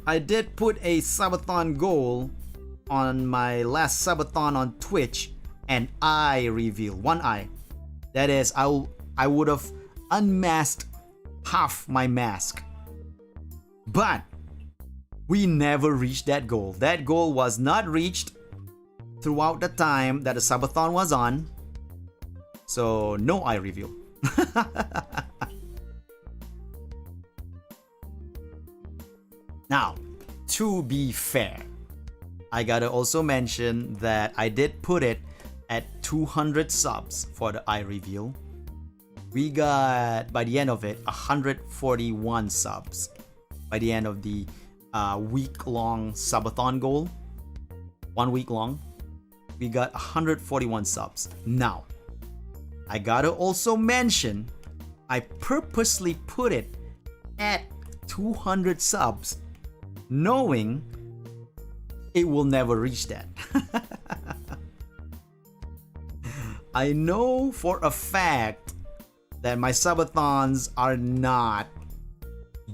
I did put a subathon goal on my last subathon on Twitch, and eye reveal, one eye. That is, I would have unmasked half my mask. But we never reached that goal. That goal was not reached throughout the time that the subathon was on. So no eye reveal. Now, to be fair, I gotta also mention that I did put it at 200 subs for the eye reveal. We got, by the end of it, 141 subs. By the end of the week-long subathon goal, 1 week long, we got 141 subs. Now, I gotta also mention, I purposely put it at 200 subs, knowing it will never reach that. I know for a fact that my subathons are not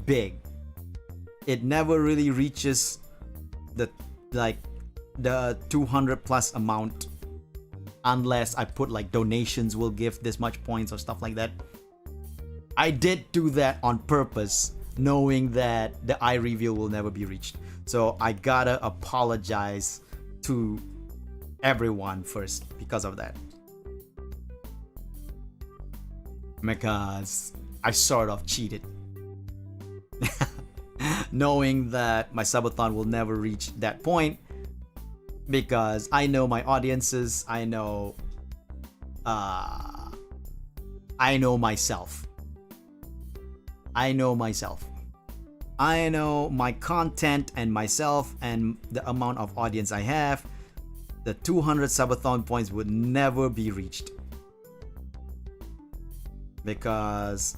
big. It never really reaches the 200 plus amount unless I put like donations will give this much points or stuff like that. I did do that on purpose, knowing that the eye reveal will never be reached. So I gotta apologize to everyone first because of that. Because I sort of cheated. Knowing that my subathon will never reach that point, because I know my audiences, I know myself. I know my content and myself and the amount of audience I have. The 200 subathon points would never be reached. Because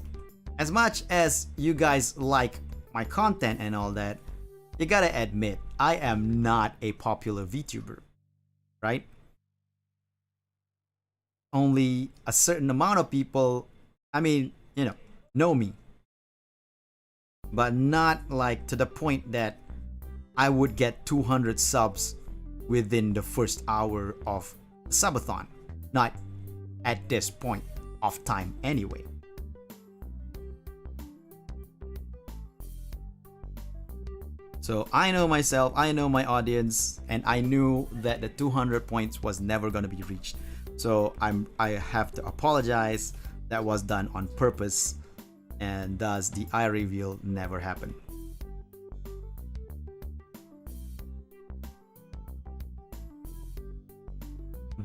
as much as you guys like my content and all that, you gotta admit, I am not a popular VTuber, right? Only a certain amount of people, know me. But not like to the point that I would get 200 subs within the first hour of subathon. Not at this point of time anyway. So I know myself, I know my audience, and I knew that the 200 points was never going to be reached. So I have to apologize. That was done on purpose, and thus the eye reveal never happened.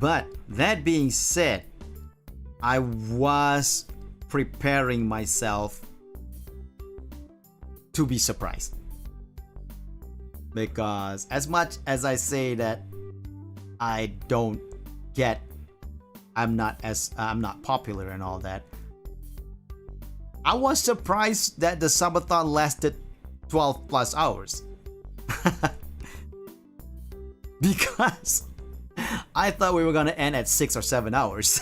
But that being said, I was preparing myself to be surprised. Because as much as I say that I don't get, I'm not popular and all that, I was surprised that the subathon lasted 12 plus hours. Because I thought we were gonna end at 6 or 7 hours.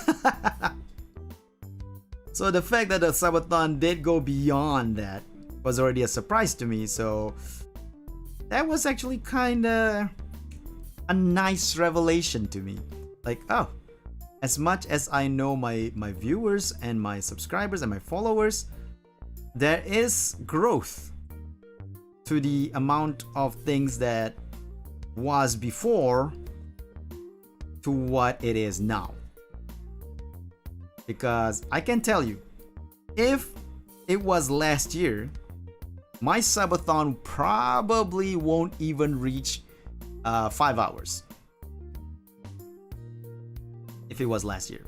So the fact that the subathon did go beyond that was already a surprise to me. So that was actually kinda a nice revelation to me. Like, oh, as much as I know my viewers and my subscribers and my followers, there is growth to the amount of things that was before to what it is now. Because I can tell you, if it was last year, my subathon probably won't even reach 5 hours. If it was last year.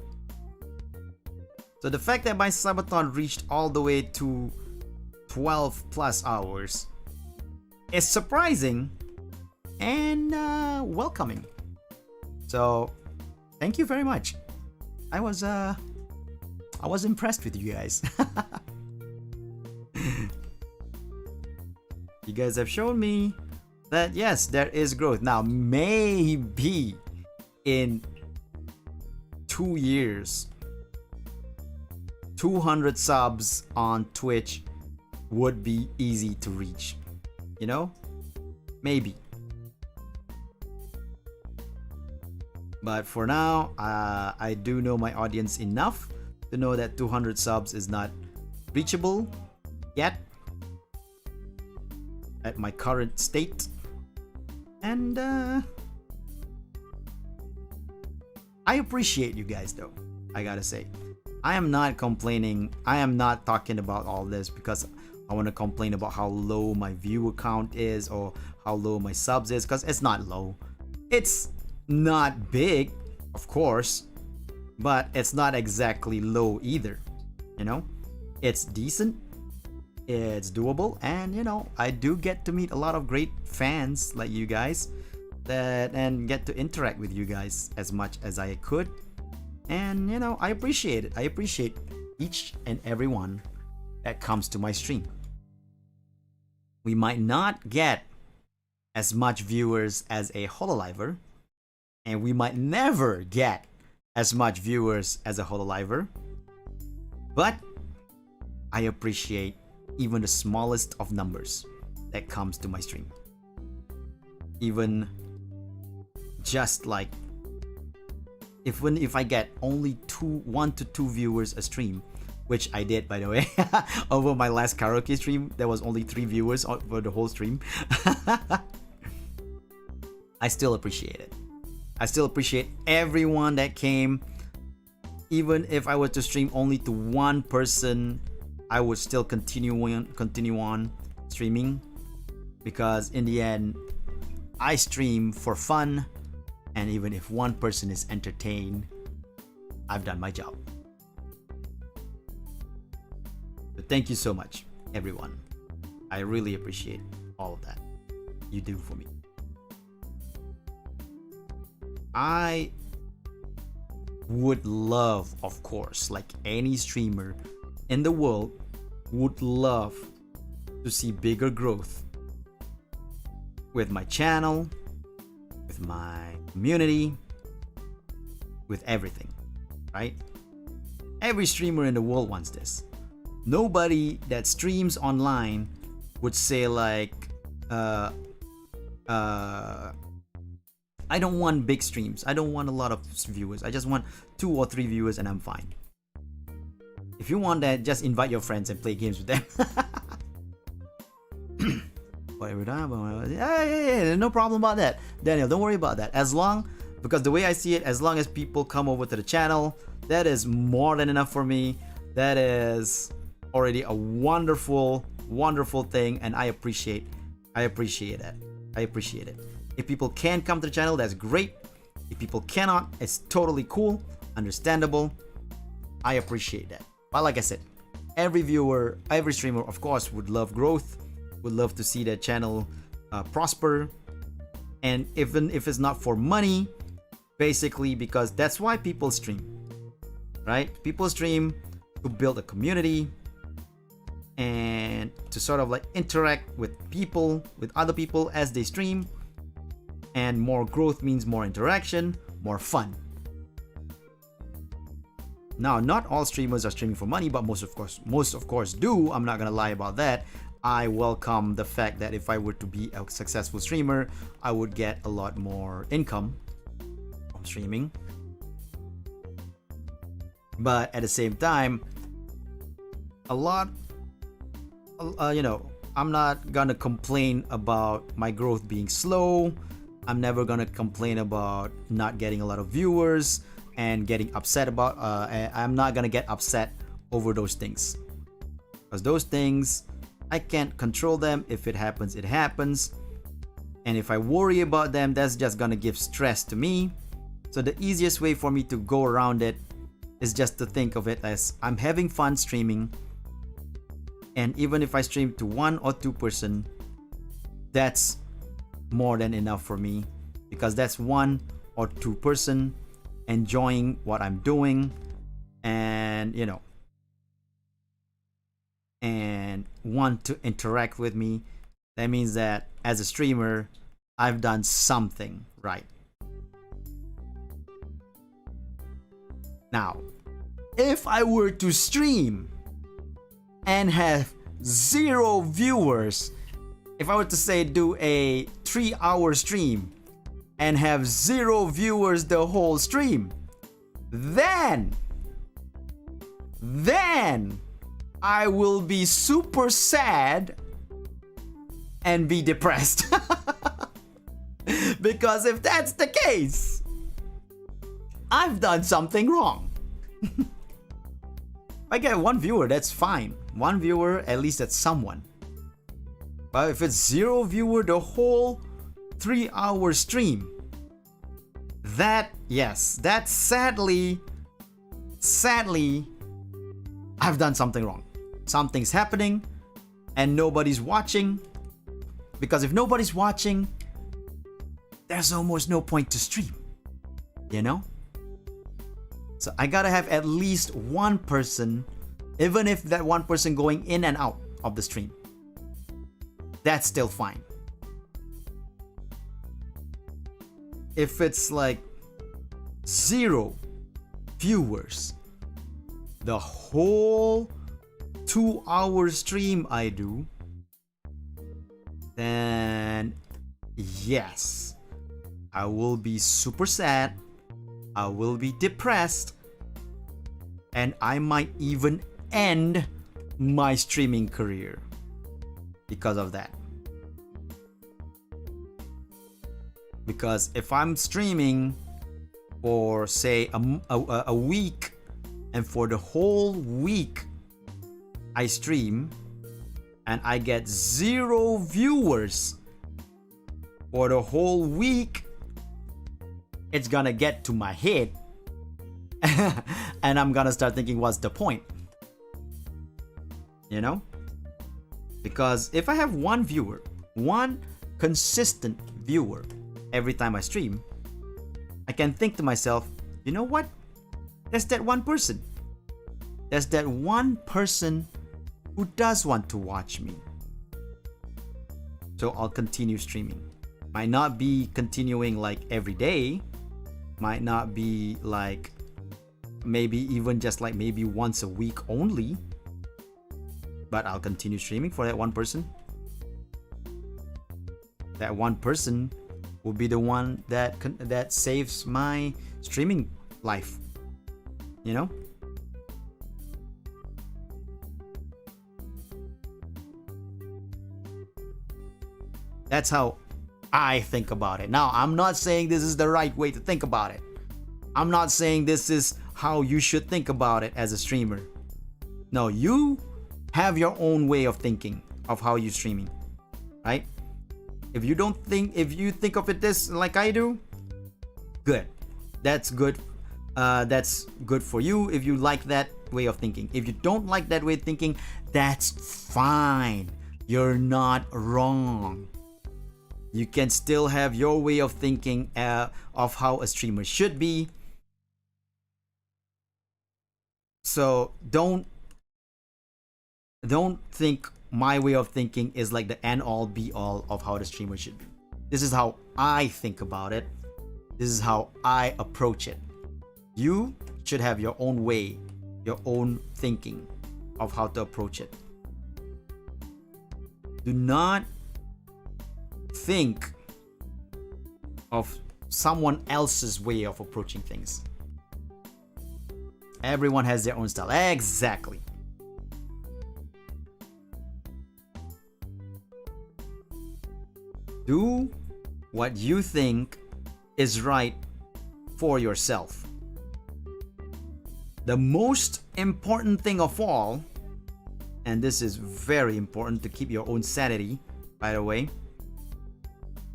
So the fact that my subathon reached all the way to 12 plus hours is surprising and welcoming. So thank you very much. I was impressed with you guys. You guys have shown me that yes, there is growth. Now maybe in 2 years, 200 subs on Twitch would be easy to reach. You know? Maybe. But for now, I do know my audience enough to know that 200 subs is not reachable yet at my current state. And I appreciate you guys though, I gotta say. I am not complaining. I am not talking about all this because I want to complain about how low my viewer count is or how low my subs is, because it's not low. It's not big, of course, but it's not exactly low either. You know, it's decent, it's doable, and you know, I do get to meet a lot of great fans like you guys and get to interact with you guys as much as I could. And you know, I appreciate it. I appreciate each and every one that comes to my stream. We might not get as much viewers as a hololiver, and we might never get as much viewers as a hololiver, but I appreciate even the smallest of numbers that comes to my stream. Even just like if I get only 1 to 2 viewers a stream, which I did, by the way. Over my last karaoke stream, there was only 3 viewers for the whole stream. I still appreciate it. I still appreciate everyone that came. Even if I were to stream only to 1 person, I would still continue on streaming, because in the end, I stream for fun, and even if 1 person is entertained, I've done my job. But thank you so much, everyone. I really appreciate all of that you do for me. I would love, of course, like any streamer in the world, would love to see bigger growth with my channel, with my community, with everything, right? Every streamer in the world wants this. Nobody that streams online would say like, I don't want big streams. I don't want a lot of viewers. I just want 2 or 3 viewers and I'm fine. If you want that, just invite your friends and play games with them. Whatever time, yeah, no problem about that. Daniel, don't worry about that. Because the way I see it, as long as people come over to the channel, that is more than enough for me. That is already a wonderful, wonderful thing, and I appreciate it. I appreciate it. If people can come to the channel, that's great. If people cannot, it's totally cool, understandable. I appreciate that. But like I said, every viewer, every streamer, of course, would love growth, would love to see their channel prosper. And even if it's not for money, basically because that's why people stream, right? People stream to build a community and to sort of like interact with people, with other people as they stream. And more growth means more interaction, more fun. Now, not all streamers are streaming for money, but most of course do. I'm not gonna lie about that. I welcome the fact that if I were to be a successful streamer, I would get a lot more income from streaming. But at the same time, I'm not gonna complain about my growth being slow. I'm never gonna complain about not getting a lot of viewers and getting upset about. I'm not gonna get upset over those things, because those things I can't control them. If it happens, it happens. And if I worry about them, that's just gonna give stress to me. So the easiest way for me to go around it is just to think of it as I'm having fun streaming. And even if I stream to 1 or 2 person, that's more than enough for me, because that's 1 or 2 person enjoying what I'm doing, and and want to interact with me. That means that as a streamer, I've done something right. Now, if I were to stream and have 0 viewers, if I were to say do a 3-hour stream and have 0 viewers the whole stream, then I will be super sad and be depressed. Because if that's the case, I've done something wrong. I get 1 viewer, that's fine. 1 viewer, at least that's someone. But if it's 0 viewer the whole 3-hour stream, that sadly, I've done something wrong. Something's happening and nobody's watching. Because if nobody's watching, there's almost no point to stream, So I gotta have at least 1 person, even if that 1 person going in and out of the stream, that's still fine. If it's like 0 viewers the whole 2-hour stream I do, then yes, I will be super sad, I will be depressed, and I might even end my streaming career because of that. Because if I'm streaming for say a week, and for the whole week I stream and I get 0 viewers for the whole week, it's gonna get to my head. And I'm gonna start thinking, what's the point? Because if I have 1 viewer, 1 consistent viewer every time I stream, I can think to myself, you know what? There's that 1 person. There's that 1 person who does want to watch me. So I'll continue streaming. Might not be continuing like every day. Might not be like maybe even just like maybe once a week only. But I'll continue streaming for that 1 person. That 1 person will be the one that saves my streaming life. That's how I think about it. Now, I'm not saying this is the right way to think about it. I'm not saying this is how you should think about it as a streamer. No, you have your own way of thinking of how you're streaming, right? If you think of it this like I do, good. That's good. That's good for you if you like that way of thinking. If you don't like that way of thinking, that's fine. You're not wrong. You can still have your way of thinking of how a streamer should be. So don't think my way of thinking is like the end all be all of how the streamer should be. This is how I think about it. This is how I approach it. You should have your own way, your own thinking of how to approach it. Do not think of someone else's way of approaching things. Everyone has their own style. Exactly. Do what you think is right for yourself. The most important thing of all, and this is very important to keep your own sanity, by the way,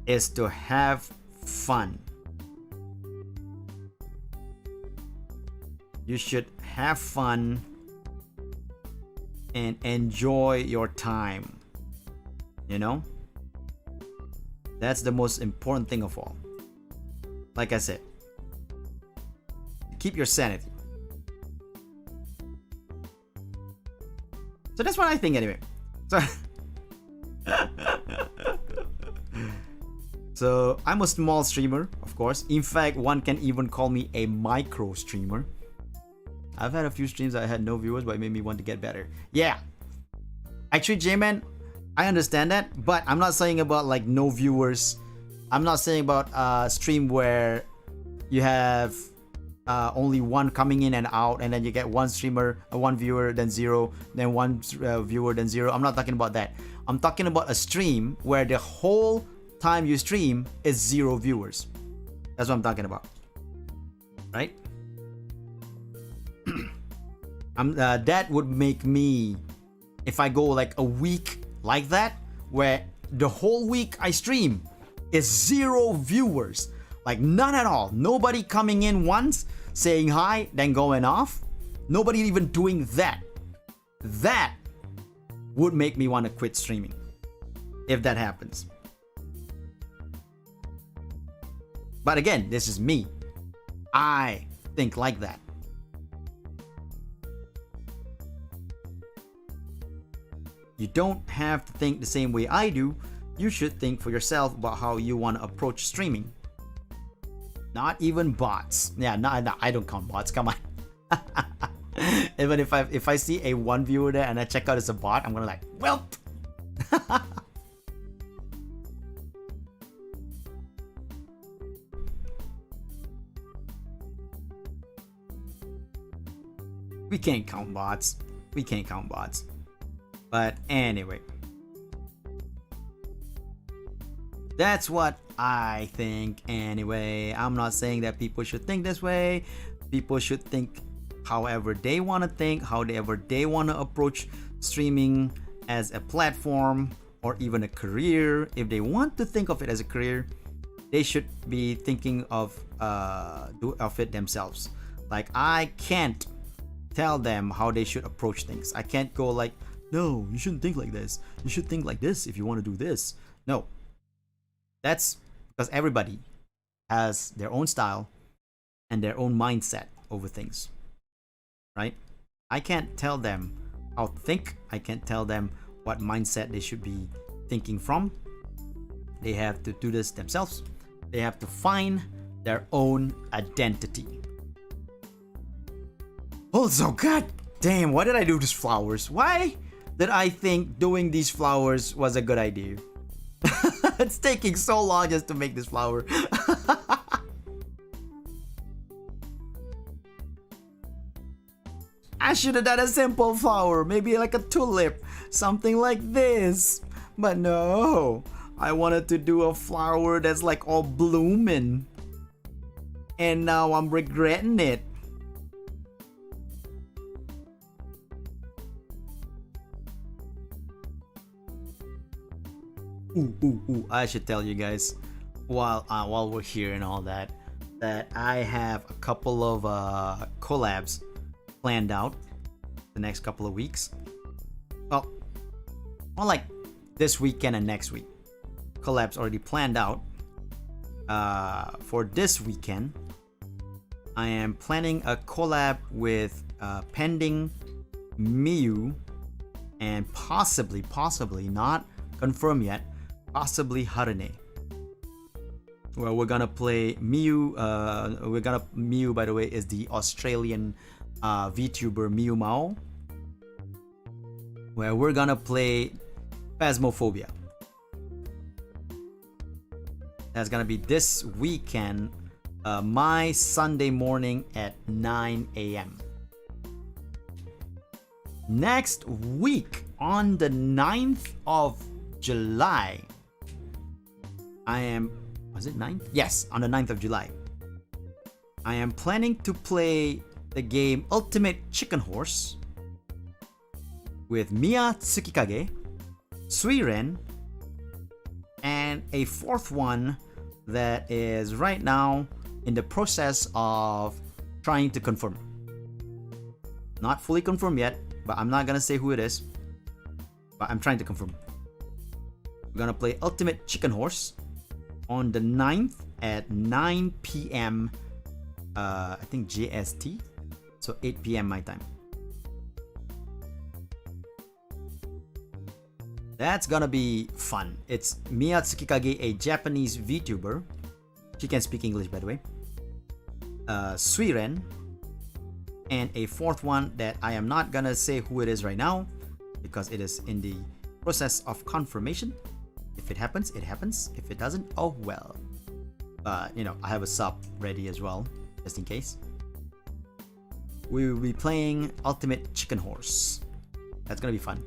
is to have fun. You should have fun and enjoy your time. You know? That's the most important thing of all. Like I said, keep your sanity. So that's what I think anyway. So I'm a small streamer, of course. In fact, one can even call me a micro streamer. I've had a few streams that I had no viewers, but it made me want to get better. Yeah. Actually, J-Man, I understand that, but I'm not saying about like no viewers. I'm not saying about a stream where you have only one coming in and out, and then you get one streamer, one viewer, then zero, then one viewer, then zero. I'm not talking about that. I'm talking about a stream where the whole time you stream is 0 viewers. That's what I'm talking about, right? That would make me, if I go like a week like that, where the whole week I stream is 0 viewers, like none at all, nobody coming in once, saying hi, then going off, nobody even doing that. That would make me want to quit streaming if that happens. But again, this is me. I think like that. You don't have to think the same way I do. You should think for yourself about how you want to approach streaming. Not even bots. Yeah, no, I don't count bots. Come on. Even if I see a 1 viewer there and I check out as a bot, I'm gonna like, well. We can't count bots. We can't count bots. But anyway, that's what I think anyway. I'm not saying that people should think this way. People should think however they want to think, however they want to approach streaming as a platform or even a career. If they want to think of it as a career, they should be thinking of it themselves. Like, I can't tell them how they should approach things. I can't go like, no, you shouldn't think like this. You should think like this if you want to do this. No. That's because everybody has their own style and their own mindset over things. Right? I can't tell them how to think. I can't tell them what mindset they should be thinking from. They have to do this themselves. They have to find their own identity. Also, god damn, why did I do these flowers? Why did I think doing these flowers was a good idea? It's taking so long just to make this flower. I should have done a simple flower, maybe like a tulip, something like this. But no, I wanted to do a flower that's like all blooming. And now I'm regretting it. Ooh, I should tell you guys while we're here and all that. that I have a couple of collabs planned out the next couple of weeks. Well, more like this weekend and next week. Collabs already planned out. For this weekend, I am planning a collab with Pending, Miyu, and possibly not confirmed yet, possibly Harune. Well, we're gonna play Miyu. Miyu, by the way, is the Australian VTuber Miyu Mao. Where we're gonna play Phasmophobia. That's gonna be this weekend, my Sunday morning at 9 a.m. Next week, on the 9th of July, was it 9th? Yes, on the 9th of July. I am planning to play the game Ultimate Chicken Horse with Miya Tsukikage, Suiren, and a fourth one that is right now in the process of trying to confirm. Not fully confirmed yet, but I'm not gonna say who it is. But I'm trying to confirm. We're gonna play Ultimate Chicken Horse on the 9th at 9 p.m. I think JST, so 8 p.m. my time. That's gonna be fun. It's Miya Tsukikage, a Japanese VTuber. She can speak English, by the way. Suiren, and a fourth one that I am not gonna say who it is right now because it is in the process of confirmation. If it happens, it happens. If it doesn't, oh well. But I have a sub ready as well, just in case. We will be playing Ultimate Chicken Horse. That's gonna be fun.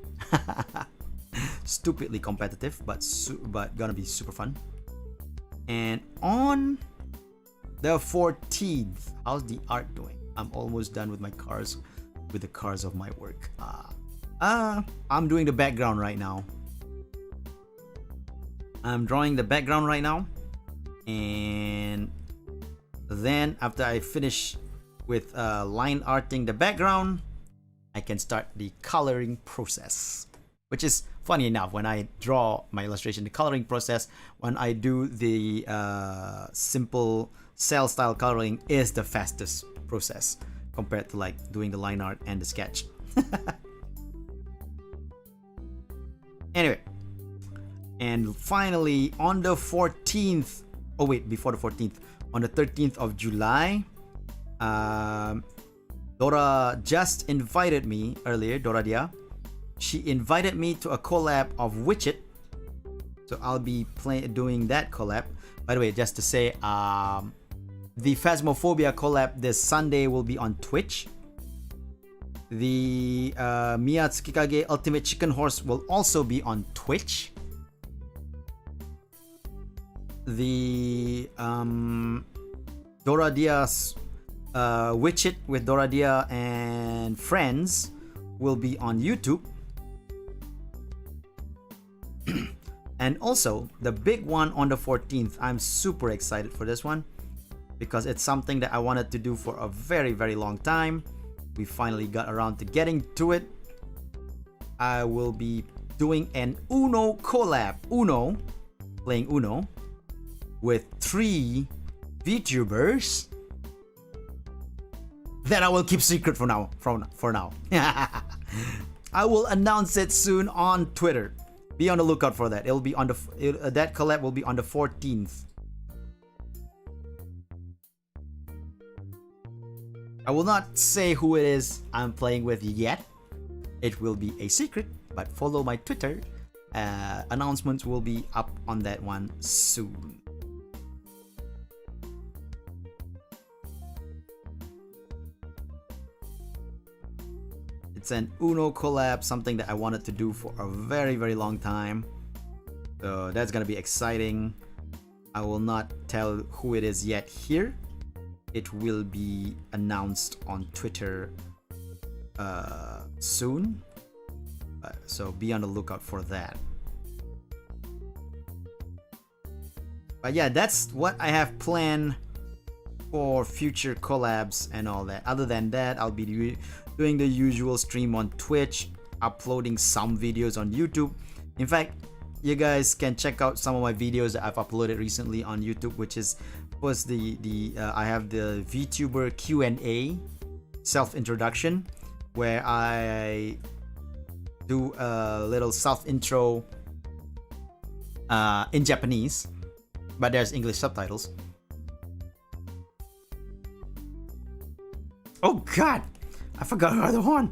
Stupidly competitive, but gonna be super fun. And on the 14th, how's the art doing? I'm almost done with my cars, with the cars of my work. I'm doing the background right now. I'm drawing the background right now, and then after I finish with line arting the background, I can start the coloring process. Which is funny enough, when I draw my illustration, the coloring process, when I do the simple cell style coloring, is the fastest process compared to like doing the line art and the sketch. Anyway, and finally on the 14th, oh wait, before the 14th, on the 13th of July, Dora just invited me earlier, Dora Dia. She invited me to a collab of Witchit, so I'll be doing that collab. By the way, just to say, the Phasmophobia collab this Sunday will be on Twitch. The Miya Tsukikage Ultimate Chicken Horse will also be on Twitch. The Dora Dia's Witchit with Dora Dia and friends will be on YouTube. And also, the big one on the 14th, I'm super excited for this one because it's something that I wanted to do for a very, very long time. We finally got around to getting to it. I will be doing an Uno collab. Playing Uno with 3 VTubers that I will keep secret for now. I will announce it soon on Twitter. Be on the lookout for that. It'll be on that collab will be on the 14th. I will not say who it is I'm playing with yet. It will be a secret, but follow my Twitter. Announcements will be up on that one soon. It's an Uno collab, something that I wanted to do for a very, very long time. So that's gonna be exciting. I will not tell who it is yet here. It will be announced on Twitter soon. So be on the lookout for that. But yeah, that's what I have planned for future collabs and all that. Other than that, I'll be doing the usual stream on Twitch, uploading some videos on YouTube. In fact, you guys can check out some of my videos that I've uploaded recently on YouTube, which is was I have the VTuber Q&A self-introduction, where I do a little self-intro in Japanese, but there's English subtitles. Oh god, I forgot the other one.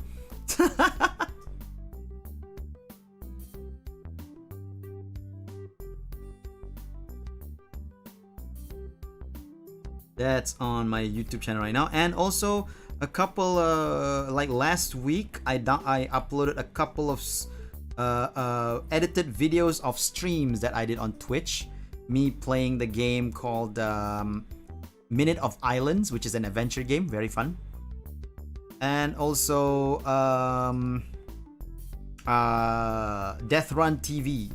That's on my YouTube channel right now. And also a couple like last week I uploaded a couple of edited videos of streams that I did on Twitch, me playing the game called Minute of Islands, which is an adventure game, very fun. And also Death Run TV.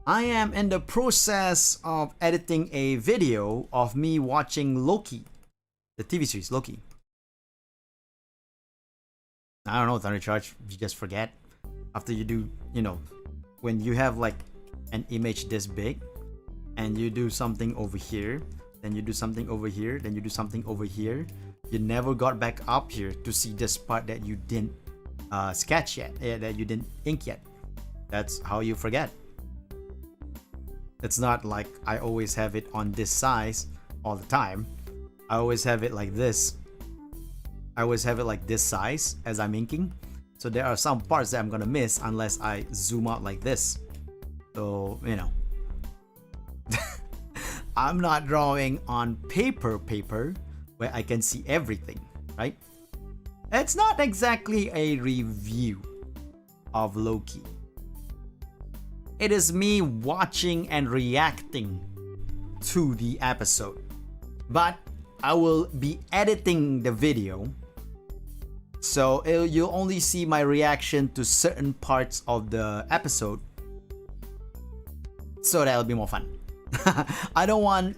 I am in the process of editing a video of me watching Loki, the TV series Loki. I don't know, Thunder Charge, you just forget. After you do, you know, when you have like an image this big and you do something over here, then you do something over here, then you do something over here, you never got back up here to see this part that you didn't sketch yet, that you didn't ink yet. That's how you forget. It's not like I always have it on this size all the time. I always have it like this. I always have it like this size as I'm inking. So there are some parts that I'm gonna miss unless I zoom out like this. So, you know. I'm not drawing on paper where I can see everything, right? It's not exactly a review of Loki. It is me watching and reacting to the episode. But I will be editing the video, so you'll only see my reaction to certain parts of the episode, so that'll be more fun. I don't want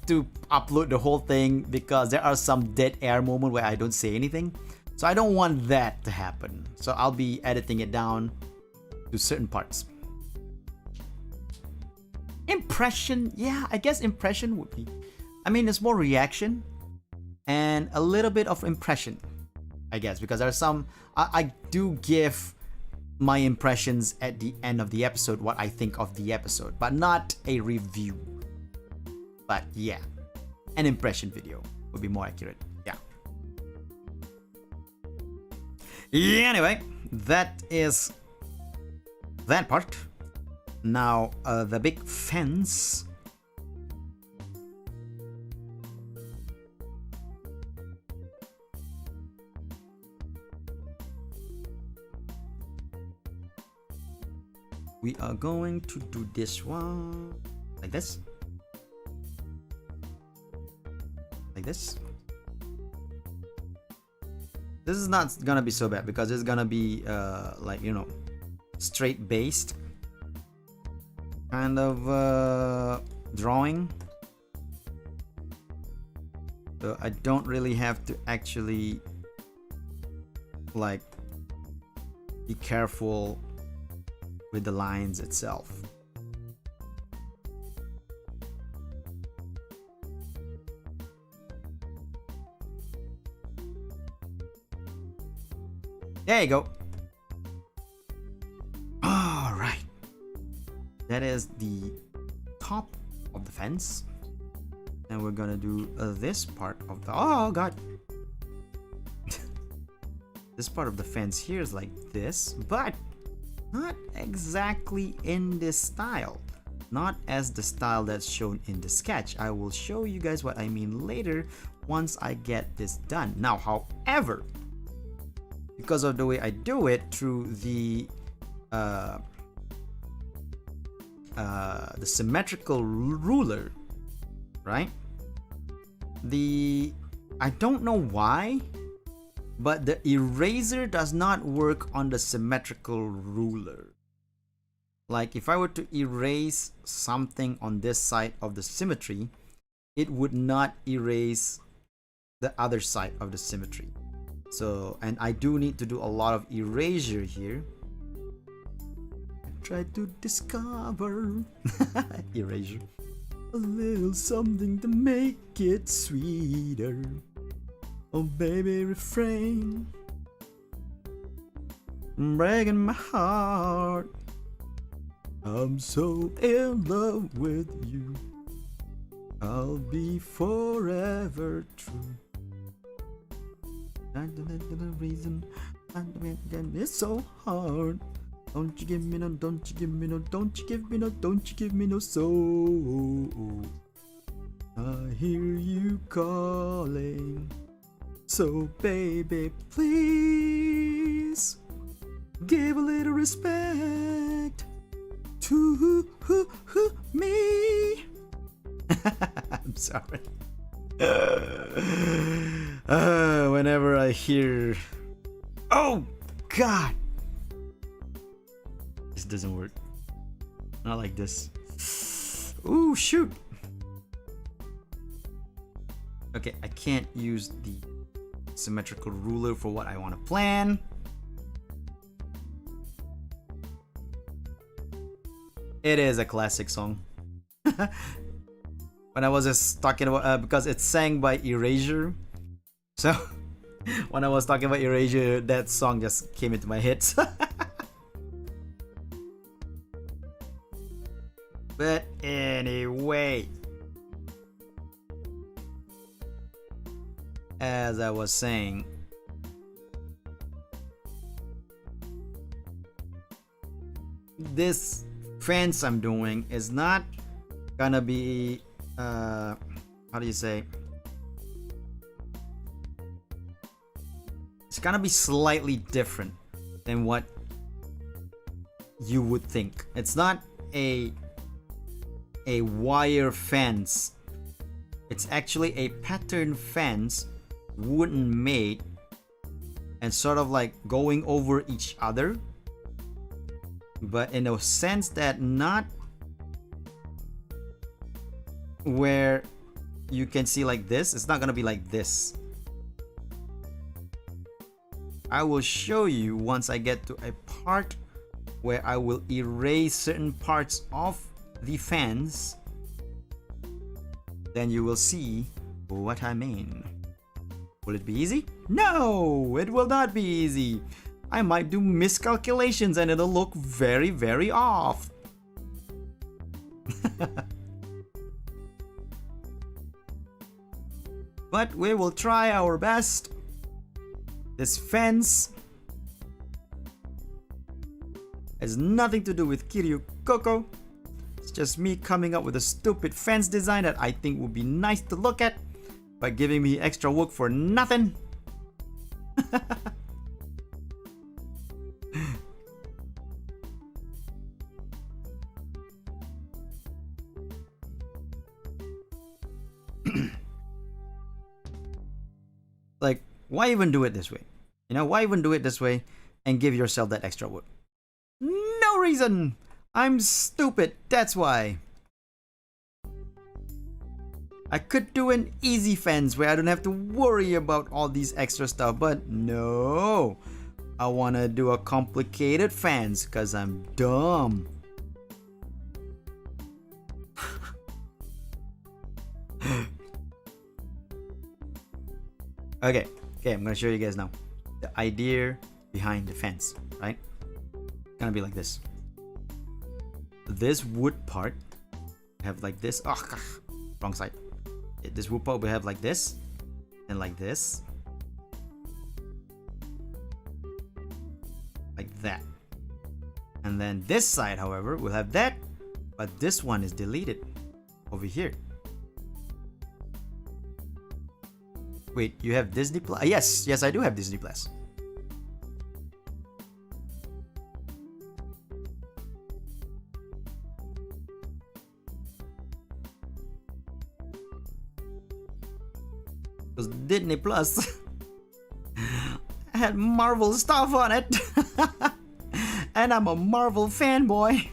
to upload the whole thing because there are some dead air moments where I don't say anything, so I don't want that to happen. So I'll be editing it down to certain parts. Impression, yeah, I guess impression would be, I mean, it's more reaction and a little bit of impression, I guess, because there's some, I do give my impressions at the end of the episode, what I think of the episode, but not a review. But yeah, an impression video would be more accurate. Yeah. Anyway, that is that part. Now, the big fence. We are going to do this one like this. Like this. This is not gonna be so bad because it's gonna be like, you know, straight based kind of drawing, so I don't really have to actually like be careful with the lines itself. There you go. All right. That is the top of the fence. And we're gonna do this part of the, oh god. This part of the fence here is like this, but not exactly in this style. Not as the style that's shown in the sketch. I will show you guys what I mean later once I get this done. Now, however, because of the way I do it through the symmetrical ruler, right? I don't know why, but the eraser does not work on the symmetrical ruler. Like if I were to erase something on this side of the symmetry, it would not erase the other side of the symmetry. So, and I do need to do a lot of erasure here. Try to discover erasure, a little something to make it sweeter. Oh baby, refrain, breaking my heart. I'm so in love with you, I'll be forever true. The reason it's so hard. Don't you give me no, don't you give me no, don't you give me no, don't you give me no soul. I hear you calling, so baby please give a little respect to me. I'm sorry. Whenever I hear, oh God, this doesn't work. Not like this. Ooh, shoot. Okay, I can't use the symmetrical ruler for what I want to plan. It is a classic song. When I was just talking about because it's sang by Erasure, so when I was talking about Erasure, that song just came into my head. But anyway, as I was saying, this fence I'm doing is not gonna be how do you say, it's gonna be slightly different than what you would think. It's not a wire fence, it's actually a pattern fence, wooden made, and sort of like going over each other, but in a sense that not where you can see like this. It's not gonna be like this. I will show you once I get to a part where I will erase certain parts of the fence, then you will see what I mean. Will it be easy? No, it will not be easy. I might do miscalculations and it'll look very, very off. But we will try our best. This fence has nothing to do with Kiryu Coco. It's just me coming up with a stupid fence design that I think would be nice to look at by giving me extra work for nothing. Like, why even do it this way? You know, why even do it this way and give yourself that extra work? No reason! I'm stupid, that's why. I could do an easy fence where I don't have to worry about all these extra stuff, but no. I wanna do a complicated fence because I'm dumb. Okay, I'm gonna show you guys now the idea behind the fence, right? It's gonna be like this. This wood part have like this. Oh, wrong side. This wood part will have like this and like this, like that. And then this side, however, will have that, but this one is deleted over here. Wait, you have Disney Plus? Yes, I do have Disney Plus. Because Disney Plus had Marvel stuff on it. And I'm a Marvel fanboy.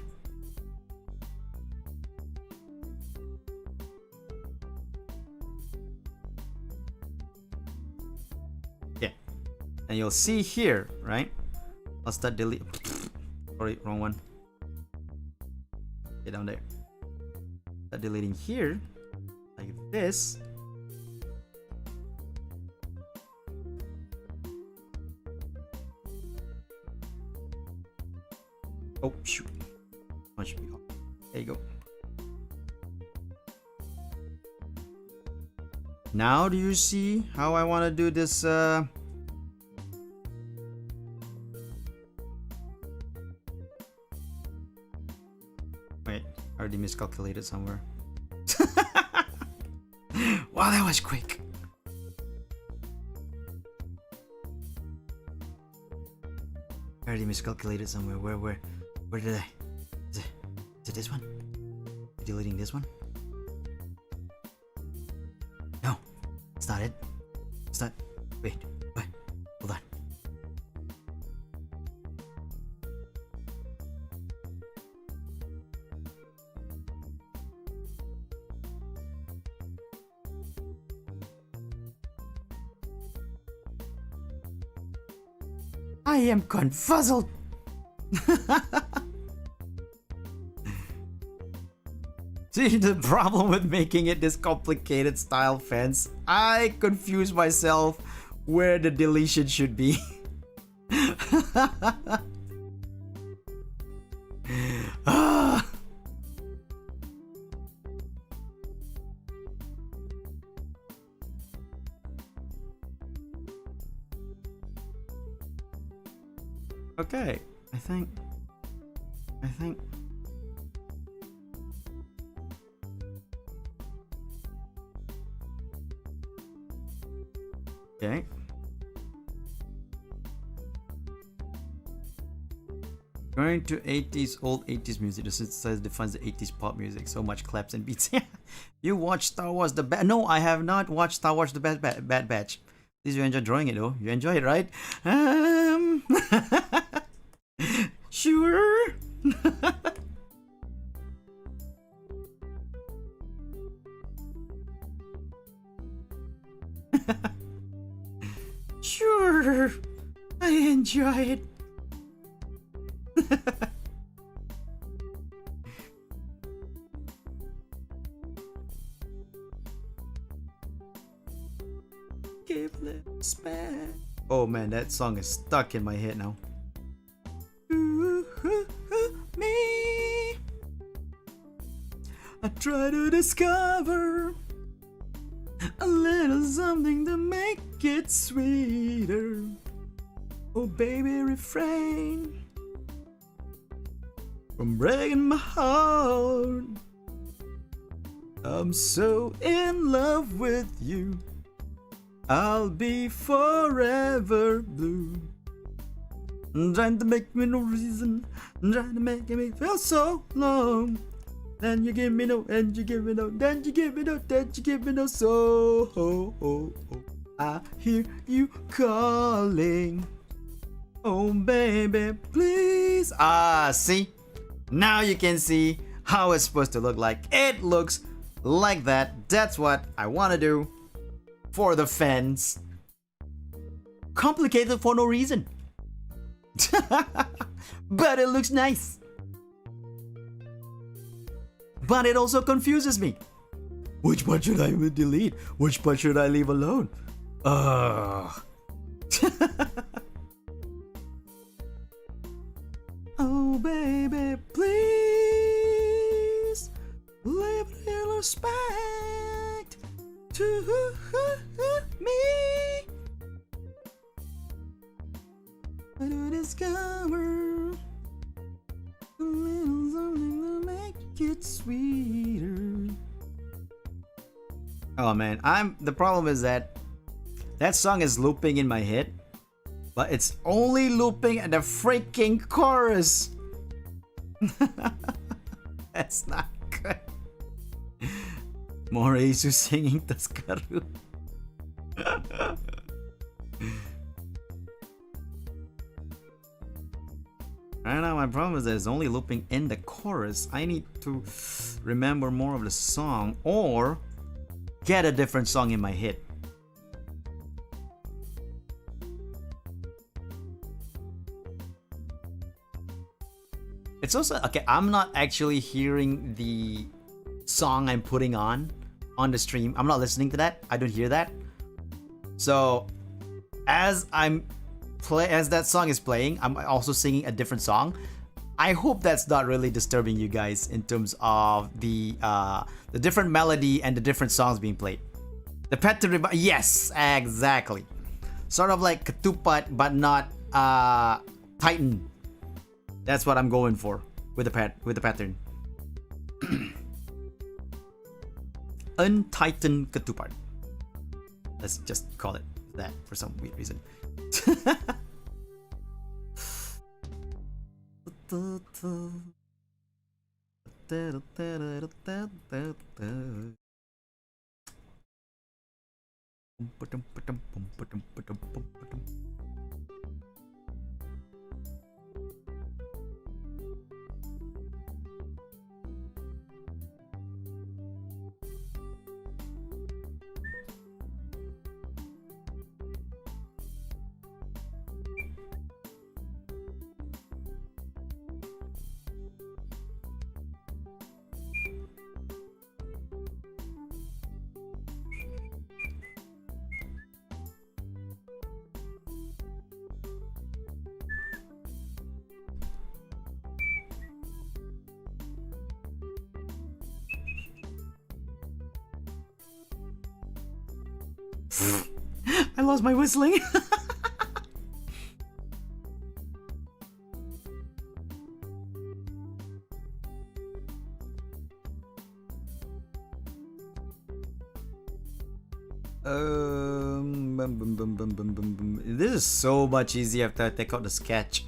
And you'll see here, right? I'll start delete. Sorry, wrong one. Get down there. Start deleting here, like this. Oh shoot! One should be off. There you go. Now do you see how I want to do this? Wait, I already miscalculated somewhere. Wow, that was quick. I already miscalculated somewhere. Where did I? Is it this one? Deleting this one? No, it's not it. It's not. Wait, what? Hold on. I am confuzzled. See the problem with making it this complicated style, fans? I confuse myself where the deletion should be. Ah. Okay, I think. Okay. Going to 80s, old 80s music. The synthesizer defines the 80s pop music. So much claps and beats. You watched Star Wars the Bad? No, I have not watched Star Wars the Bad Batch. Please, you enjoy drawing it though. You enjoy it, right? Sure. Sure. I enjoy it. Give it a smack. Oh man, that song is stuck in my head now. Me. I try to discover a little something to make it sweeter. Oh baby, refrain from breaking my heart. I'm so in love with you, I'll be forever blue. Trying to make me no reason, trying to make me feel so long. Then you give me no, and you give me no, then you give me no, then you give me no. So I hear you calling. Oh baby, please. Ah, see? Now you can see how it's supposed to look like. It looks like that. That's what I want to do for the fans. Complicated for no reason. But it looks nice. But it also confuses me. Which part should I delete? Which part should I leave alone? Oh baby, please leave a little respect to me. I do discover a little something to make it sweeter. Oh man, the problem is that song is looping in my head, but it's only looping at the freaking chorus. That's not good. Moraisu singing Taskaru. Right now, my problem is that it's only looping in the chorus. I need to remember more of the song or get a different song in my head. It's also okay. I'm not actually hearing the song I'm putting on the stream. I'm not listening to that. I don't hear that. So as that song is playing, I'm also singing a different song. I hope that's not really disturbing you guys in terms of the different melody and the different songs being played. The pattern, yes, exactly. Sort of like ketupat, but not Titan. That's what I'm going for with the pattern. Untightened ketupat. Let's just call it that for some weird reason. I lost my whistling. This is so much easier after I take out the sketch.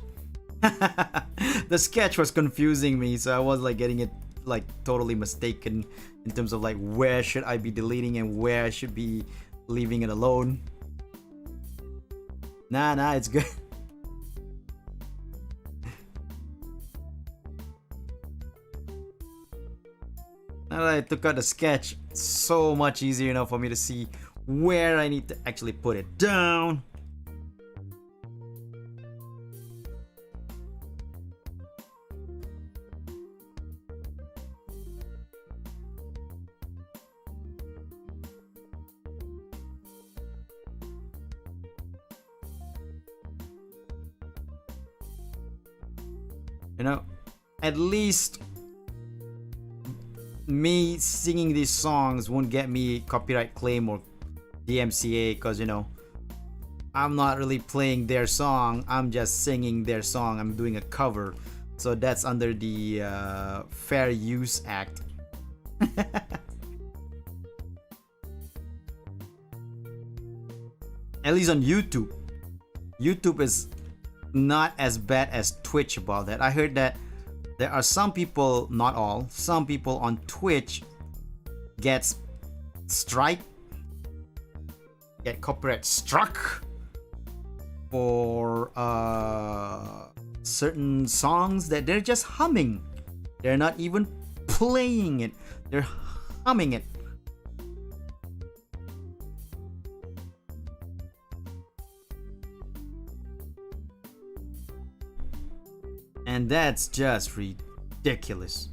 The sketch was confusing me, so I was like getting it like totally mistaken in terms of like where should I be deleting and where I should be leaving it alone. Nah, it's good. Now that I took out the sketch, it's so much easier now for me to see where I need to actually put it down. You know, at least me singing these songs won't get me copyright claim or DMCA, because you know I'm not really playing their song, I'm just singing their song, I'm doing a cover, so that's under the Fair Use Act. At least on YouTube. YouTube is not as bad as Twitch about that. I heard that there are some people, not all, some people on Twitch get copyright struck for certain songs that they're just humming. They're not even playing it, they're humming it. And that's just ridiculous.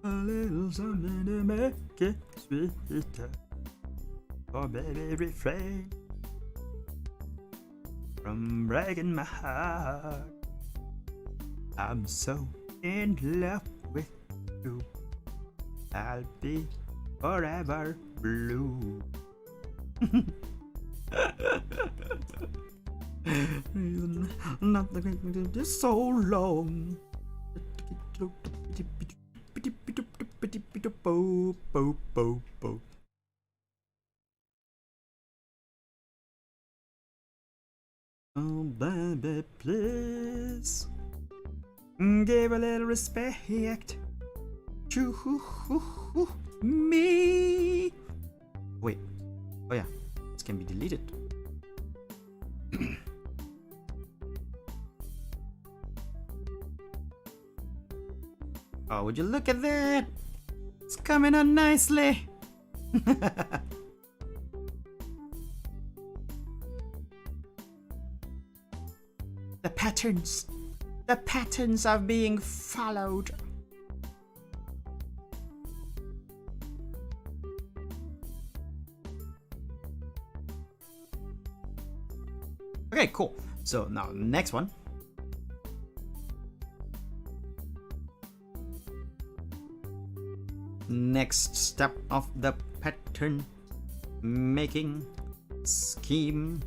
A little something to make it sweeter. Oh baby, refrain from breaking my heart. I'm so in love with you. I'll be forever blue. Not the great is so long. Oh baby, please give a little respect to me. Wait. Oh yeah. This can be deleted. Oh, would you look at that? It's coming on nicely. The patterns. The patterns are being followed. Okay, cool. So now next one. Next step of the pattern making scheme.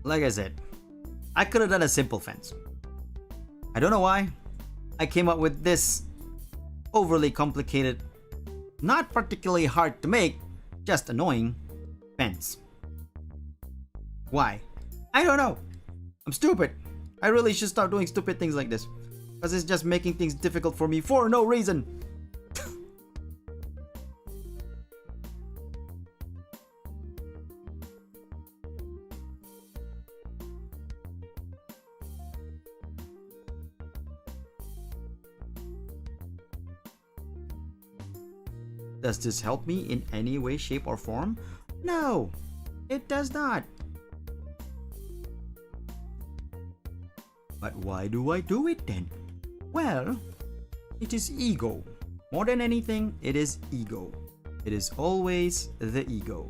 Like I said, I could have done a simple fence. I don't know why I came up with this overly complicated, not particularly hard to make, just annoying fence. Why? I don't know. I'm stupid. I really should stop doing stupid things like this, because it's just making things difficult for me for no reason. Does this help me in any way, shape, or form? No, it does not. But why do I do it then? Well, it is ego. More than anything, it is ego. It is always the ego.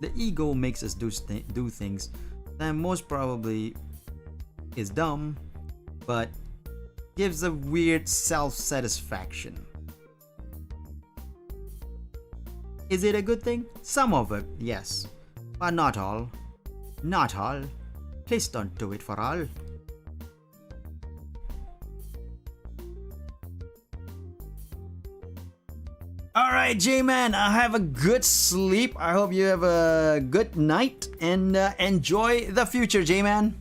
The ego makes us do things that most probably is dumb, but gives a weird self-satisfaction. Is it a good thing? Some of it, yes, but not all. Not all. Please don't do it for all. Alright, J-Man, have a good sleep. I hope you have a good night and enjoy the future, J-Man.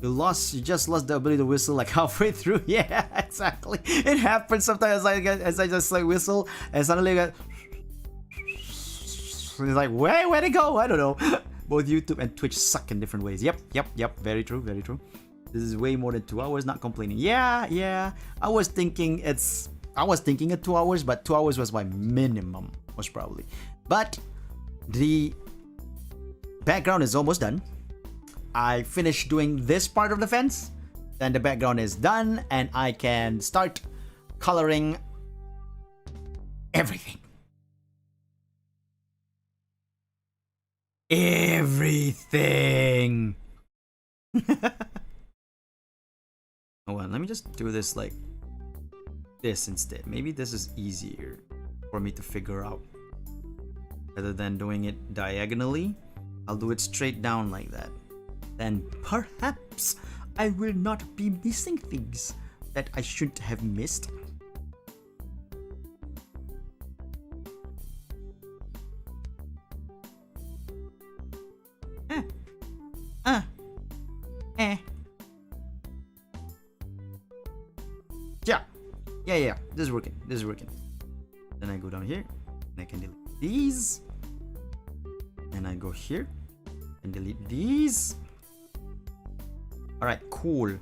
You just lost the ability to whistle like halfway through. Yeah, exactly. It happens sometimes as I just like whistle and suddenly I it's like, where'd it go? I don't know. Both YouTube and Twitch suck in different ways. Yep. Very true. This is way more than 2 hours, not complaining. Yeah. I was thinking at 2 hours, but 2 hours was my minimum, most probably. But the background is almost done. I finished doing this part of the fence, then the background is done, and I can start coloring everything. Everything! Oh well, let me just do this like this instead. Maybe this is easier for me to figure out. Rather than doing it diagonally, I'll do it straight down like that. Then perhaps I will not be missing things that I shouldn't have missed. Yeah. This is working. Then I go down here and I can delete these. And I go here and delete these. Alright, cool.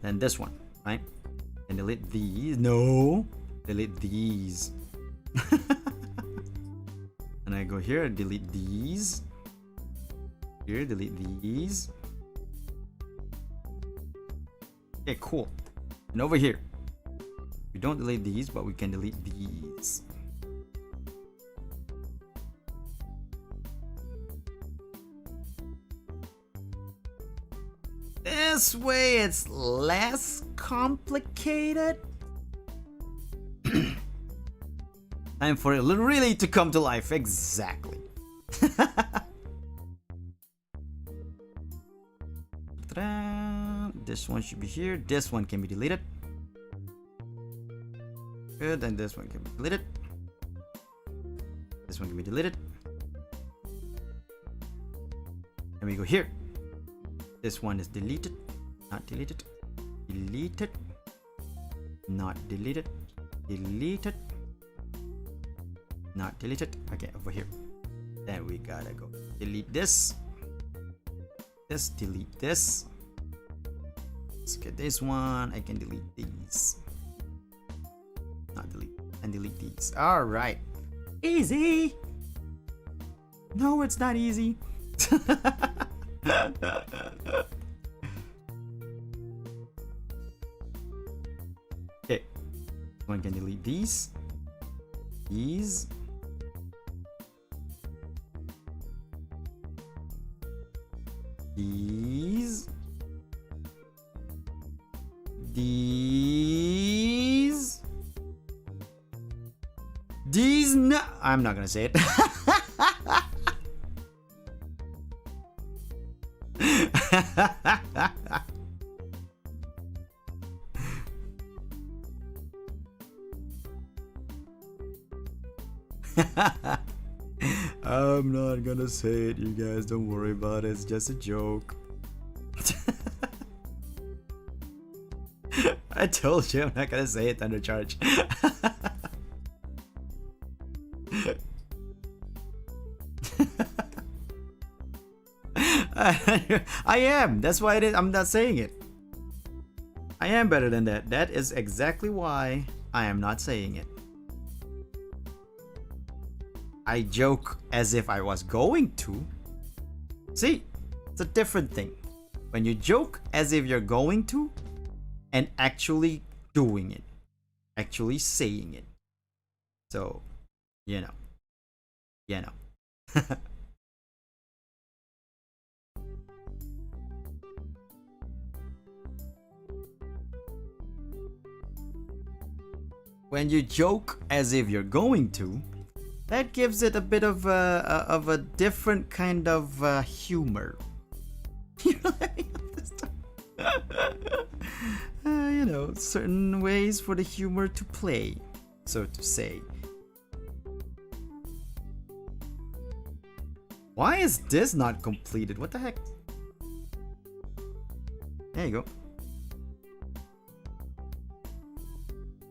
Then this one, right? And delete these. No, delete these. And I go here and delete these. Here, delete these. Okay, cool. And over here, we don't delete these, but we can delete these. This way it's less complicated. Time for it really to come to life. Exactly. This one should be here. This one can be deleted. Good, and this one can be deleted. This one can be deleted. And we go here. This one is deleted, not deleted, deleted, not deleted, deleted, Not deleted. Okay, over here. Then we gotta go delete this. This, delete this. Let's get this one. I can delete these. Not delete. And delete these. Alright. Easy. No, it's not easy. Okay. One can delete these. These. These. These. These. No, I'm not gonna say it. I'm not gonna say it, you guys. Don't worry about it. It's just a joke. I told you I'm not gonna say it under charge. I am. That's why I'm not saying it. I am better than that. That is exactly why I am not saying it. I joke as if I was going to. See, it's a different thing. When you joke as if you're going to, and actually doing it, actually saying it. So, you know. When you joke as if you're going to, that gives it a bit of a different kind of humor. You know what I mean? You know, certain ways for the humor to play, so to say. Why is this not completed? What the heck? There you go.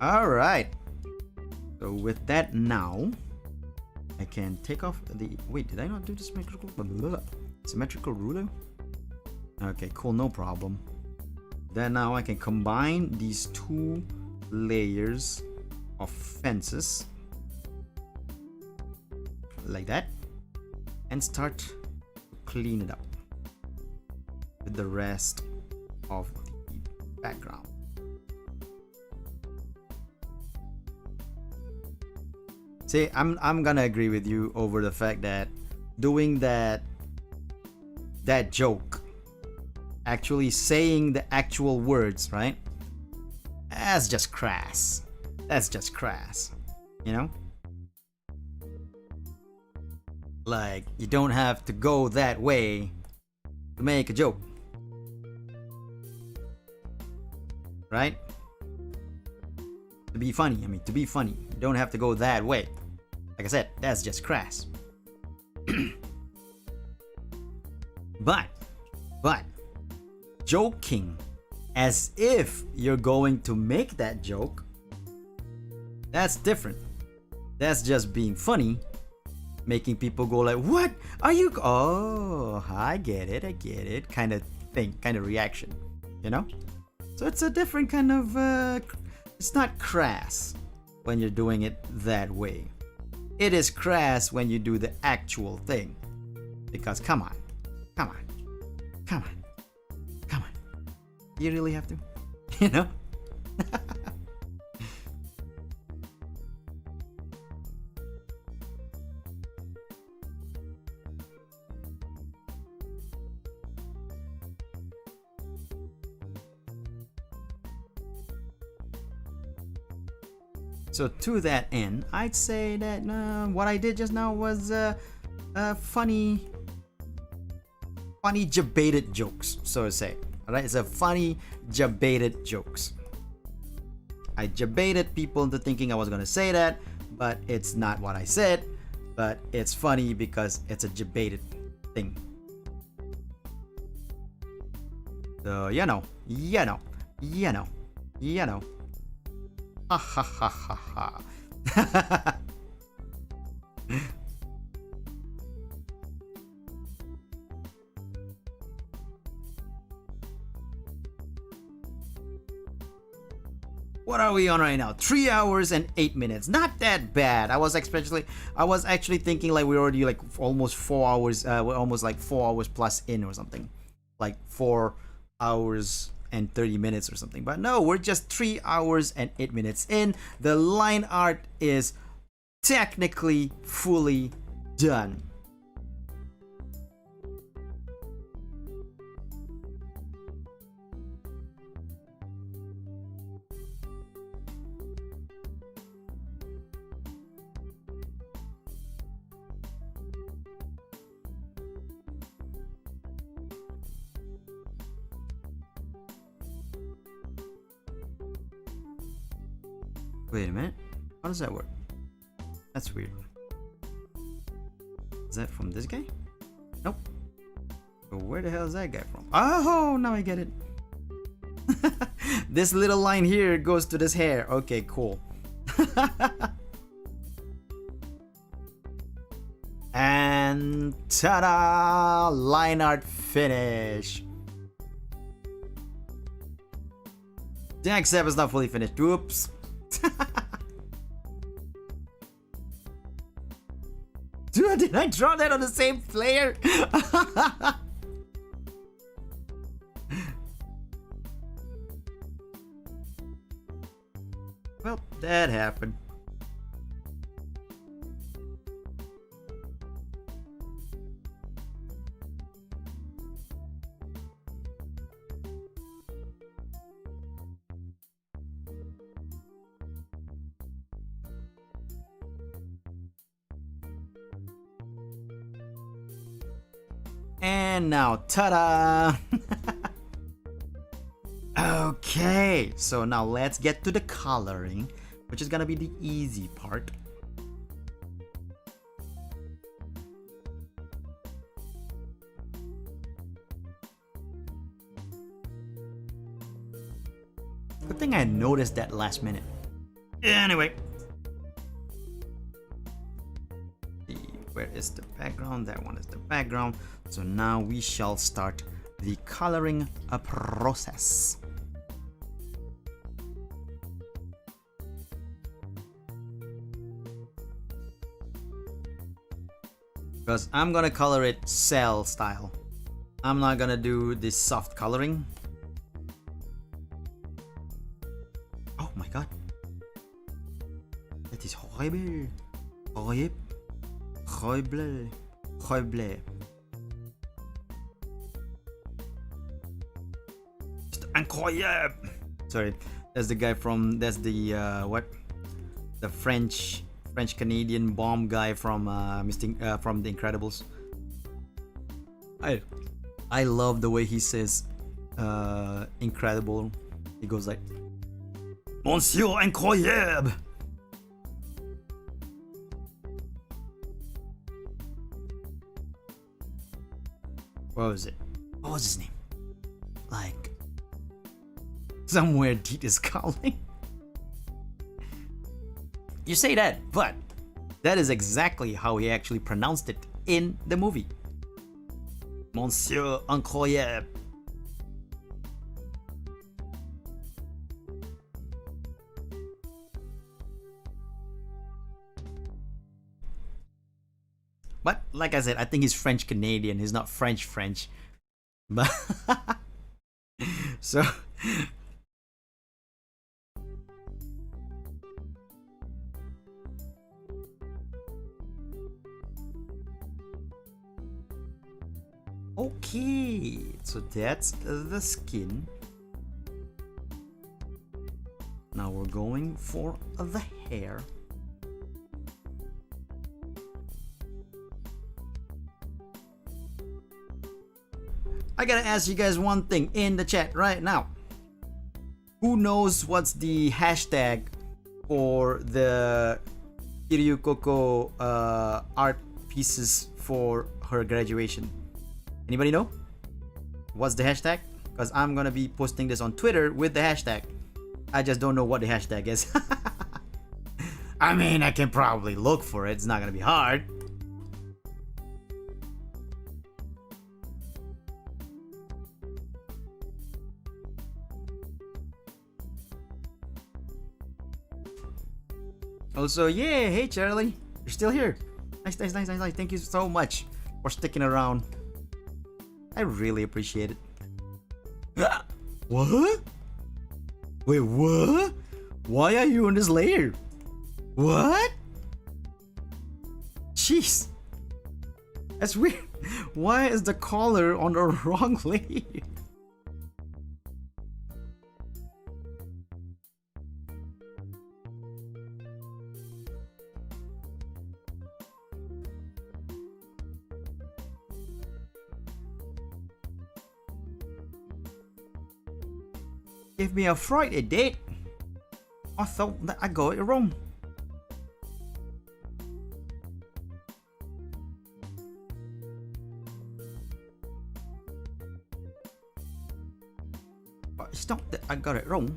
Alright. So with that now, I can take off the... Wait, did I not do the symmetrical ruler? Okay, cool, no problem. Then now I can combine these two layers of fences like that and start to clean it up with the rest of the background. See, I'm gonna agree with you over the fact that doing that joke, actually saying the actual words, right? That's just crass. That's just crass. You know? Like, you don't have to go that way to make a joke. Right? To be funny, to be funny, you don't have to go that way. Like I said, that's just crass. But joking as if you're going to make that joke, that's different. That's just being funny, making people go like, what are you? Oh, I get it, kind of thing, kind of reaction, you know? So it's a different kind of, it's not crass when you're doing it that way. It is crass when you do the actual thing. Because come on. You really have to? You know? So to that end, I'd say that what I did just now was funny debated jokes, so to say. Alright, it's a funny debated jokes. I debated people into thinking I was gonna say that, but it's not what I said. But it's funny because it's a debated thing. So you know. Ha ha ha ha ha. What are we on right now? 3 hours and 8 minutes. Not that bad. I was actually thinking like we're already like almost 4 hours. We're almost like 4 hours plus in or something, like 4 hours and 30 minutes or something. But no, we're just 3 hours and 8 minutes in. The line art is technically fully done. Wait a minute. How does that work? That's weird. Is that from this guy? Nope. But where the hell is that guy from? Oh, now I get it. This little line here goes to this hair. Okay, cool. And ta-da! Line art finish. The next step is not fully finished. Oops. Dude, did I draw that on the same player? Well, that happened. And now, ta-da! Okay, so now let's get to the coloring, which is gonna be the easy part. Good thing I noticed that last minute. Anyway. Where is the background? That one is the background. So now we shall start the coloring process. Because I'm gonna color it cell style. I'm not gonna do this soft coloring. Oh my god. That is horrible. Horrible. Horrible. Horrible. It's incroyable. Sorry, that's the guy from, that's the what? The French Canadian bomb guy from from The Incredibles. I love the way he says incredible. He goes like, Monsieur incroyable. What was it? What was his name? Like, somewhere Deet is calling. You say that, but that is exactly how he actually pronounced it in the movie. Monsieur incroyable. But like I said, I think he's French Canadian. He's not French. But so okay, so that's the skin. Now we're going for the hair. I gotta ask you guys one thing in the chat right now. Who knows what's the hashtag for the Kiryu Coco art pieces for her graduation? Anybody know? What's the hashtag? Because I'm gonna be posting this on Twitter with the hashtag. I just don't know what the hashtag is. I mean, I can probably look for it. It's not gonna be hard. Also, yeah, hey Charlie, you're still here. Nice, nice, nice, nice, nice. Thank you so much for sticking around. I really appreciate it. What? Wait, what? Why are you on this layer? What? Jeez. That's weird. Why is the collar on the wrong layer? Give me a Friday date. I thought that I got it wrong. But it's not that I got it wrong.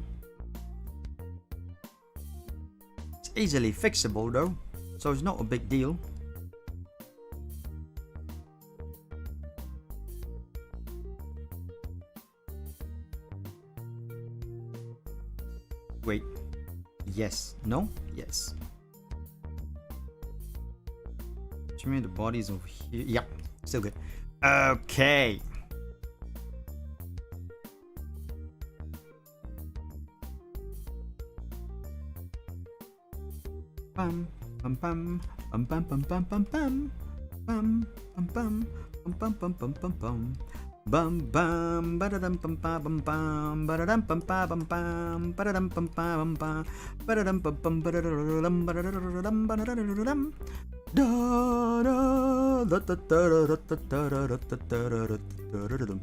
It's easily fixable though, so it's not a big deal. Wait. Yes. No? Yes. What do you mean the body's over here? Yep. Still good. Okay. Bum bum bum bum bum bum bum bum bum bum bum bum bum bum bum bum bum. Bum bum ba-da-dum bum ba bum bum ba-da-dum bum ba bum bum ba-da-dum bum ba bum bum ba-da-dum bum bum ba-da-dum ba-da-dum ba-da-dum da da da da da da da da da da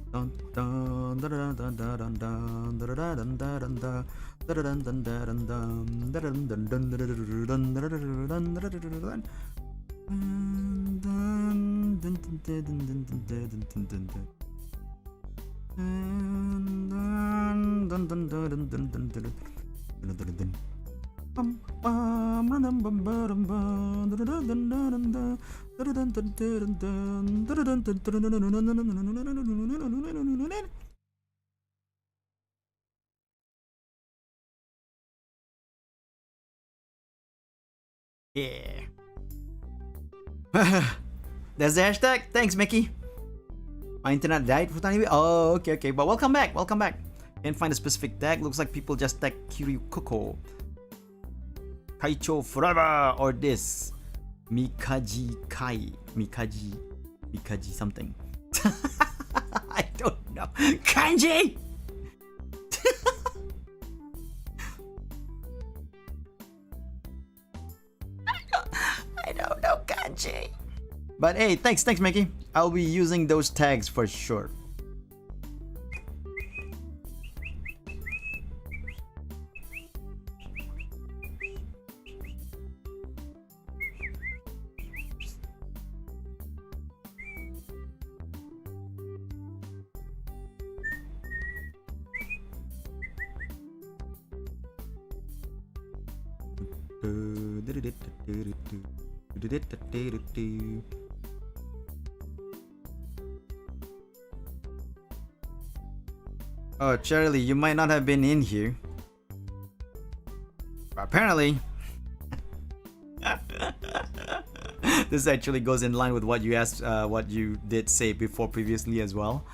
Dun dun da da da da dun dun da da dun da dun da da dun dun da dun dun da dun dun dun da dun da dun da dun Yeah. That's the hashtag. Thanks, Mickey. My internet died for tiny bit. Oh, okay, okay. But welcome back. Welcome back. Can't find a specific tag. Looks like people just tag Kiryu Coco. Kaicho forever or this. Mikaji Kai. Mikaji something. I don't know. Kanji! I don't know kanji. But hey, thanks, Mickey. I'll be using those tags for sure. Oh, Charlie, you might not have been in here. But apparently, this actually goes in line with what you asked, what you did say before previously as well.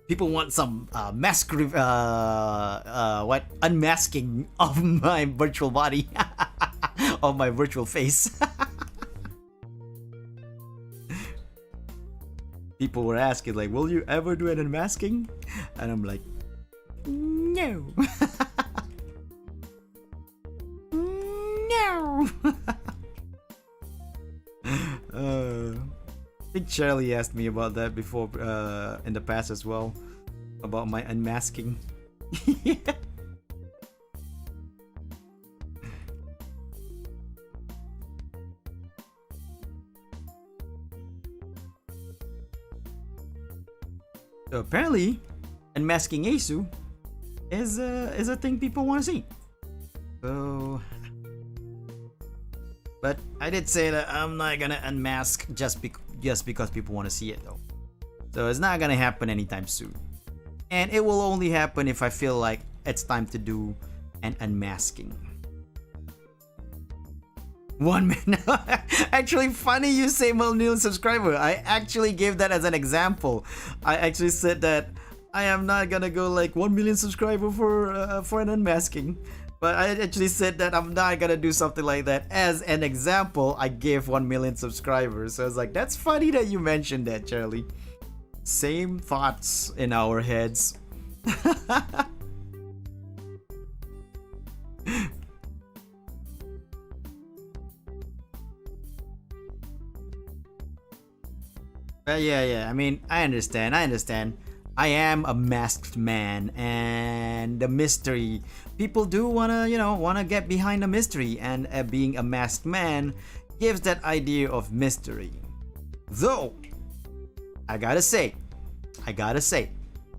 People want some unmasking of my virtual body, of my virtual face. People were asking like, will you ever do an unmasking? And I'm like, no. No. I think Charlie asked me about that before in the past as well, about my unmasking. So apparently, unmasking Asu is a thing people want to see. So, but I did say that I'm not gonna unmask just because people want to see it though. So it's not gonna happen anytime soon. And it will only happen if I feel like it's time to do an unmasking. 1 minute. Actually, funny you say millennial subscriber. I actually gave that as an example. I actually said that I am not gonna go like 1 million subscriber for an unmasking. But I actually said that I'm not gonna do something like that. As an example, I gave 1 million subscribers. So I was like, that's funny that you mentioned that, Charlie. Same thoughts in our heads. Yeah. I mean, I understand. I am a masked man, and the mystery. People do wanna get behind the mystery, and being a masked man gives that idea of mystery. Though, I gotta say,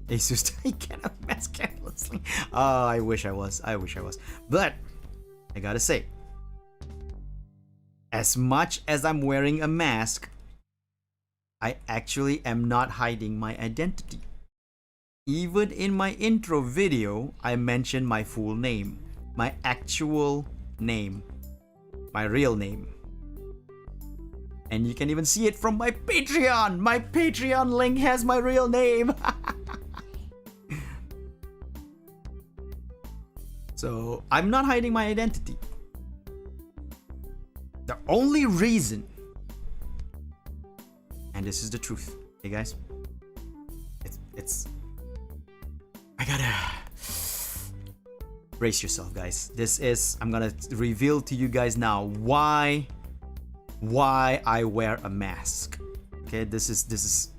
Asus, I cannot mask endlessly. Oh, I wish I was. But I gotta say, as much as I'm wearing a mask, I actually am not hiding my identity. Even in my intro video, I mentioned my full name, my actual name, my real name. And you can even see it from my Patreon. My Patreon link has my real name. So I'm not hiding my identity. The only reason, and this is the truth, hey guys, it's I gotta brace yourself, guys. I'm gonna reveal to you guys now why I wear a mask. Okay, this is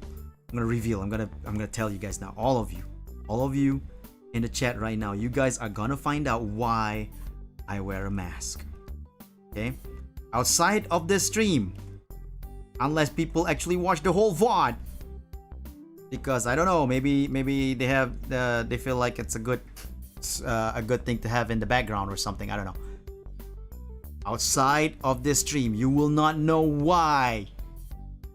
I'm gonna reveal. I'm gonna tell you guys now. All of you in the chat right now, you guys are gonna find out why I wear a mask. Okay, outside of this stream, unless people actually watch the whole VOD, because I don't know, maybe they feel like it's a good thing to have in the background or something. I don't know. Outside of this stream, you will not know why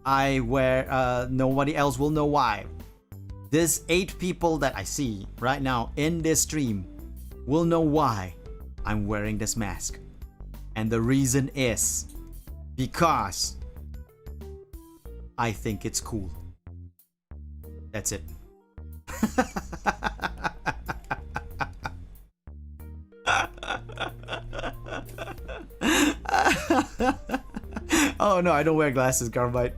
I wear. Nobody else will know why. This 8 people that I see right now in this stream will know why I'm wearing this mask, and the reason is because I think it's cool. That's it. Oh no, I don't wear glasses, Carbide.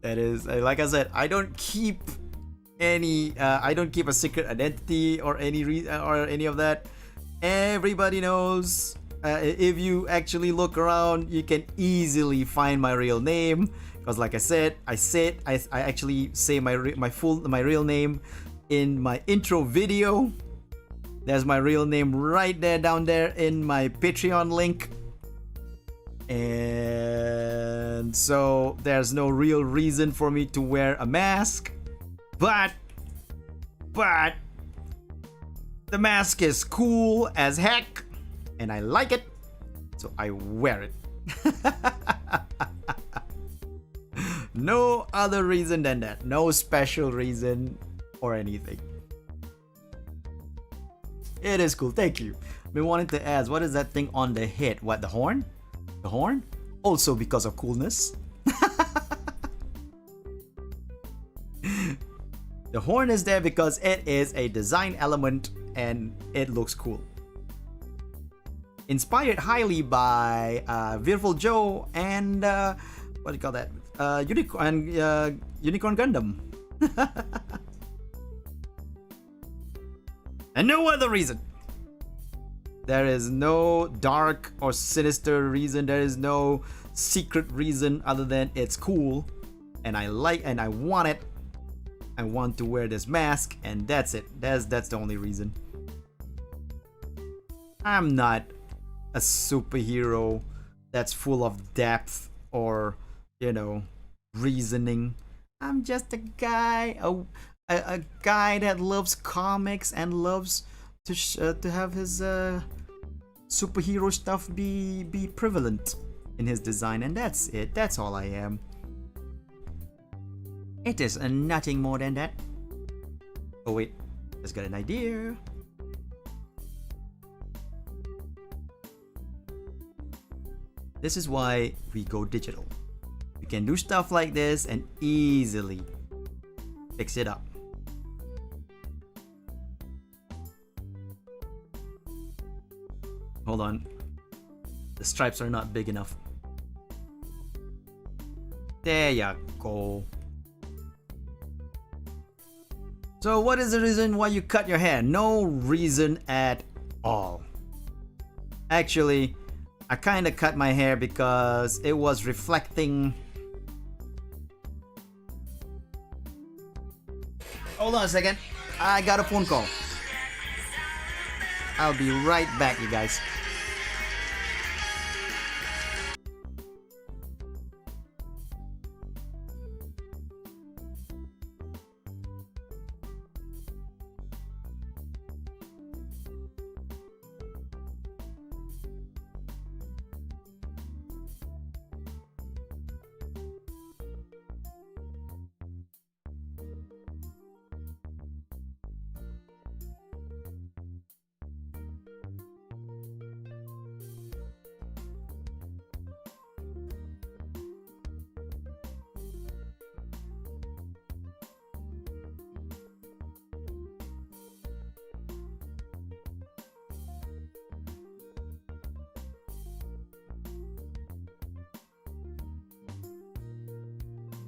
That is, like I said, I don't keep a secret identity or any of that. Everybody knows. If you actually look around, you can easily find my real name. Because like I said, I actually say my real name in my intro video. There's my real name right there, down there in my Patreon link. And so there's no real reason for me to wear a mask. But the mask is cool as heck, and I like it, so I wear it. No other reason than that. No special reason or anything. It is cool. Thank you. Been wanting to ask, what is that thing on the head? What, the horn? The horn? Also because of coolness. The horn is there because it is a design element and it looks cool. Inspired highly by Virtual Joe and what do you call that? Unicorn Gundam. And no other reason. There is no dark or sinister reason. There is no secret reason other than it's cool and I like and I want it. I want to wear this mask, and that's it. That's the only reason. I'm not a superhero that's full of depth or, reasoning. I'm just a guy, a guy that loves comics and loves to have his superhero stuff be prevalent in his design, and that's it. That's all I am. It is nothing more than that. Oh wait, let's get an idea. This is why we go digital. You can do stuff like this and easily fix it up. Hold on. The stripes are not big enough. There you go. So what is the reason why you cut your hair? No reason at all. Actually, I kinda cut my hair because it was reflecting. Hold on a second. I got a phone call. I'll be right back, you guys.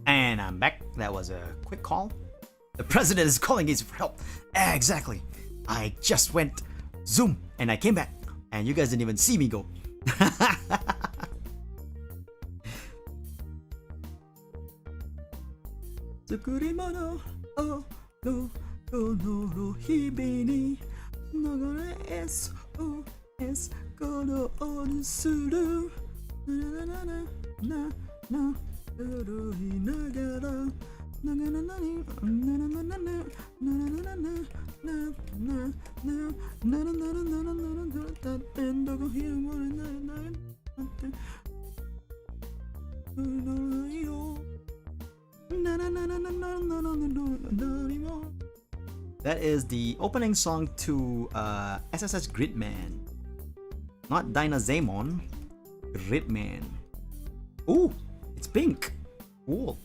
And I'm back. That was a quick call. The president is calling us for help. Exactly. I just went Zoom and I came back. And you guys didn't even see me go. That is the opening song to SSS Gridman. Not Dynazamon. Gridman. Ooh, it's pink. Cool.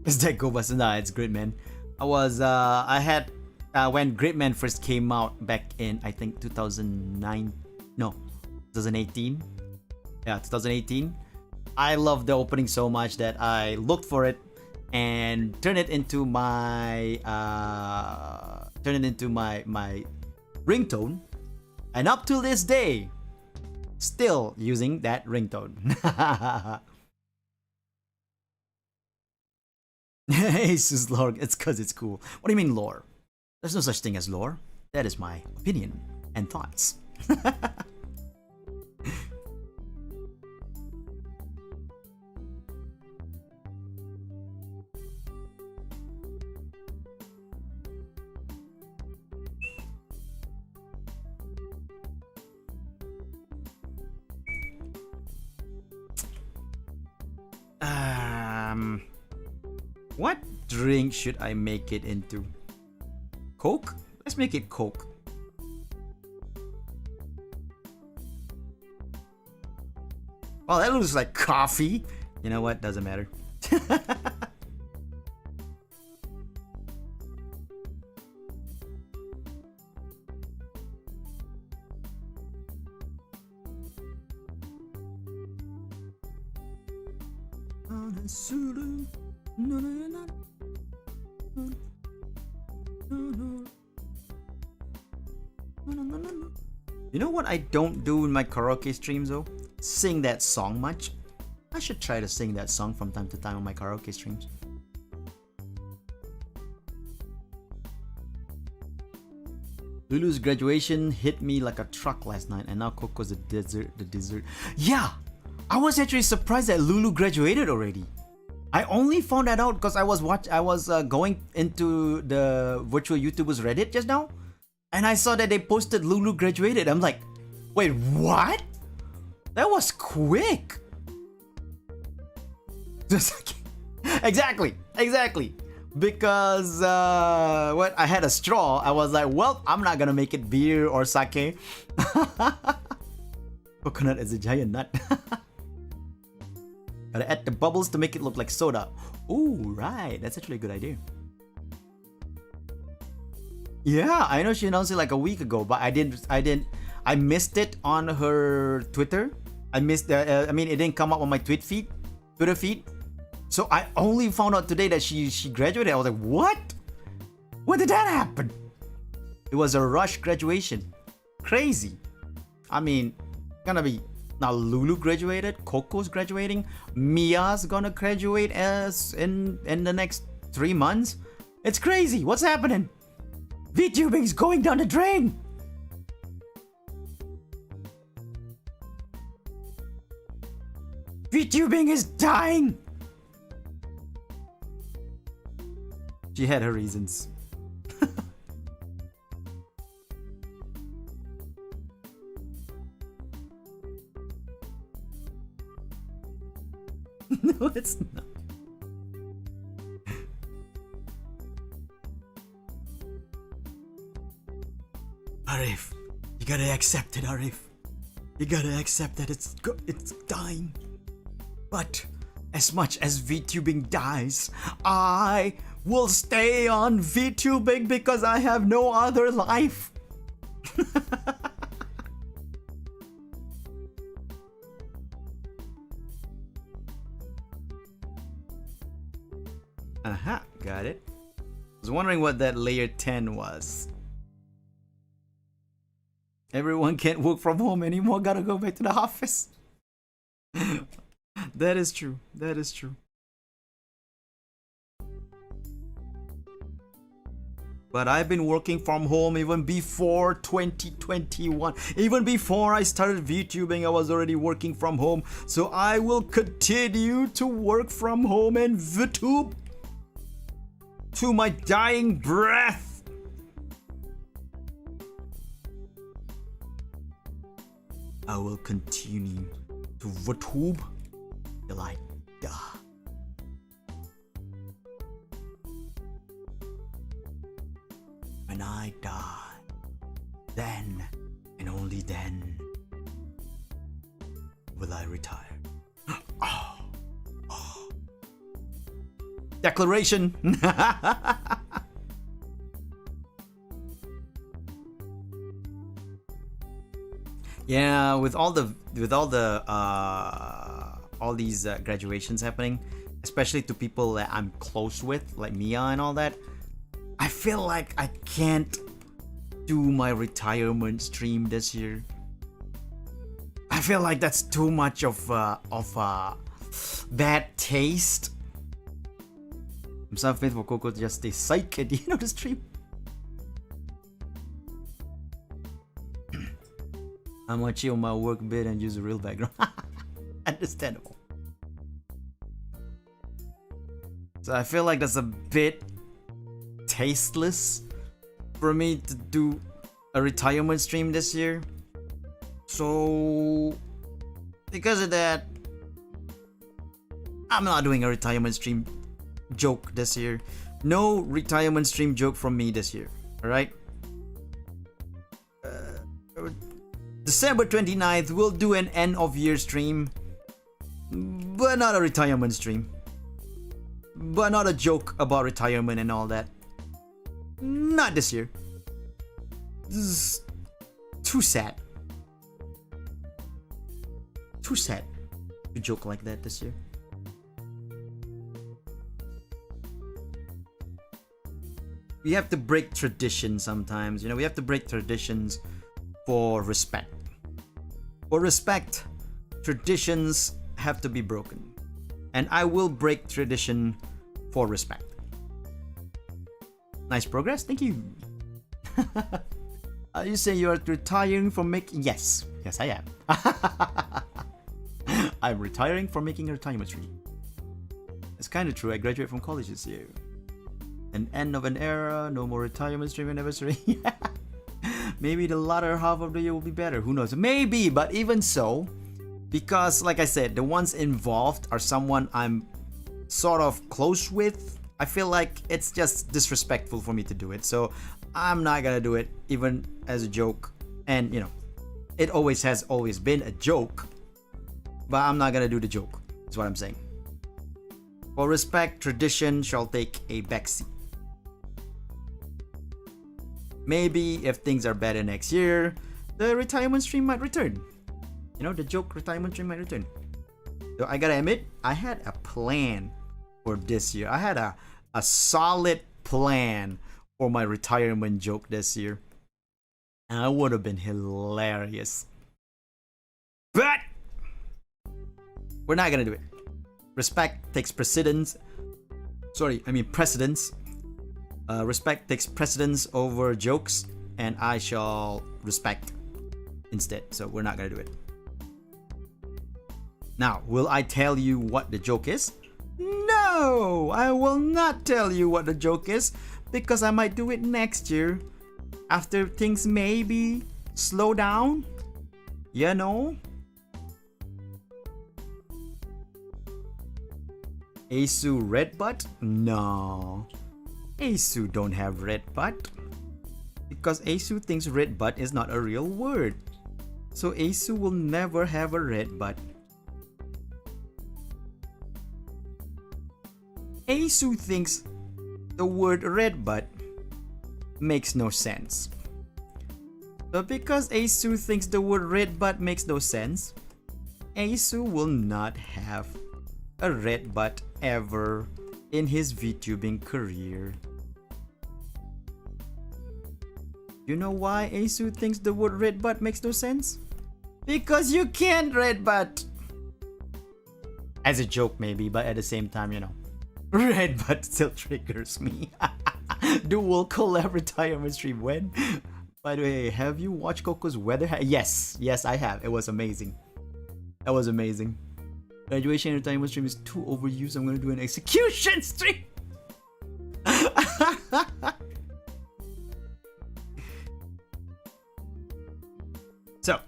Is that Gobas? Nah, it's Gridman. I had when Gridman first came out back in, I think 2009, no, 2018. Yeah, 2018. I loved the opening so much that I looked for it and turned it into my my ringtone, and up to this day, still using that ringtone. Asus lore, it's cause it's cool. What do you mean lore? There's no such thing as lore. That is my opinion and thoughts. What drink should I make it into? Coke? Let's make it Coke. Oh, that looks like coffee. You know what? Doesn't matter. You know what I don't do in my karaoke streams though? Sing that song much. I should try to sing that song from time to time on my karaoke streams. Lulu's graduation hit me like a truck last night, and now Coco's the dessert. Yeah! I was actually surprised that Lulu graduated already. I only found that out because I was going into the virtual YouTubers Reddit just now, and I saw that they posted Lulu graduated. I'm like, wait, what? That was quick. Exactly. Because what I had a straw, I was like, well, I'm not gonna make it beer or sake. Coconut is a giant nut. Gotta add the bubbles to make it look like soda. Ooh, right. That's actually a good idea. Yeah, I know she announced it like a week ago, but I missed it on her Twitter. I missed I mean, it didn't come up on my Twitter feed. So I only found out today that she graduated. I was like, what? When did that happen? It was a rush graduation. Crazy. I mean, gonna be now Lulu graduated, Coco's graduating, Mia's gonna graduate as in the next 3 months. It's crazy. What's happening? VTubing's going down the drain. VTubing is dying. She had her reasons. No, it's not. Arif, you gotta accept it, Arif. You gotta accept that it's dying. But as much as VTubing dies, I will stay on VTubing because I have no other life. Aha, got it. I was wondering what that layer 10 was. Everyone can't work from home anymore, gotta go back to the office. That is true. That is true. But I've been working from home even before 2021. Even before I started VTubing, I was already working from home. So I will continue to work from home and VTube to my dying breath. I will continue to VTube till I die. When I die, then and only then will I retire. Declaration. Yeah, with all these graduations happening, especially to people that I'm close with, like Mia and all that, I feel like I can't do my retirement stream this year. I feel like that's too much of bad taste. I'm so faithful for Coco to just stay psych at the end of the stream. I'm gonna chill my work bit and use a real background. Understandable. So I feel like that's a bit tasteless for me to do a retirement stream this year. So because of that, I'm not doing a retirement stream joke this year. No retirement stream joke from me this year. Alright? December 29th, we'll do an end of year stream, but not a retirement stream. But not a joke about retirement and all that. Not this year. This is too sad. Too sad to joke like that this year. We have to break tradition sometimes, you know, we have to break traditions for respect. For respect, traditions have to be broken. And I will break tradition for respect. Nice progress, thank you. You say you are retiring from making... Yes, I am. I'm retiring from making a retirement stream. It's kind of true. I graduate from college this year. An end of an era. No more retirement stream anniversary. Maybe the latter half of the year will be better. Who knows? Maybe, but even so, because like I said, the ones involved are someone I'm sort of close with. I feel like it's just disrespectful for me to do it. So I'm not gonna do it even as a joke. And you know, it has always been a joke. But I'm not gonna do the joke. Is what I'm saying. For respect, tradition shall take a backseat. Maybe if things are better next year, the retirement stream might return. You know, the joke retirement stream might return. So I gotta admit, I had a plan for this year. I had a solid plan for my retirement joke this year. And it would have been hilarious. But we're not gonna do it. Respect takes precedence. Precedence. Respect takes precedence over jokes, and I shall respect instead. So we're not gonna do it. Now, will I tell you what the joke is? No, I will not tell you what the joke is because I might do it next year after things maybe slow down. You know? Asu red butt? No. Asu don't have red butt. Because Asu thinks red butt is not a real word. So Asu will never have a red butt. Asu thinks the word red butt makes no sense. But because Asu thinks the word red butt makes no sense, Asu will not have a red butt ever in his VTubing career. You know why Asu thinks the word red butt makes no sense? Because you can't red butt. As a joke maybe, but at the same time, you know, red butt still triggers me. Dual collab retirement stream when? By the way, have you watched Coco's weather? Yes, I have. It was amazing. That was amazing. Graduation and retirement stream is too overused. I'm gonna do an execution stream. So,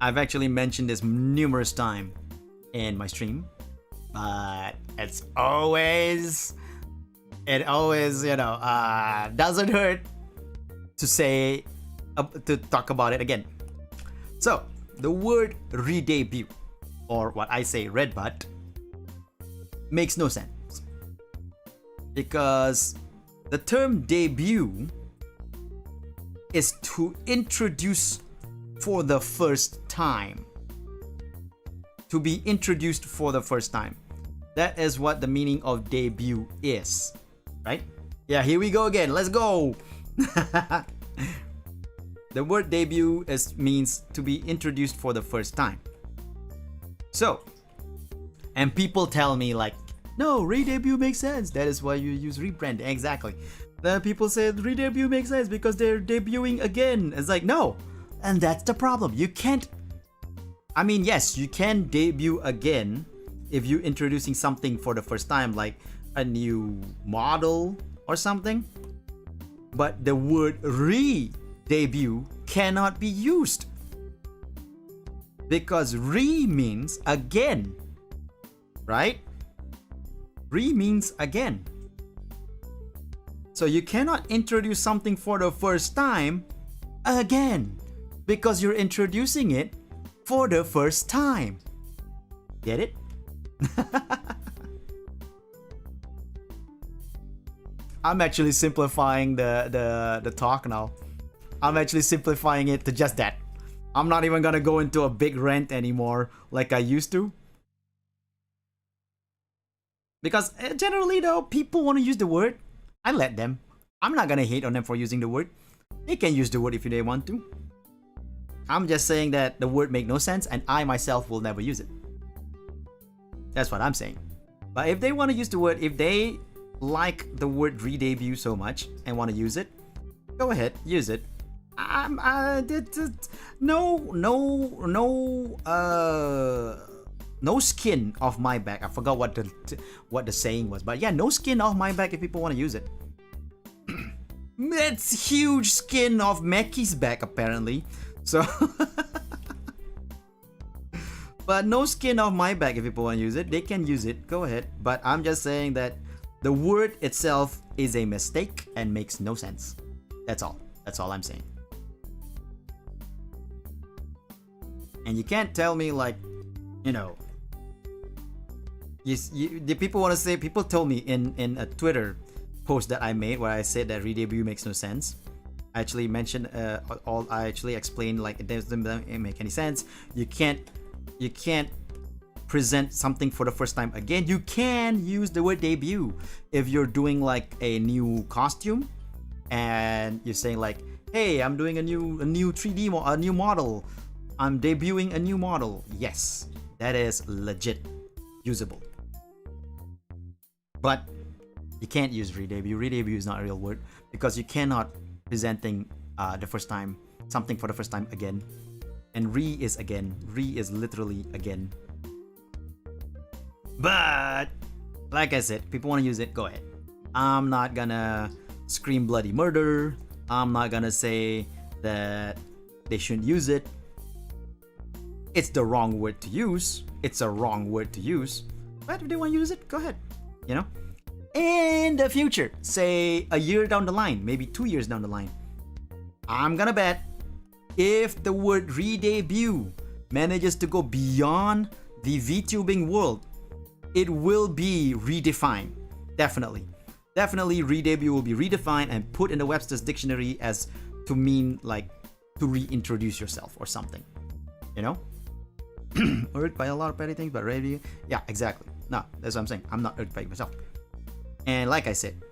I've actually mentioned this numerous times in my stream, but it always, you know, doesn't hurt to say, to talk about it again. So, the word re-debut, or what I say red butt, makes no sense. Because the term debut is to introduce for the first time. To be introduced for the first time. That is what the meaning of debut is. Right? Yeah, here we go again. Let's go! The word debut means to be introduced for the first time. So, and people tell me like, no, re-debut makes sense. That is why you use rebrand. Exactly. Then people say re-debut makes sense because they're debuting again. It's like, no. And that's the problem. You can't. I mean, yes, you can debut again if you're introducing something for the first time, like a new model or something. But the word re-debut cannot be used. Because re means again. Right? Re means again. So you cannot introduce something for the first time again. Because you're introducing it for the first time. Get it? I'm actually simplifying the talk now. I'm actually simplifying it to just that. I'm not even gonna go into a big rant anymore like I used to. Because generally though, people want to use the word. I let them. I'm not gonna hate on them for using the word. They can use the word if they want to. I'm just saying that the word makes no sense and I myself will never use it. That's what I'm saying. But if they want to use the word, if they like the word re-debut so much and want to use it, go ahead, use it. No, no, no, no skin off my back. I forgot what the saying was, but yeah, no skin off my back if people want to use it. It's huge skin off Mackie's back apparently. So, but no skin off my back if people want to use it. They can use it. Go ahead. But I'm just saying that the word itself is a mistake and makes no sense. That's all. That's all I'm saying. And you can't tell me like, you know, the people want to say, people told me in a Twitter post that I made where I said that re-debut makes no sense. I actually mentioned I actually explained like it doesn't make any sense. You can't present something for the first time again. You can use the word debut if you're doing like a new costume and you're saying like, hey, I'm doing a new 3D a new model. I'm debuting a new model. Yes, that is legit usable. But you can't use re-debut. Re-debut is not a real word because you cannot presenting the first time something for the first time again. And re is again. Re is literally again. But like I said, people want to use it, go ahead. I'm not gonna scream bloody murder. I'm not gonna say that they shouldn't use it. It's the wrong word to use. It's a wrong word to use. But if they want to use it, go ahead. You know? In the future, say a year down the line, maybe 2 years down the line, I'm gonna bet if the word re-debut manages to go beyond the VTubing world, it will be redefined. Definitely. Definitely re-debut will be redefined and put in the Webster's dictionary as to mean like to reintroduce yourself or something. You know? Irked by a lot of petty things, but ready. Yeah, exactly. No, that's what I'm saying. I'm not irked by myself. And like I said,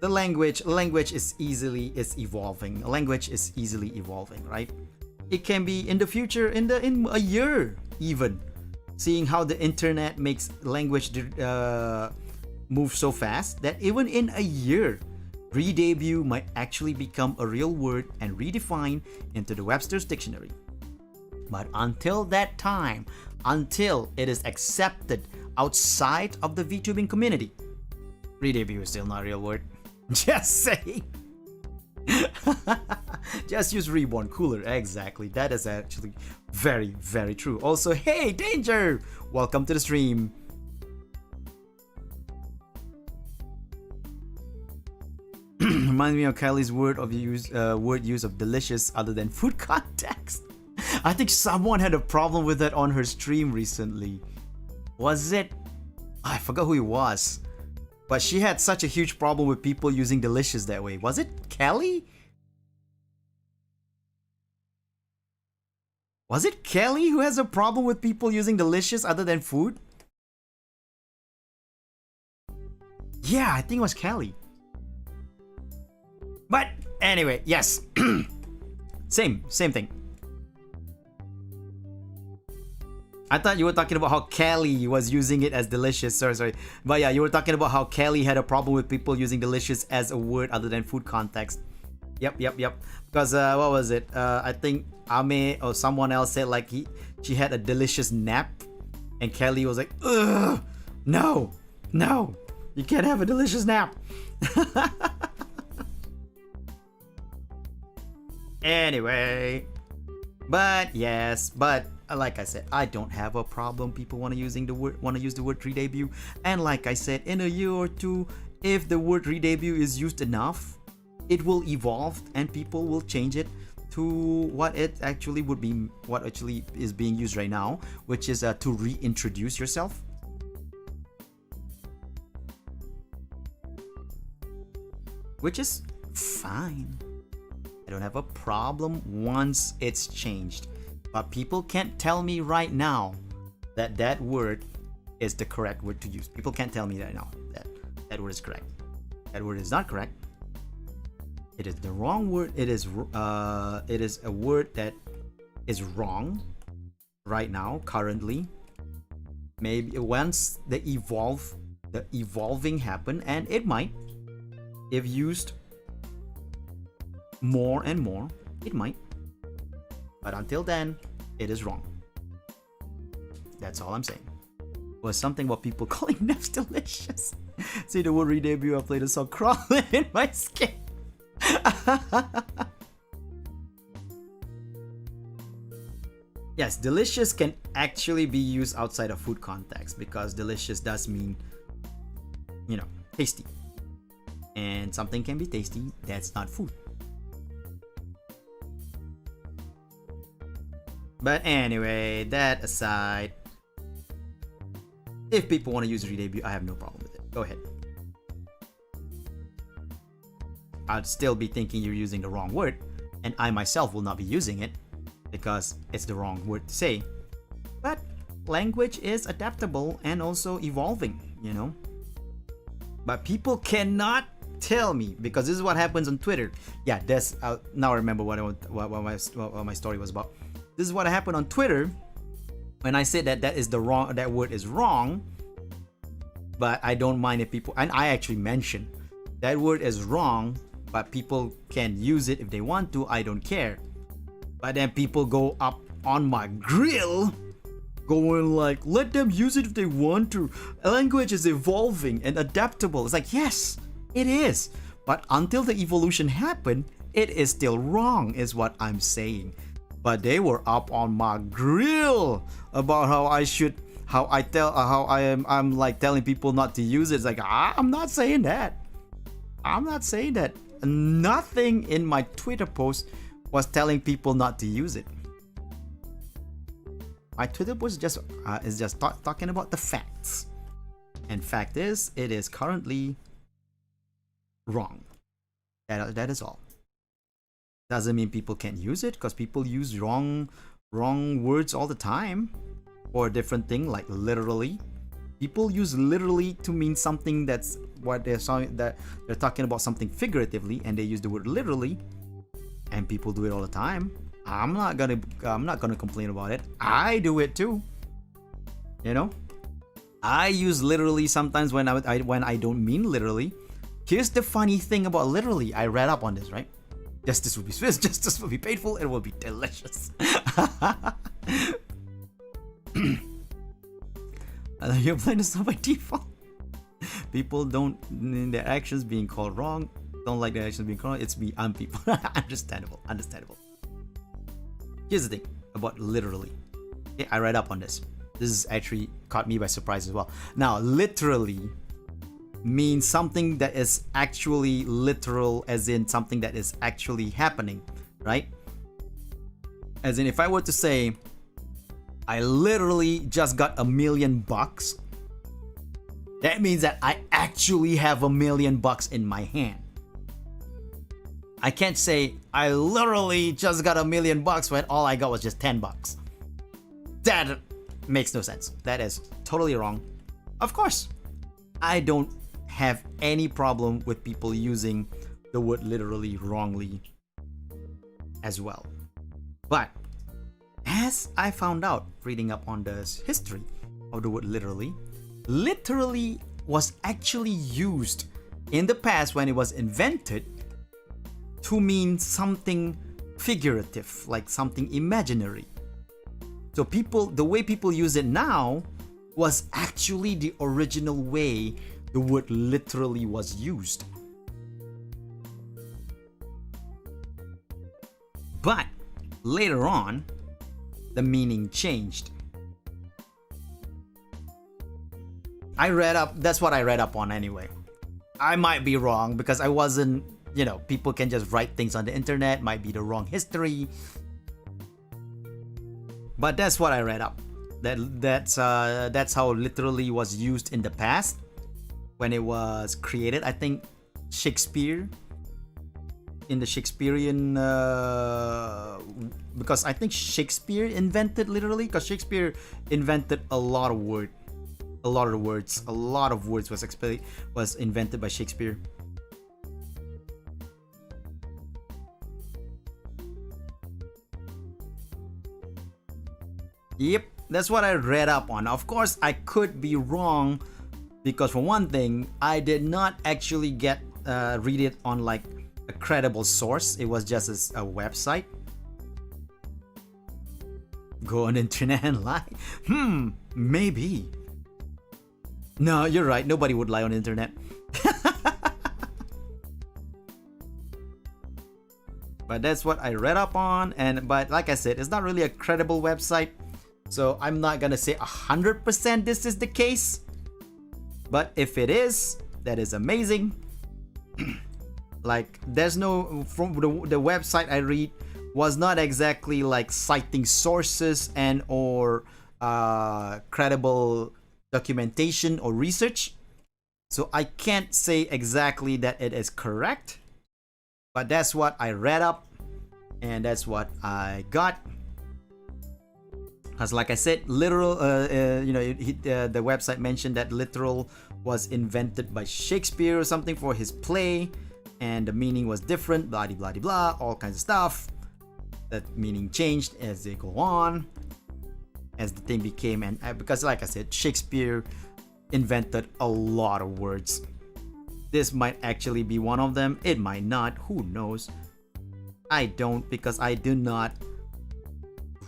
the language is evolving. Language is easily evolving, right? It can be in the future, in a year even. Seeing how the internet makes language move so fast that even in a year, re-debut might actually become a real word and redefined into the Webster's dictionary. But until that time, until it is accepted outside of the VTubing community, re-debut is still not a real word. Just saying. Just use reborn, cooler. Exactly. That is actually very, very true. Also, hey, Danger! Welcome to the stream. Reminds me of Kylie's word use of delicious other than food context. I think someone had a problem with that on her stream recently. Was it? I forgot who it was. But she had such a huge problem with people using delicious that way. Was it Kelly? Was it Kelly who has a problem with people using delicious other than food? Yeah, I think it was Kelly. But anyway, yes. Same thing. I thought you were talking about how Kelly was using it as delicious. Sorry. But yeah, you were talking about how Kelly had a problem with people using delicious as a word other than food context. Yep. Because what was it? I think Ame or someone else said like she had a delicious nap, and Kelly was like, ugh, no, you can't have a delicious nap. Anyway, but like I said, I don't have a problem people want to use the word re-debut, and like I said, in a year or two, if the word re-debut is used enough, it will evolve and people will change it to what it actually would be, what actually is being used right now, which is to reintroduce yourself. Which is fine. I don't have a problem once it's changed. But people can't tell me right now that that word is the correct word to use. People can't tell me right now that that word is correct. That word is not correct. It is the wrong word. It is a word that is wrong right now, currently. Maybe once the evolving happen, and it might, if used more and more, it might. But until then, it is wrong. That's all I'm saying. Was something about people calling naps delicious. See the word re-debut, I played a song crawling in my skin. Yes, delicious can actually be used outside of food context because delicious does mean, you know, tasty. And something can be tasty, that's not food. But anyway, that aside, if people want to use re-debut, I have no problem with it. Go ahead. I'd still be thinking you're using the wrong word, and I myself will not be using it because it's the wrong word to say. But language is adaptable and also evolving, you know. But people cannot tell me, because this is what happens on Twitter. Yeah, that's now I remember what my story was about. This is what happened on Twitter when I said that word is wrong. But I don't mind if people, and I actually mentioned that word is wrong, but people can use it if they want to. I don't care. But then people go up on my grill going like, let them use it if they want to. Language is evolving and adaptable. It's like, yes, it is. But until the evolution happened, it is still wrong, is what I'm saying. But they were up on my grill about I'm like telling people not to use it. It's like, I'm not saying that. I'm not saying that. Nothing in my Twitter post was telling people not to use it. My Twitter post is just talking about the facts. And fact is, it is currently wrong. That is all. Doesn't mean people can't use it, because people use wrong words all the time for a different thing, like literally. People use literally to mean something that's what they're talking about, something figuratively, and they use the word literally, and people do it all the time. I'm not gonna complain about it. I do it too. You know, I use literally sometimes when I don't mean literally. Here's the funny thing about literally. I read up on this, right? Justice will be Swiss, justice will be painful, it will be delicious. You're playing this by default. People don't, in their actions being called wrong, don't like their actions being called wrong. It's me, I'm people. Understandable. Here's the thing about literally. Okay, I read up on this. This is actually caught me by surprise as well. Now, literally means something that is actually literal, as in something that is actually happening, right? As in, if I were to say, I literally just got $1 million, that means that I actually have $1 million in my hand. I can't say I literally just got $1 million when all I got was just $10. That makes no sense. That is totally wrong. Of course, I don't have any problem with people using the word literally wrongly as well. But as I found out reading up on the history of the word literally was actually used in the past when it was invented to mean something figurative, like something imaginary. So the way people use it now was actually the original way the word literally was used. But later on, the meaning changed. That's what I read up on anyway. I might be wrong because I wasn't, people can just write things on the internet, might be the wrong history. But that's what I read up. That's how literally was used in the past when it was created. I think Shakespeare, in the Shakespearean, because I think Shakespeare invented literally, because Shakespeare invented a lot of words was invented by Shakespeare. Yep, that's what I read up on. Of course, I could be wrong, because for one thing, I did not actually read it on like a credible source. It was just a website. Go on the internet and lie? Maybe. No, you're right. Nobody would lie on the internet. But that's what I read up on, but like I said, it's not really a credible website, so I'm not gonna say 100% this is the case. But if it is, that is amazing. Like, there's no, from the website I read was not exactly like citing sources and or credible documentation or research, so I can't say exactly that it is correct. But that's what I read up, and that's what I got. Because like I said, literal, the website mentioned that literal was invented by Shakespeare or something for his play, and the meaning was different, blah blah blah, all kinds of stuff. That meaning changed as they go on, as the thing became, and because like I said, Shakespeare invented a lot of words. This might actually be one of them. It might not. Who knows? I don't, because I do not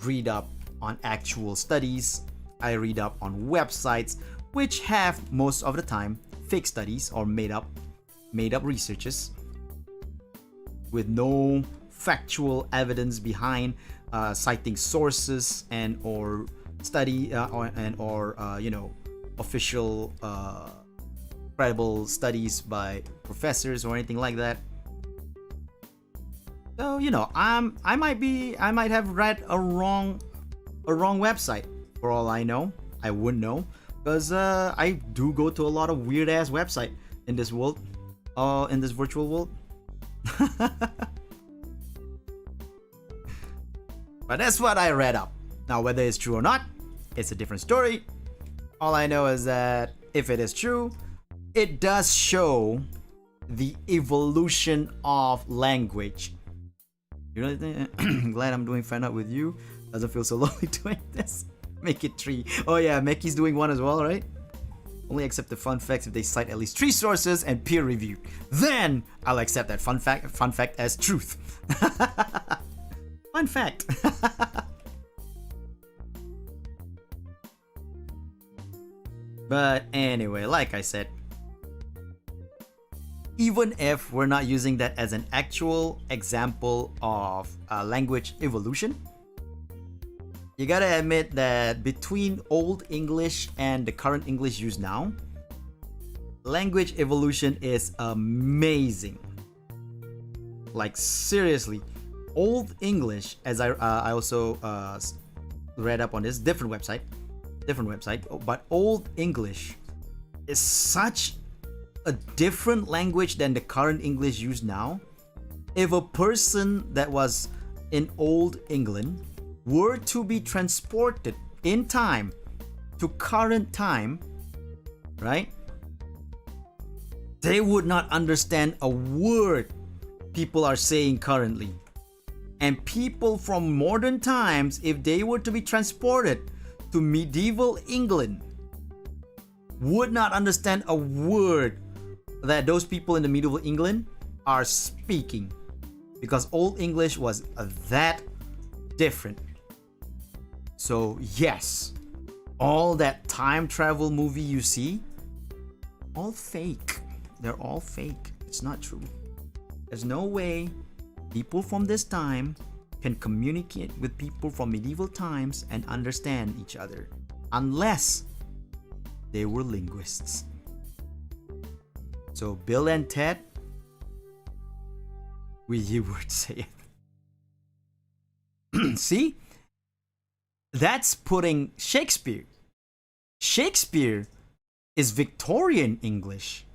read up on actual studies. I read up on websites which have most of the time fake studies or made up researches with no factual evidence behind, citing sources and or study official credible studies by professors or anything like that. So I might have read a wrong website. For all I know, I wouldn't know, because I do go to a lot of weird ass website in this world, in this virtual world. But that's what I read up. Now, whether it's true or not, it's a different story. All I know is that if it is true, it does show the evolution of language. You know, glad I'm doing Find Out with you. Doesn't feel so lonely doing this. Make it 3. Oh yeah, Meki's doing 1 as well, right? Only accept the fun facts if they cite at least 3 sources and peer reviewed. Then I'll accept that fun fact as truth. Fun fact. But anyway, like I said, even if we're not using that as an actual example of language evolution, you gotta admit that between Old English and the current English used now, language evolution is amazing. Like, seriously, Old English, as I also read up on this different website, but Old English is such a different language than the current English used now. If a person that was in Old England were to be transported in time to current time, right, they would not understand a word people are saying currently. And people from modern times, if they were to be transported to medieval England, would not understand a word that those people in the medieval England are speaking, because Old English was that different. So yes, all that time travel movie you see, all fake. They're all fake. It's not true. There's no way people from this time can communicate with people from medieval times and understand each other unless they were linguists. So Bill and Ted, will you would say it? See? That's putting Shakespeare. Shakespeare is Victorian English.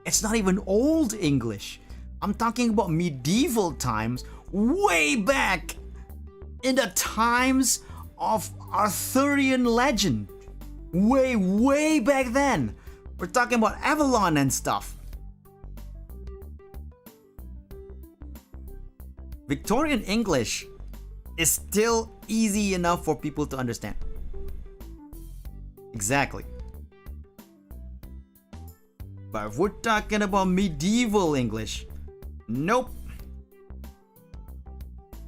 It's not even Old English. I'm talking about medieval times, way back in the times of Arthurian legend. Way back then. We're talking about Avalon and stuff. Victorian English is still easy enough for people to understand. Exactly. But if we're talking about medieval English, Nope.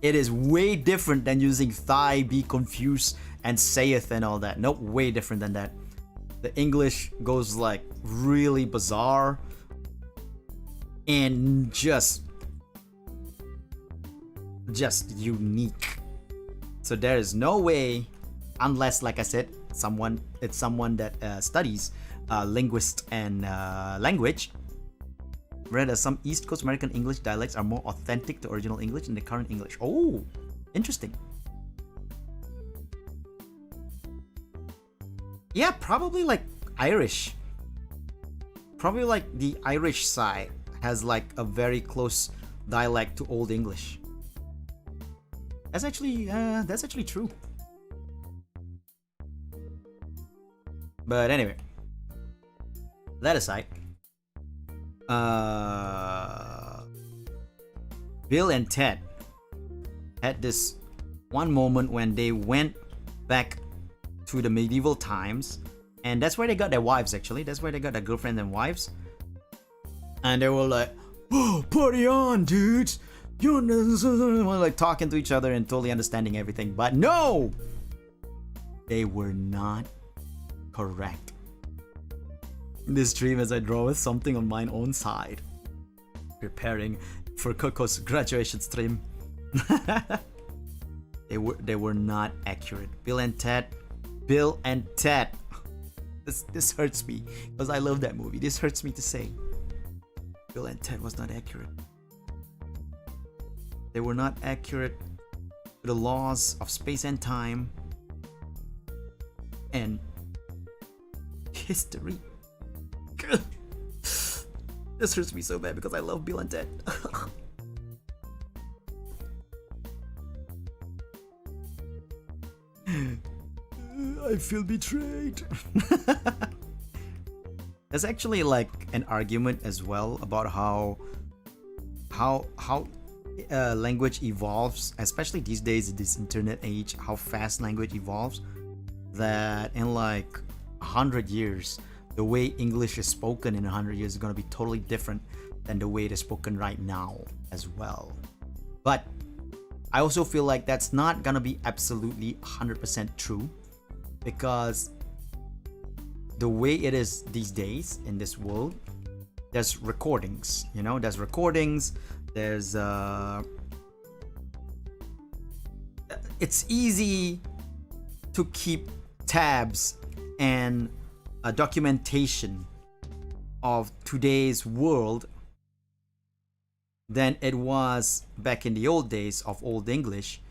It is way different than using thigh, be confused, and saith and all that. Nope, way different than that. The English goes like really bizarre and just unique. So there is no way, unless, like I said, it's someone that studies linguist and language. Whereas some East Coast American English dialects are more authentic to original English than the current English. Oh, interesting. Yeah, probably like Irish. Probably like the Irish side has like a very close dialect to Old English. That's actually true. But anyway, that aside, Bill and Ted had this one moment when they went back to the medieval times, and that's where they got their wives. Actually, that's where they got their girlfriends and wives, and they were like, "Oh, party on, dudes!" You know, like talking to each other and totally understanding everything. But no, they were not correct. In this stream, as I draw with something on my own side, preparing for Coco's graduation stream, they were not accurate. Bill and Ted. This hurts me because I love that movie. This hurts me to say. Bill and Ted was not accurate. They were not accurate to the laws of space and time and history. This hurts me so bad because I love Bill and Ted. I feel betrayed. There's actually like an argument as well about how language evolves, especially these days in this internet age, how fast language evolves, that in like 100 years, the way English is spoken in 100 years is going to be totally different than the way it is spoken right now as well. But I also feel like that's not going to be absolutely 100% true, because the way it is these days in this world, there's recordings, there's it's easy to keep tabs and a documentation of today's world than it was back in the old days of Old English.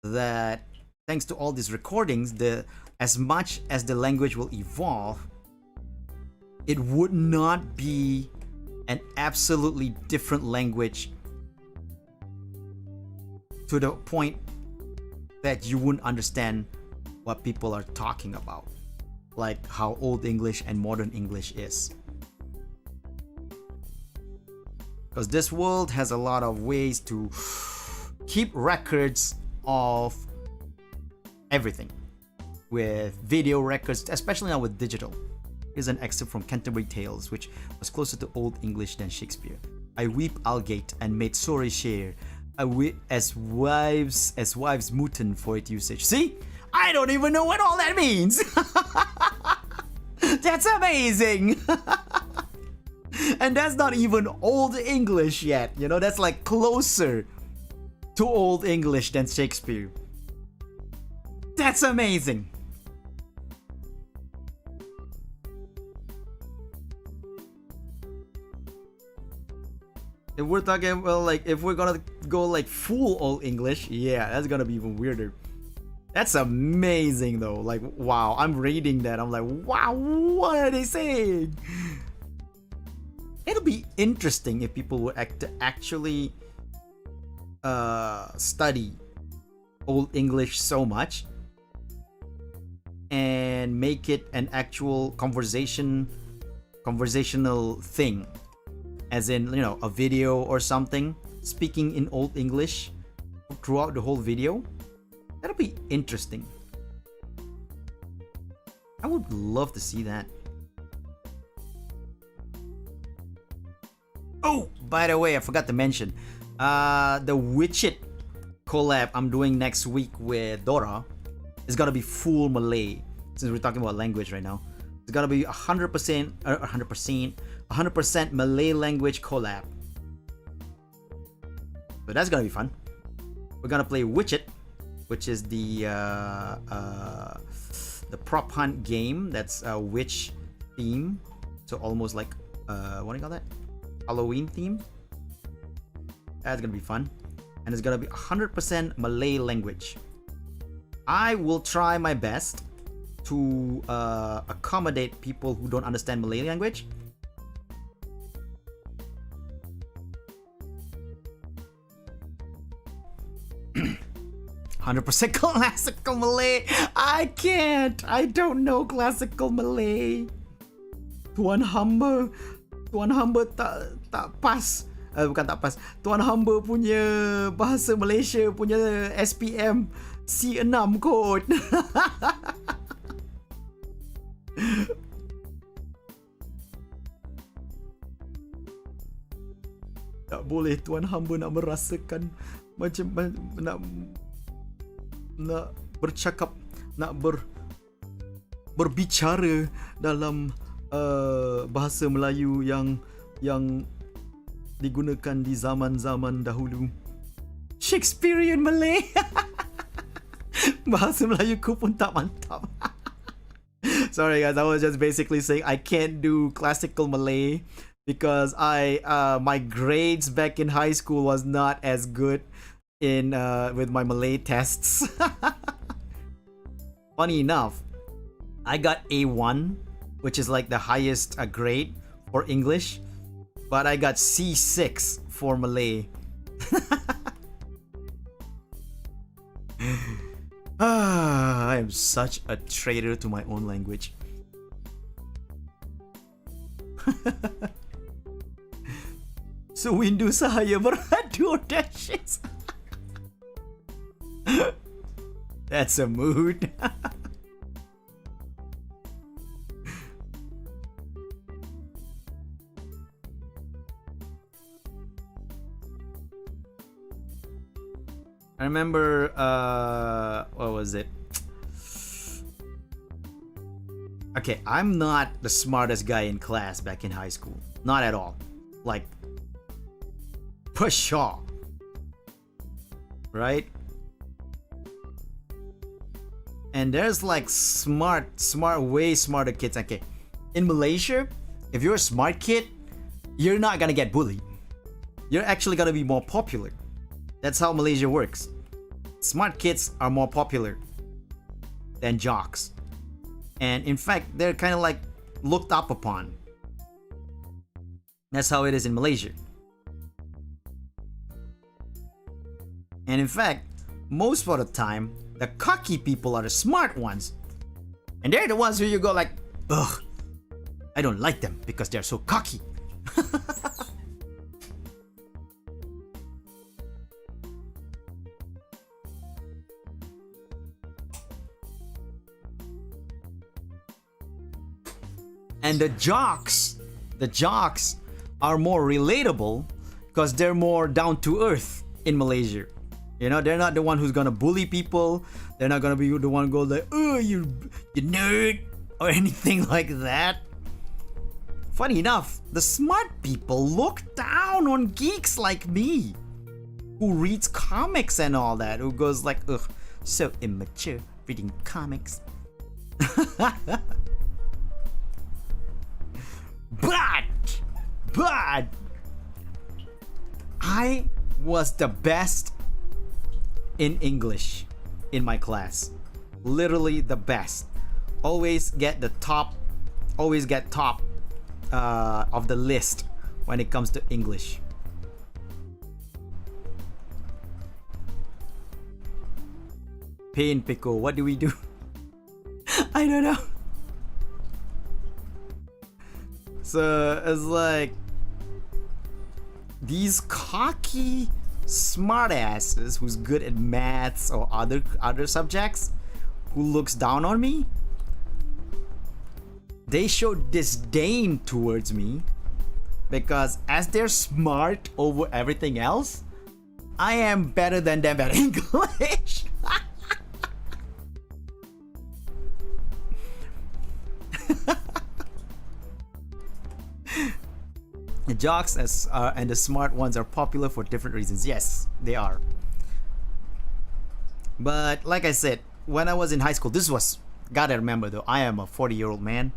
That thanks to all these recordings, as much as the language will evolve, it would not be an absolutely different language to the point that you wouldn't understand what people are talking about, like how Old English and Modern English is. Because this world has a lot of ways to keep records of everything, with video records, especially now with digital. Here's an excerpt from Canterbury Tales, which was closer to Old English than Shakespeare. I weep algate and made sorry share. I weep as wives muten for it usage. See? I don't even know what all that means. That's amazing. And that's not even Old English yet. That's like closer to Old English than Shakespeare. That's amazing. If we're talking about if we're gonna go like full Old English, yeah, that's gonna be even weirder. That's amazing though. Like, wow, I'm reading that. I'm like, wow, what are they saying? It'll be interesting if people would actually study Old English so much and make it an actual conversational thing, as in a video or something speaking in Old English throughout the whole video. That'll be interesting. I would love to see that. Oh, by the way, I forgot to mention, the Witchit collab I'm doing next week with Dora is gonna be full Malay. Since we're talking about language right now, it's gonna be 100% Malay language collab. So that's gonna be fun. We're gonna play Witchit, which is the prop hunt game that's a witch theme. So almost like what do you call that? Halloween theme. That's gonna be fun, and it's gonna be 100% Malay language. I will try my best to accommodate people who don't understand Malay language. "100% classical Malay." I can't. I don't know classical Malay. Tuan hamba tak pas. Bukan tak pas. Tuan hamba punya bahasa Malaysia punya SPM C6 kot. Tak boleh tuan hamba nak merasakan macam nak bercakap, nak berbicara dalam bahasa Melayu yang digunakan di zaman-zaman dahulu. Shakespearean Malay. Bahasa Melayu ku pun tak mantap. Sorry guys, I was just basically saying I can't do classical Malay because my grades back in high school was not as good in with my Malay tests. Funny enough, I got A1, which is like the highest grade for English, but I got C6 for Malay. I am such a traitor to my own language. Sewindu saya beradu dashes. That's a mood. I remember, what was it? Okay, I'm not the smartest guy in class back in high school. Not at all. Like, pshaw. Right? And there's like smart, way smarter kids. Okay, in Malaysia, if you're a smart kid, you're not gonna get bullied. You're actually gonna be more popular. That's how Malaysia works. Smart kids are more popular than jocks. And in fact, they're kind of like looked up upon. That's how it is in Malaysia. And in fact, most of the time, the cocky people are the smart ones. And they're the ones who you go like, ugh, I don't like them because they're so cocky. And the jocks are more relatable because they're more down to earth in Malaysia. You know, they're not the one who's gonna bully people. They're not gonna be the one who go like, "Oh, you nerd," or anything like that. Funny enough, the smart people look down on geeks like me, who reads comics and all that. Who goes like, "Ugh, so immature reading comics." But I was the best in English in my class. Literally the best. Always get top of the list when it comes to English. Pain Pico, what do we do? I don't know. So it's like these cocky smartasses who's good at maths or other subjects, who looks down on me, they show disdain towards me because as they're smart over everything else, I am better than them at English. The jocks and the smart ones are popular for different reasons. Yes, they are. But like I said, when I was in high school, this was, gotta remember though, I am a 40-year-old man.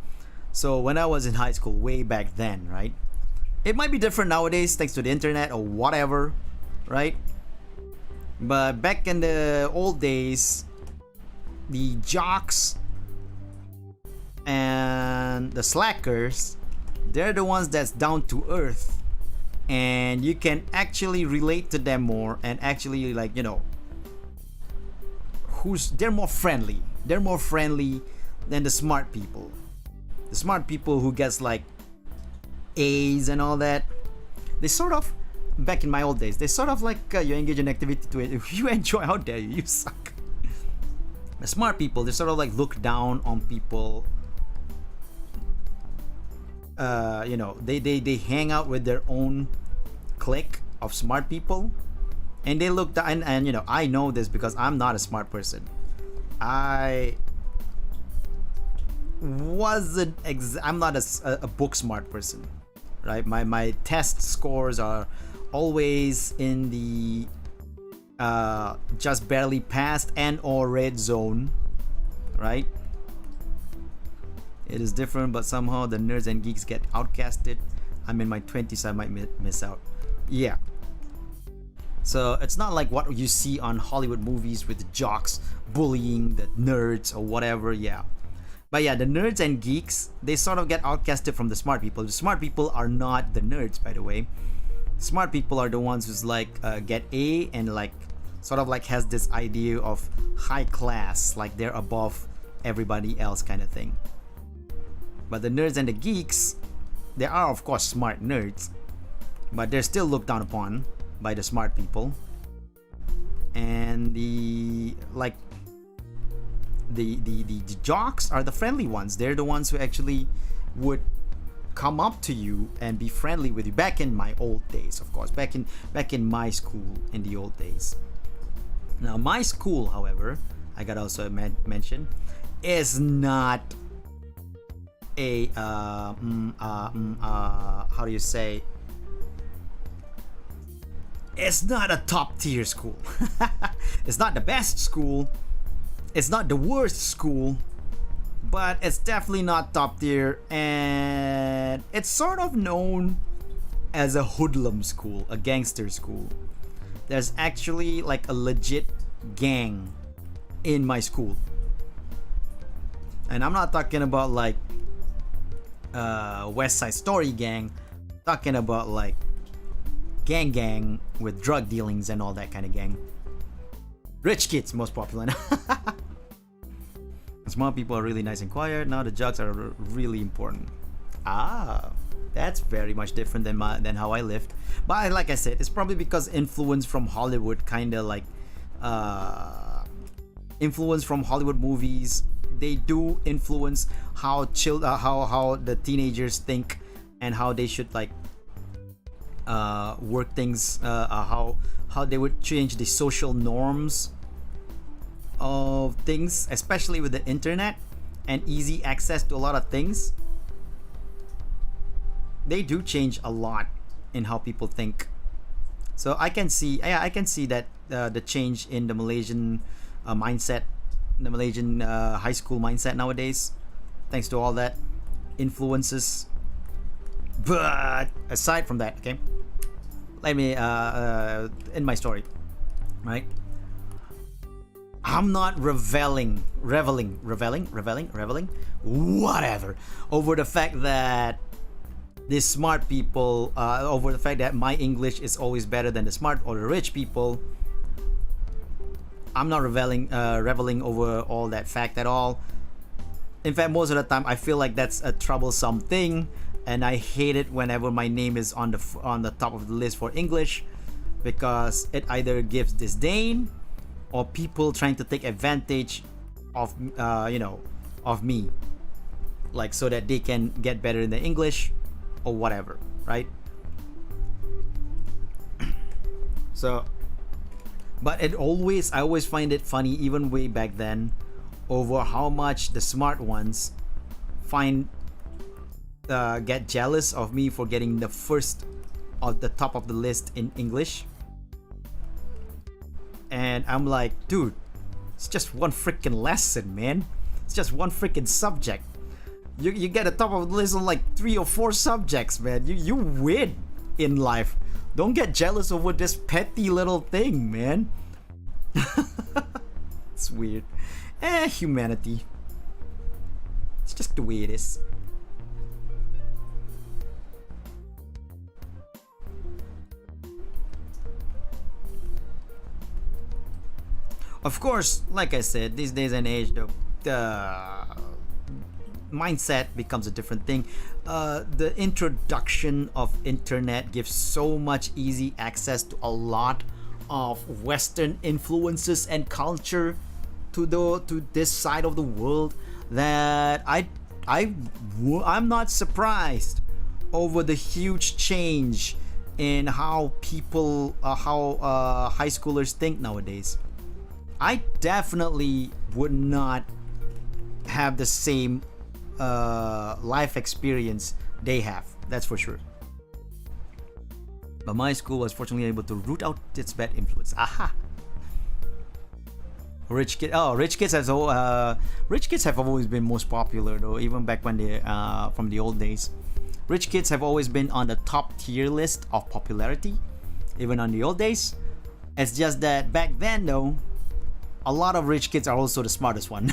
So when I was in high school, way back then, right? It might be different nowadays thanks to the internet or whatever, right? But back in the old days, the jocks and the slackers, they're the ones that's down to earth, and you can actually relate to them more, and actually, like, you know, they're more friendly. They're more friendly than the smart people. The smart people who gets like A's and all that, they sort of, back in my old days, they sort of like you engage in activity to it. If you enjoy, how dare you suck. The smart people, they sort of like look down on people. You know, they hang out with their own clique of smart people, and they look down, and you know, I know this because I'm not a smart person. I'm not a book smart person, right? My test scores are always in the just barely passed and or red zone, right? It is different, but somehow the nerds and geeks get outcasted. I'm in my 20s, I might miss out. Yeah. So it's not like what you see on Hollywood movies with the jocks bullying the nerds or whatever. Yeah. But yeah, the nerds and geeks, they sort of get outcasted from the smart people. The smart people are not the nerds, by the way. Smart people are the ones who's like get A and like sort of like has this idea of high class, like they're above everybody else kind of thing. But the nerds and the geeks, they are of course smart nerds, but they're still looked down upon by the smart people. And the jocks are the friendly ones. They're the ones who actually would come up to you and be friendly with you. Back in my old days, of course, back in my school in the old days. Now my school, however, I gotta also mention, is not a how do you say, it's not a top tier school. It's not the best school, it's not the worst school, but it's definitely not top tier, and it's sort of known as a hoodlum school, a gangster school. There's actually like a legit gang in my school, and I'm not talking about like West Side Story gang. I'm talking about like gang with drug dealings and all that kind of gang. Rich kids, most popular. Smart people are really nice and quiet. Now the jocks are really important. That's very much different than how I lived. But like I said, it's probably because influence from Hollywood, kind of like influence from Hollywood movies. They do influence how how the teenagers think and how they should like work things, how they would change the social norms of things, especially with the internet and easy access to a lot of things. They do change a lot in how people think. So I can see that the change in the Malaysian mindset, the Malaysian high school mindset nowadays, thanks to all that influences. But aside from that, okay, let me end my story, right? I'm not reveling, whatever, over the fact that these smart people, over the fact that my English is always better than the smart or the rich people. I'm not reveling over all that fact at all. In fact, most of the time I feel like that's a troublesome thing, and I hate it whenever my name is on the top of the list for English, because it either gives disdain or people trying to take advantage of of me, like so that they can get better in the English or whatever, right? So, but I always find it funny, even way back then, over how much the smart ones get jealous of me for getting the first of the top of the list in English. And I'm like, dude, it's just one freaking lesson, man. It's just one freaking subject. You get a top of the list on like 3 or 4 subjects, man. You win in life. Don't get jealous over this petty little thing, man. It's weird. Humanity. It's just the way it is. Of course, like I said, these days and age, the mindset becomes a different thing. The introduction of internet gives so much easy access to a lot of Western influences and culture to this side of the world that I'm not surprised over the huge change in how people how high schoolers think nowadays. I definitely would not have the same life experience they have. That's for sure. But my school was fortunately able to root out its bad influence. Aha! Rich kids have always been most popular though, even back when they from the old days. Rich kids have always been on the top tier list of popularity, even on the old days. It's just that back then though, a lot of rich kids are also the smartest one.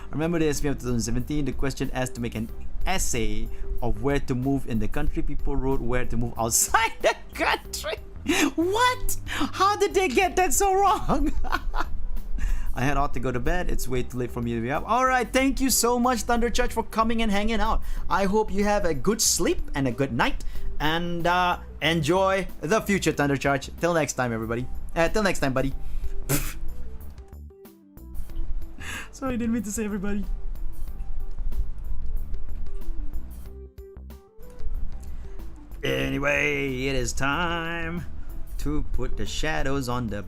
Remember the SPM of 2017, the question asked to make an essay of where to move in the country. People wrote where to move outside the country. What? How did they get that so wrong? I had ought to go to bed. It's way too late for me to be up. Alright, thank you so much, Thunder Church, for coming and hanging out. I hope you have a good sleep and a good night. And enjoy the future, Thunder Church. Till next time, everybody. Till next time, buddy. Sorry, didn't mean to say everybody. Anyway, it is time to put the shadows on the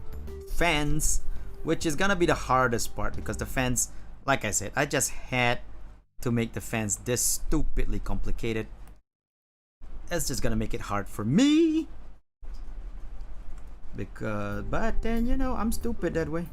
fence, which is gonna be the hardest part because the fence, like I said, I just had to make the fence this stupidly complicated. That's just gonna make it hard for me. But then, you know, I'm stupid that way.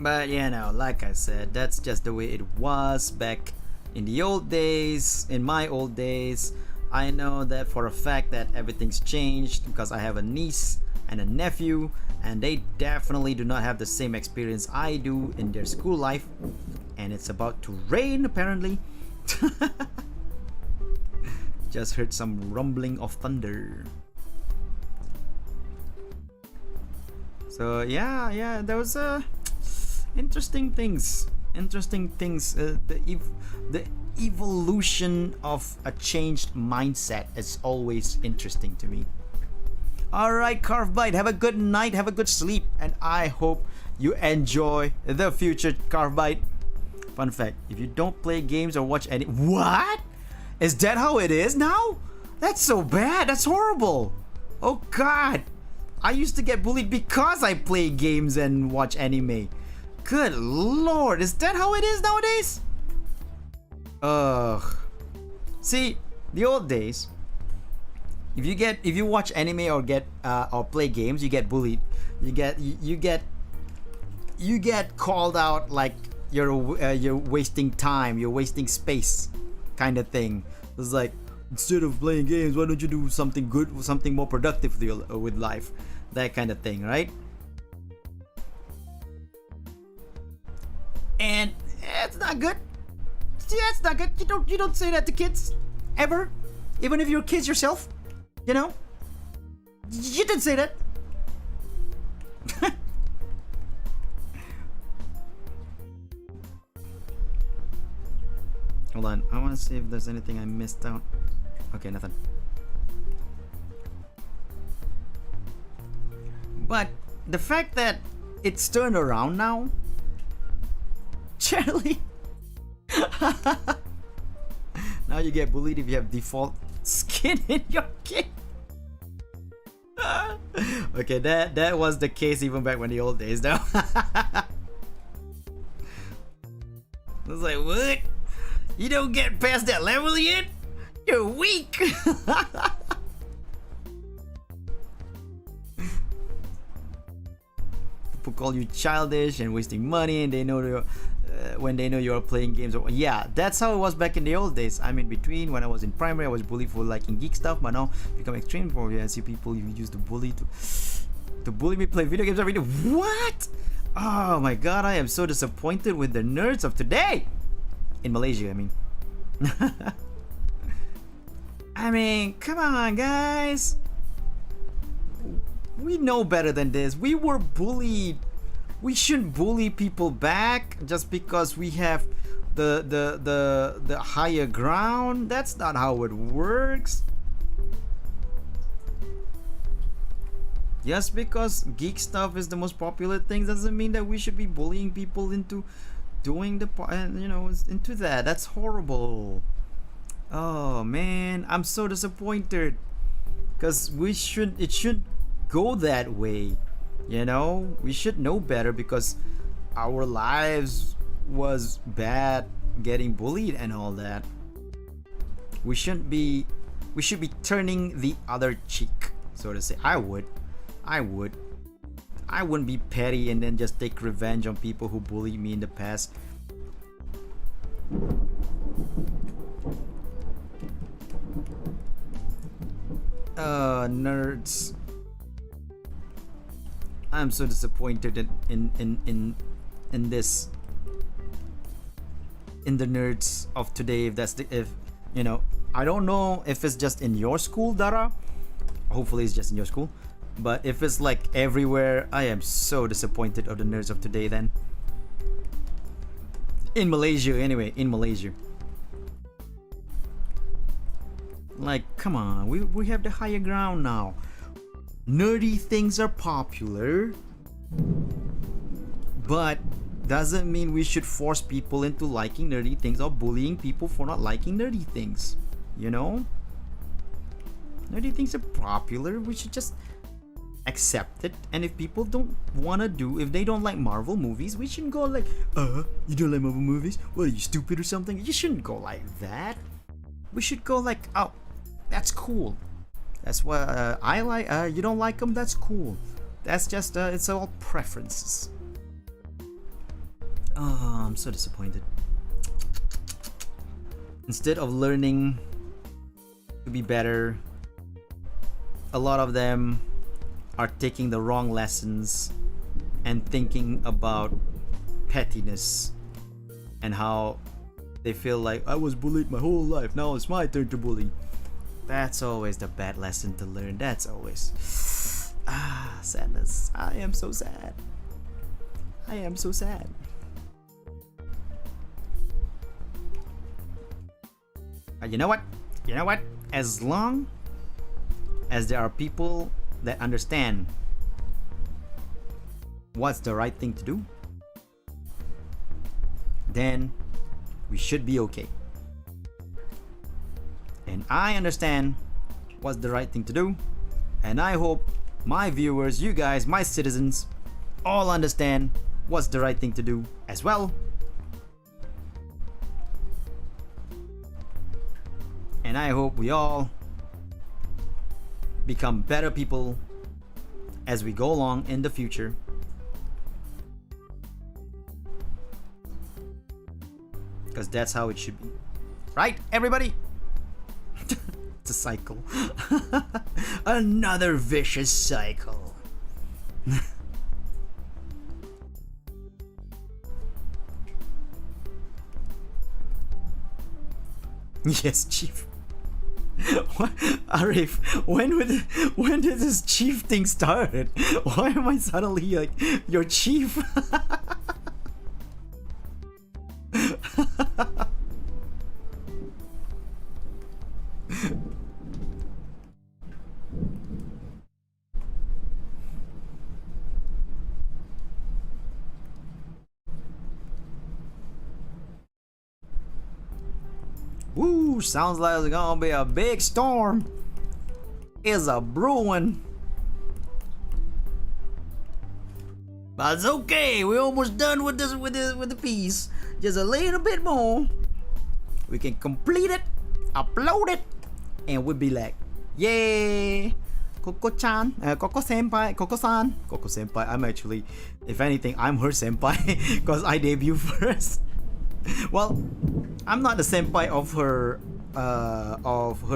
But you know, like I said, that's just the way it was back in the old days, in my old days. I know that for a fact that everything's changed because I have a niece and a nephew, and they definitely do not have the same experience I do in their school life. And it's about to rain apparently. Just heard some rumbling of thunder. So yeah, there was interesting things. The evolution of a changed mindset is always interesting to me. Alright, Carve Bite, have a good night, have a good sleep, and I hope you enjoy the future, Carve Bite. Fun fact, if you don't play games or watch any... What? Is that how it is now? That's so bad, that's horrible. Oh god. I used to get bullied because I play games and watch anime. Good lord, is that how it is nowadays? Ugh. See, the old days, if you watch anime or or play games, you get bullied. You get called out like you're wasting time, you're wasting space, kind of thing. It's like, instead of playing games, why don't you do something good, something more productive with life, that kind of thing, right? And it's not good. Yeah, it's not good. You don't say that to kids ever, even if you're kids yourself. You know, you didn't say that. Hold on, I want to see if there's anything I missed out. Okay, nothing. But the fact that it's turned around now, Charlie. Now you get bullied if you have default skin in your game. Okay, that was the case even back when the old days though. I was like, what? You don't get past that level yet? You're weak. People call you childish and wasting money, and they know when they know you're playing games. Yeah, that's how it was back in the old days. I'm in between. When I was in primary, I was bullied for liking geek stuff, but now become extreme for you. I see people you use to bully me play video games every day. What? Oh my god, I am so disappointed with the nerds of today. In Malaysia, I mean. I mean, come on, guys. We know better than this. We were bullied. We shouldn't bully people back just because we have the higher ground. That's not how it works. Just because geek stuff is the most popular thing doesn't mean that we should be bullying people into doing into that. That's horrible. Oh man, I'm so disappointed because it should go that way. We should know better because our lives was bad getting bullied and all that. We should be turning the other cheek, so to say. I wouldn't be petty and then just take revenge on people who bullied me in the past. Nerds. I'm so disappointed in this, in the nerds of today. I don't know if it's just in your school, Dara. Hopefully it's just in your school. But if it's like everywhere, I am so disappointed of the nerds of today then. In Malaysia, anyway, in Malaysia. Like, come on, we have the higher ground now. Nerdy things are popular, but doesn't mean we should force people into liking nerdy things or bullying people for not liking nerdy things. Nerdy things are popular. We should just accept it. And if people don't want to if they don't like Marvel movies, we shouldn't go like, you don't like Marvel movies? What, are you stupid or something? You shouldn't go like that. We should go like, oh, that's cool. That's what I like. You don't like them? That's cool. That's just, it's all preferences. Oh, I'm so disappointed. Instead of learning to be better, a lot of them are taking the wrong lessons and thinking about pettiness and how they feel like, I was bullied my whole life, now it's my turn to bully. That's always the bad lesson to learn. That's always sadness. I am so sad. I am so sad. You know what? As long as there are people that understand what's the right thing to do, then we should be okay. And I understand what's the right thing to do, and I hope my viewers, you guys, my citizens, all understand what's the right thing to do as well. And I hope we all become better people as we go along in the future. Because that's how it should be. Right, everybody? It's a cycle. Another vicious cycle. Yes, Chief. What? Arif, when did this chief thing start? Why am I suddenly like your chief? Woo, sounds like it's gonna be a big storm. It's a brewing. But it's okay, we're almost done with this with the piece. Just a little bit more. We can complete it, upload it, and we'll be like, yay! Coco-chan, Coco senpai, Coco-san, Coco senpai. I'm actually, if anything, I'm her senpai because I debut first. Well, I'm not the senpai of her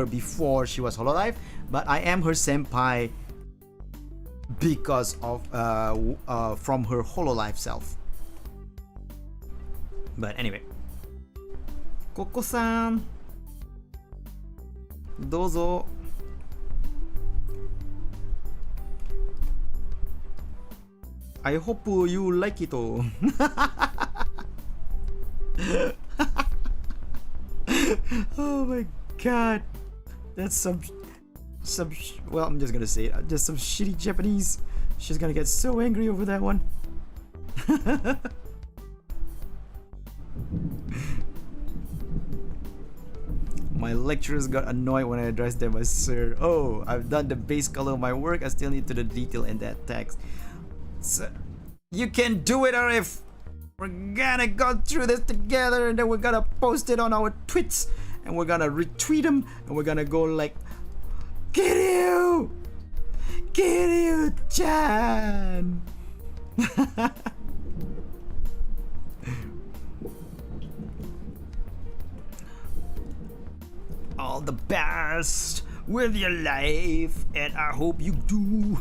before she was Hololive, but I am her senpai because of from her Hololive self. But anyway, Coco-san, dozo. I hope you like it. Oh my god, that's some well, I'm just gonna say it, just some shitty Japanese. She's gonna get so angry over that one. My lecturers got annoyed when I addressed them as sir. Oh, I've done the base color of my work, I still need to the detail in that text. So, you can do it, Arif. We're gonna go through this together, and then we're gonna post it on our tweets, and we're gonna retweet them, and we're gonna go like, Kiryu! Kiryu-chan! All the best with your life, and I hope you do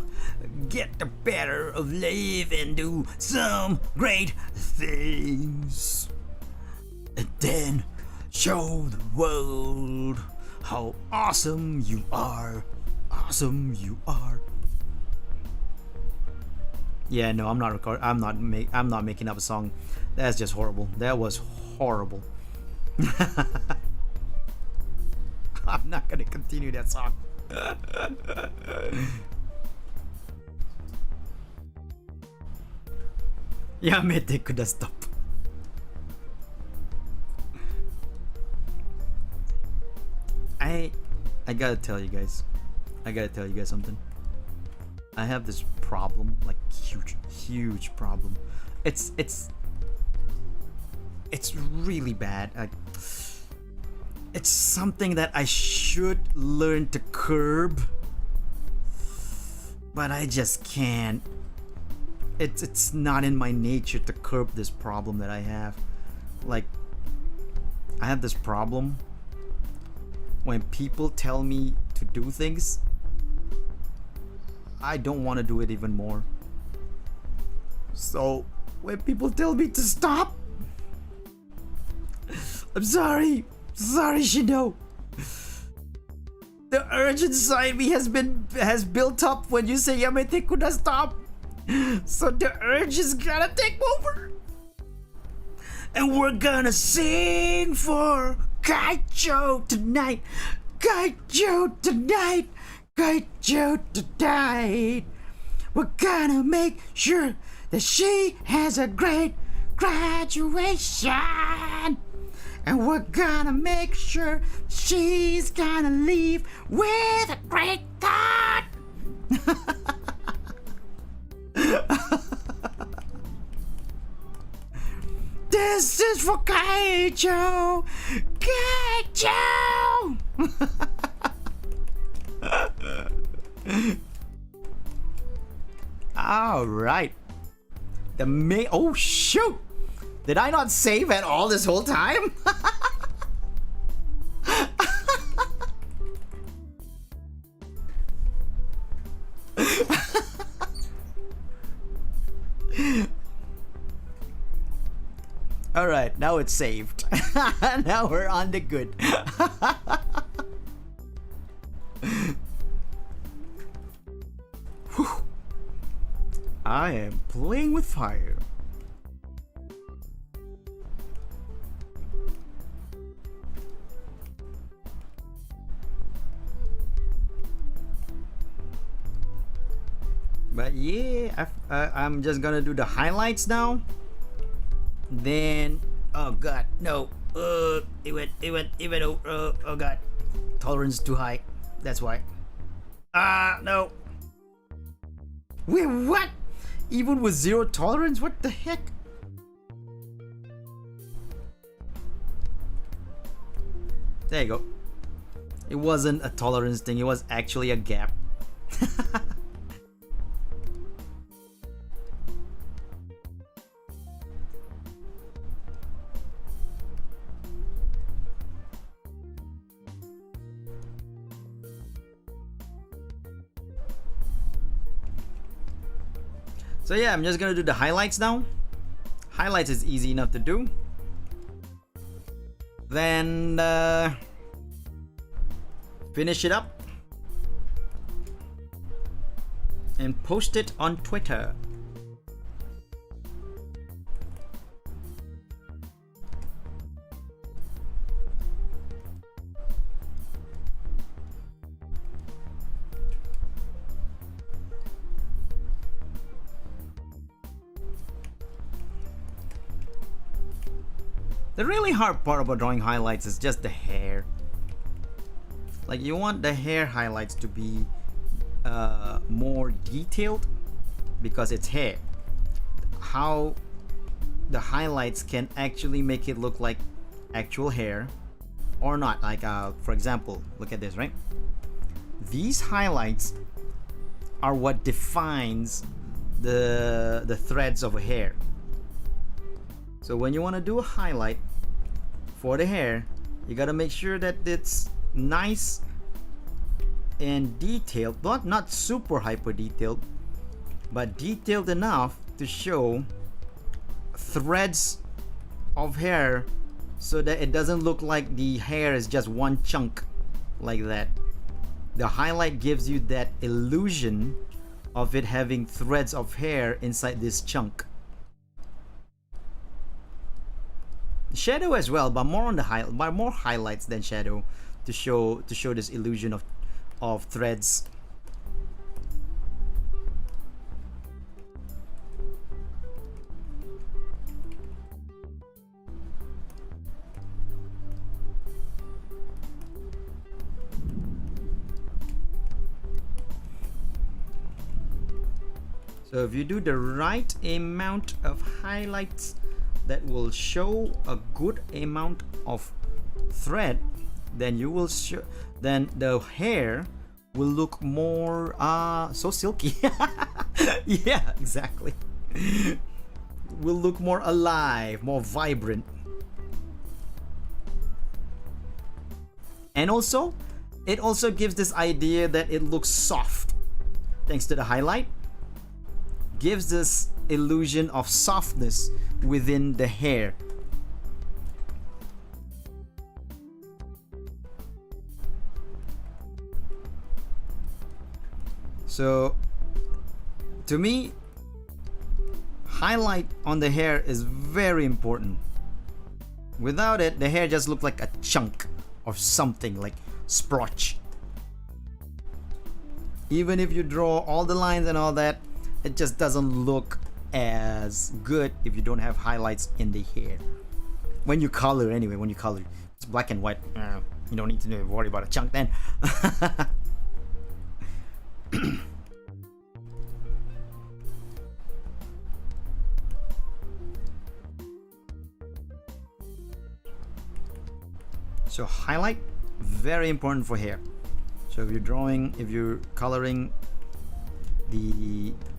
get the better of life and do some great things, and then show the world how awesome you are. Awesome you are. Yeah, no, I'm not making up a song. That's just horrible. That was horrible. I'm not gonna continue that song. Yamete kuda stop. I gotta tell you guys. Something. I have this problem, like huge problem. It's really bad. It's something that I should learn to curb, but I just can't. It's not in my nature to curb this problem that I have. Like, I have this problem when people tell me to do things, I don't want to do it even more. So when people tell me to stop, I'm sorry, Shindo. The urge inside me has built up when you say Yamete kuda stop. So the urge is gonna take over, and we're gonna sing for Kaicho tonight. Kaicho tonight. Kaicho tonight. We're gonna make sure that she has a great graduation. And we're gonna make sure she's gonna leave with a great thought. This is for Kaicho. Kaicho. All right. Oh shoot! Did I not save at all this whole time? All right, now it's saved. Now we're on the good. I am playing with fire. But yeah, I'm just gonna do the highlights now. Then, oh god, no, Oh god. Tolerance too high. That's why. No. Wait, what? Even with zero tolerance? What the heck? There you go. It wasn't a tolerance thing, it was actually a gap. So yeah, I'm just gonna do the highlights now. Highlights is easy enough to do. Then finish it up and post it on Twitter. The really hard part about drawing highlights is just the hair. Like, you want the hair highlights to be more detailed because it's hair. How the highlights can actually make it look like actual hair or not. Like, for example, look at this, right? These highlights are what defines the threads of a hair. So when you want to do a highlight for the hair, you gotta make sure that it's nice and detailed, not super hyper detailed, but detailed enough to show threads of hair so that it doesn't look like the hair is just one chunk like that. The highlight gives you that illusion of it having threads of hair inside this chunk. Shadow as well, but more on the more highlights than shadow to show this illusion of threads. So if you do the right amount of highlights, that will show a good amount of thread, then you will then the hair will look more so silky. Yeah, exactly. Will look more alive, more vibrant. And also, it also gives this idea that it looks soft thanks to the highlight. Gives this illusion of softness within the hair. So to me, highlight on the hair is very important. Without it, the hair just looks like a chunk of something, like splotch. Even if you draw all the lines and all that, it just doesn't look as good if you don't have highlights in the hair. When you color, anyway, when you color, it's black and white. You don't need to worry about a chunk then. So highlight, very important for hair. So if you're drawing, if you're coloring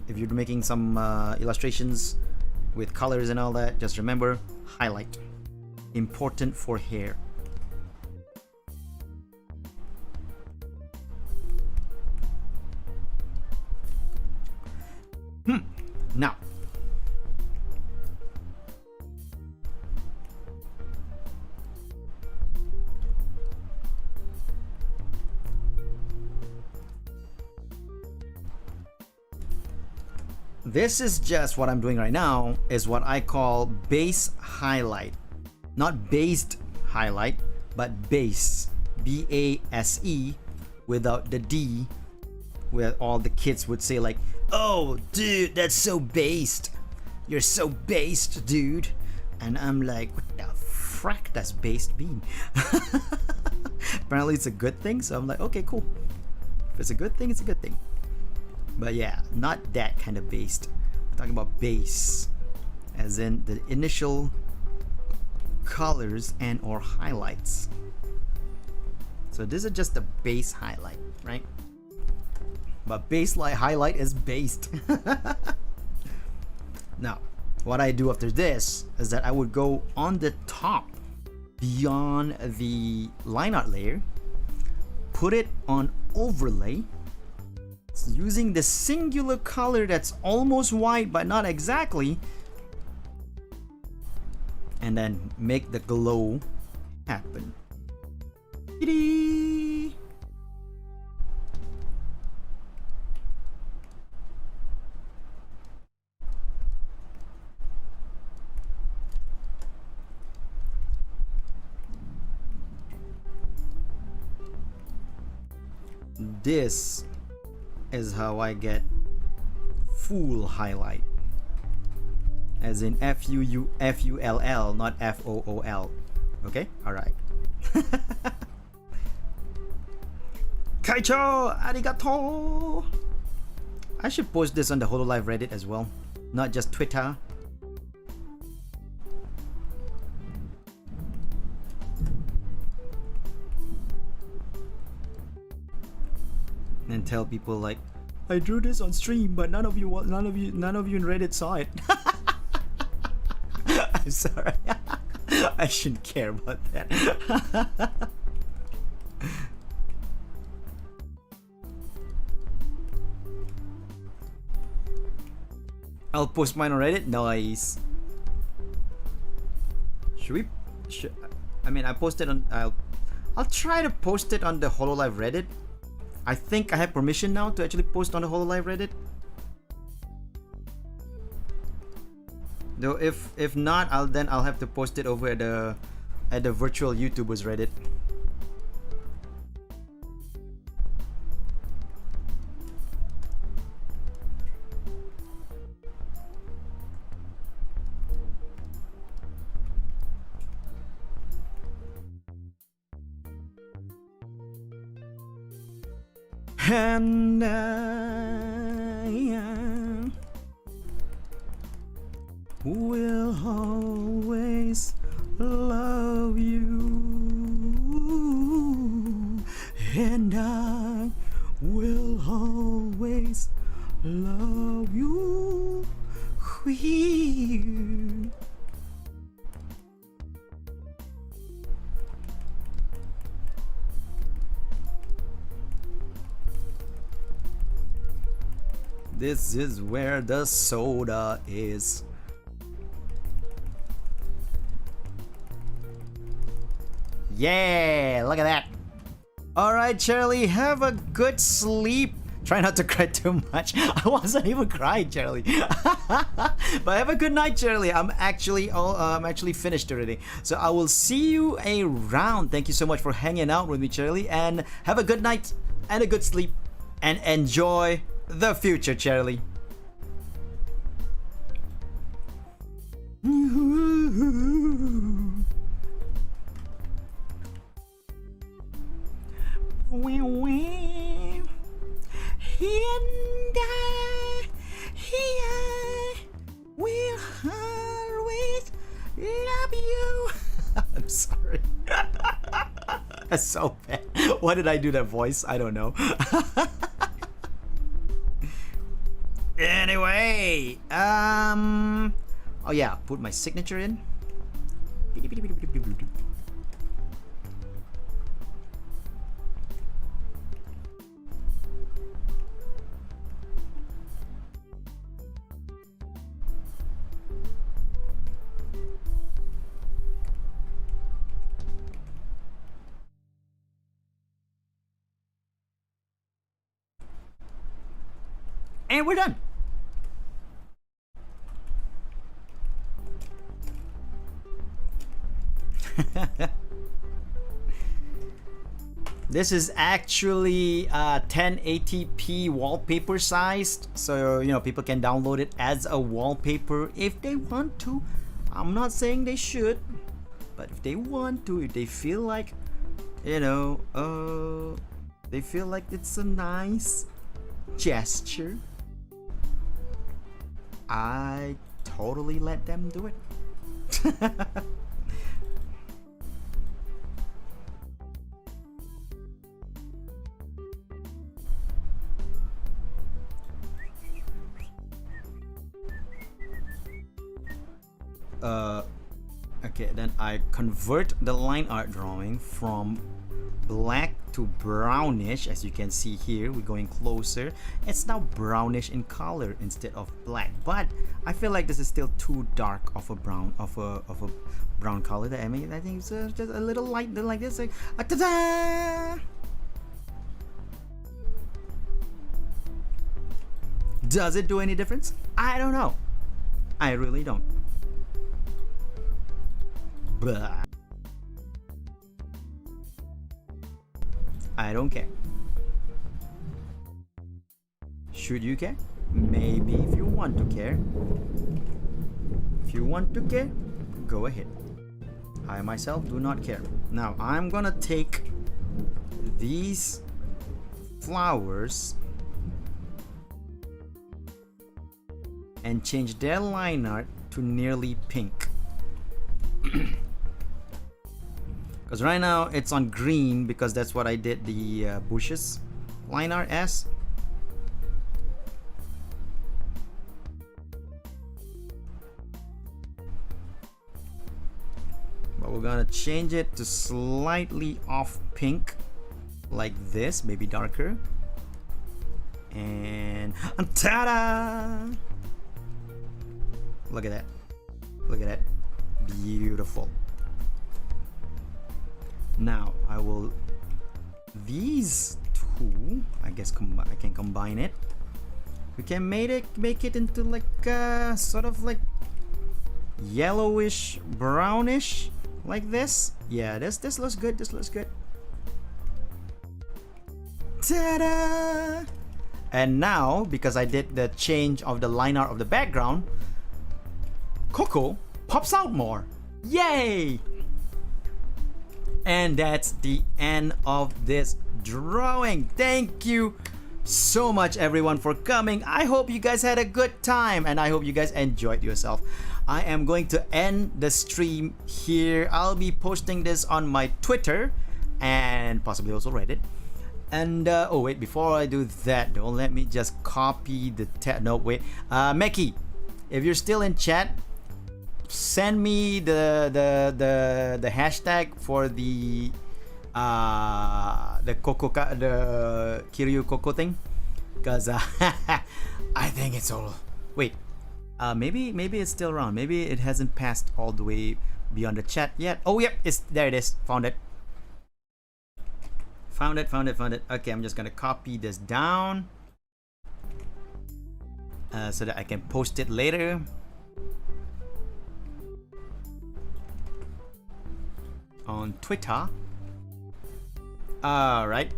if you're making some illustrations with colors and all that, just remember highlight, important for hair. Now this is just what I'm doing right now, is what I call base highlight. Not based highlight, but base. B-A-S-E without the D, where all the kids would say like, "Oh dude, that's so based. You're so based, dude." And I'm like, what the crack that's based beam. Apparently it's a good thing, so I'm like, okay, cool. If it's a good thing, it's a good thing. But yeah, not that kind of based. I'm talking about base, as in the initial colors and or highlights. So this is just the base highlight, right? But base light highlight is based. Now, what I do after this is that I would go on the top beyond the line art layer, put it on overlay using the singular color that's almost white but not exactly, and then make the glow happen. Ta-dee! This is how I get full highlight, as in F-U-L-L, not F-O-O-L. Okay? Alright. Kaicho! Arigato! I should post this on the HoloLive Reddit as well, not just Twitter. And tell people like, I drew this on stream, but none of you in Reddit saw it. I'm sorry. I shouldn't care about that. I'll post mine on Reddit. Nice. I mean, I posted on. I'll try to post it on the HoloLive Reddit. I think I have permission now to actually post on the HoloLive Reddit. Though if not, I'll have to post it over at the virtual YouTubers Reddit. And I will always love you, and I will always love you. This is where the soda is. Yeah, look at that. Alright, Charlie, have a good sleep. Try not to cry too much. I wasn't even crying, Charlie. But have a good night, Charlie. I'm actually finished already. So I will see you around. Thank you so much for hanging out with me, Charlie. And have a good night and a good sleep. And enjoy the future, Charlie. And I will always love you. I'm sorry. That's so bad. Why did I do that voice? I don't know. Anyway, oh yeah, put my signature in. And we're done. This is actually 1080p wallpaper sized, so you know people can download it as a wallpaper if they want to. I'm not saying they should, But if they want to, if they feel like, you know, they feel like it's a nice gesture, I totally let them do it. Okay, then I convert the line art drawing from black to brownish. As you can see here, we're going closer. It's now brownish in color instead of black, but I feel like this is still too dark of a brown brown color. That I mean, I think it's just a little light like this, like ta-da! Does it do any difference? I don't know. I really don't. Blah. I don't care. Should you care? Maybe if you want to care. If you want to care, go ahead. I myself do not care. Now I'm gonna take these flowers and change their line art to nearly pink. Because right now it's on green because that's what I did the bushes line art as. But we're gonna change it to slightly off pink like this, maybe darker. And ta-da! Look at that. Look at that. Beautiful. Now I will these two, I guess I can combine it. We can make it into like sort of like yellowish brownish like this. Yeah, this looks good. This looks good. Ta-da! And now because I did the change of the line art of the background, Coco pops out more. Yay! And that's the end of this drawing. Thank you so much everyone for coming. I hope you guys had a good time and I hope you guys enjoyed yourself. I am going to end the stream here. I'll be posting this on my Twitter and possibly also Reddit. And oh wait, before I do that though, let me just copy the no wait, Meki, if you're still in chat, send me the hashtag for the Kiryu Coco thing, because I think it's all. Wait, maybe it's still around. Maybe it hasn't passed all the way beyond the chat yet. Oh yep, it's there. It is. Found it. Found it. Okay, I'm just gonna copy this down so that I can post it later. On Twitter. Alright,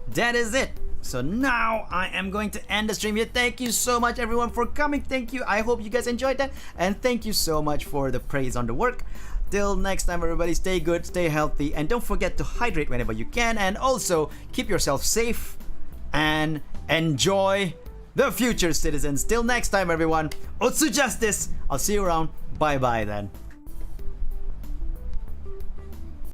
that is it. So now I am going to end the stream here. Thank you so much everyone for coming. Thank you. I hope you guys enjoyed that, and thank you so much for the praise on the work. Till next time everybody, stay good, stay healthy, and don't forget to hydrate whenever you can, and also keep yourself safe and enjoy the future, citizens. Till next time everyone, Otsu Justice. I'll see you around. Bye bye then.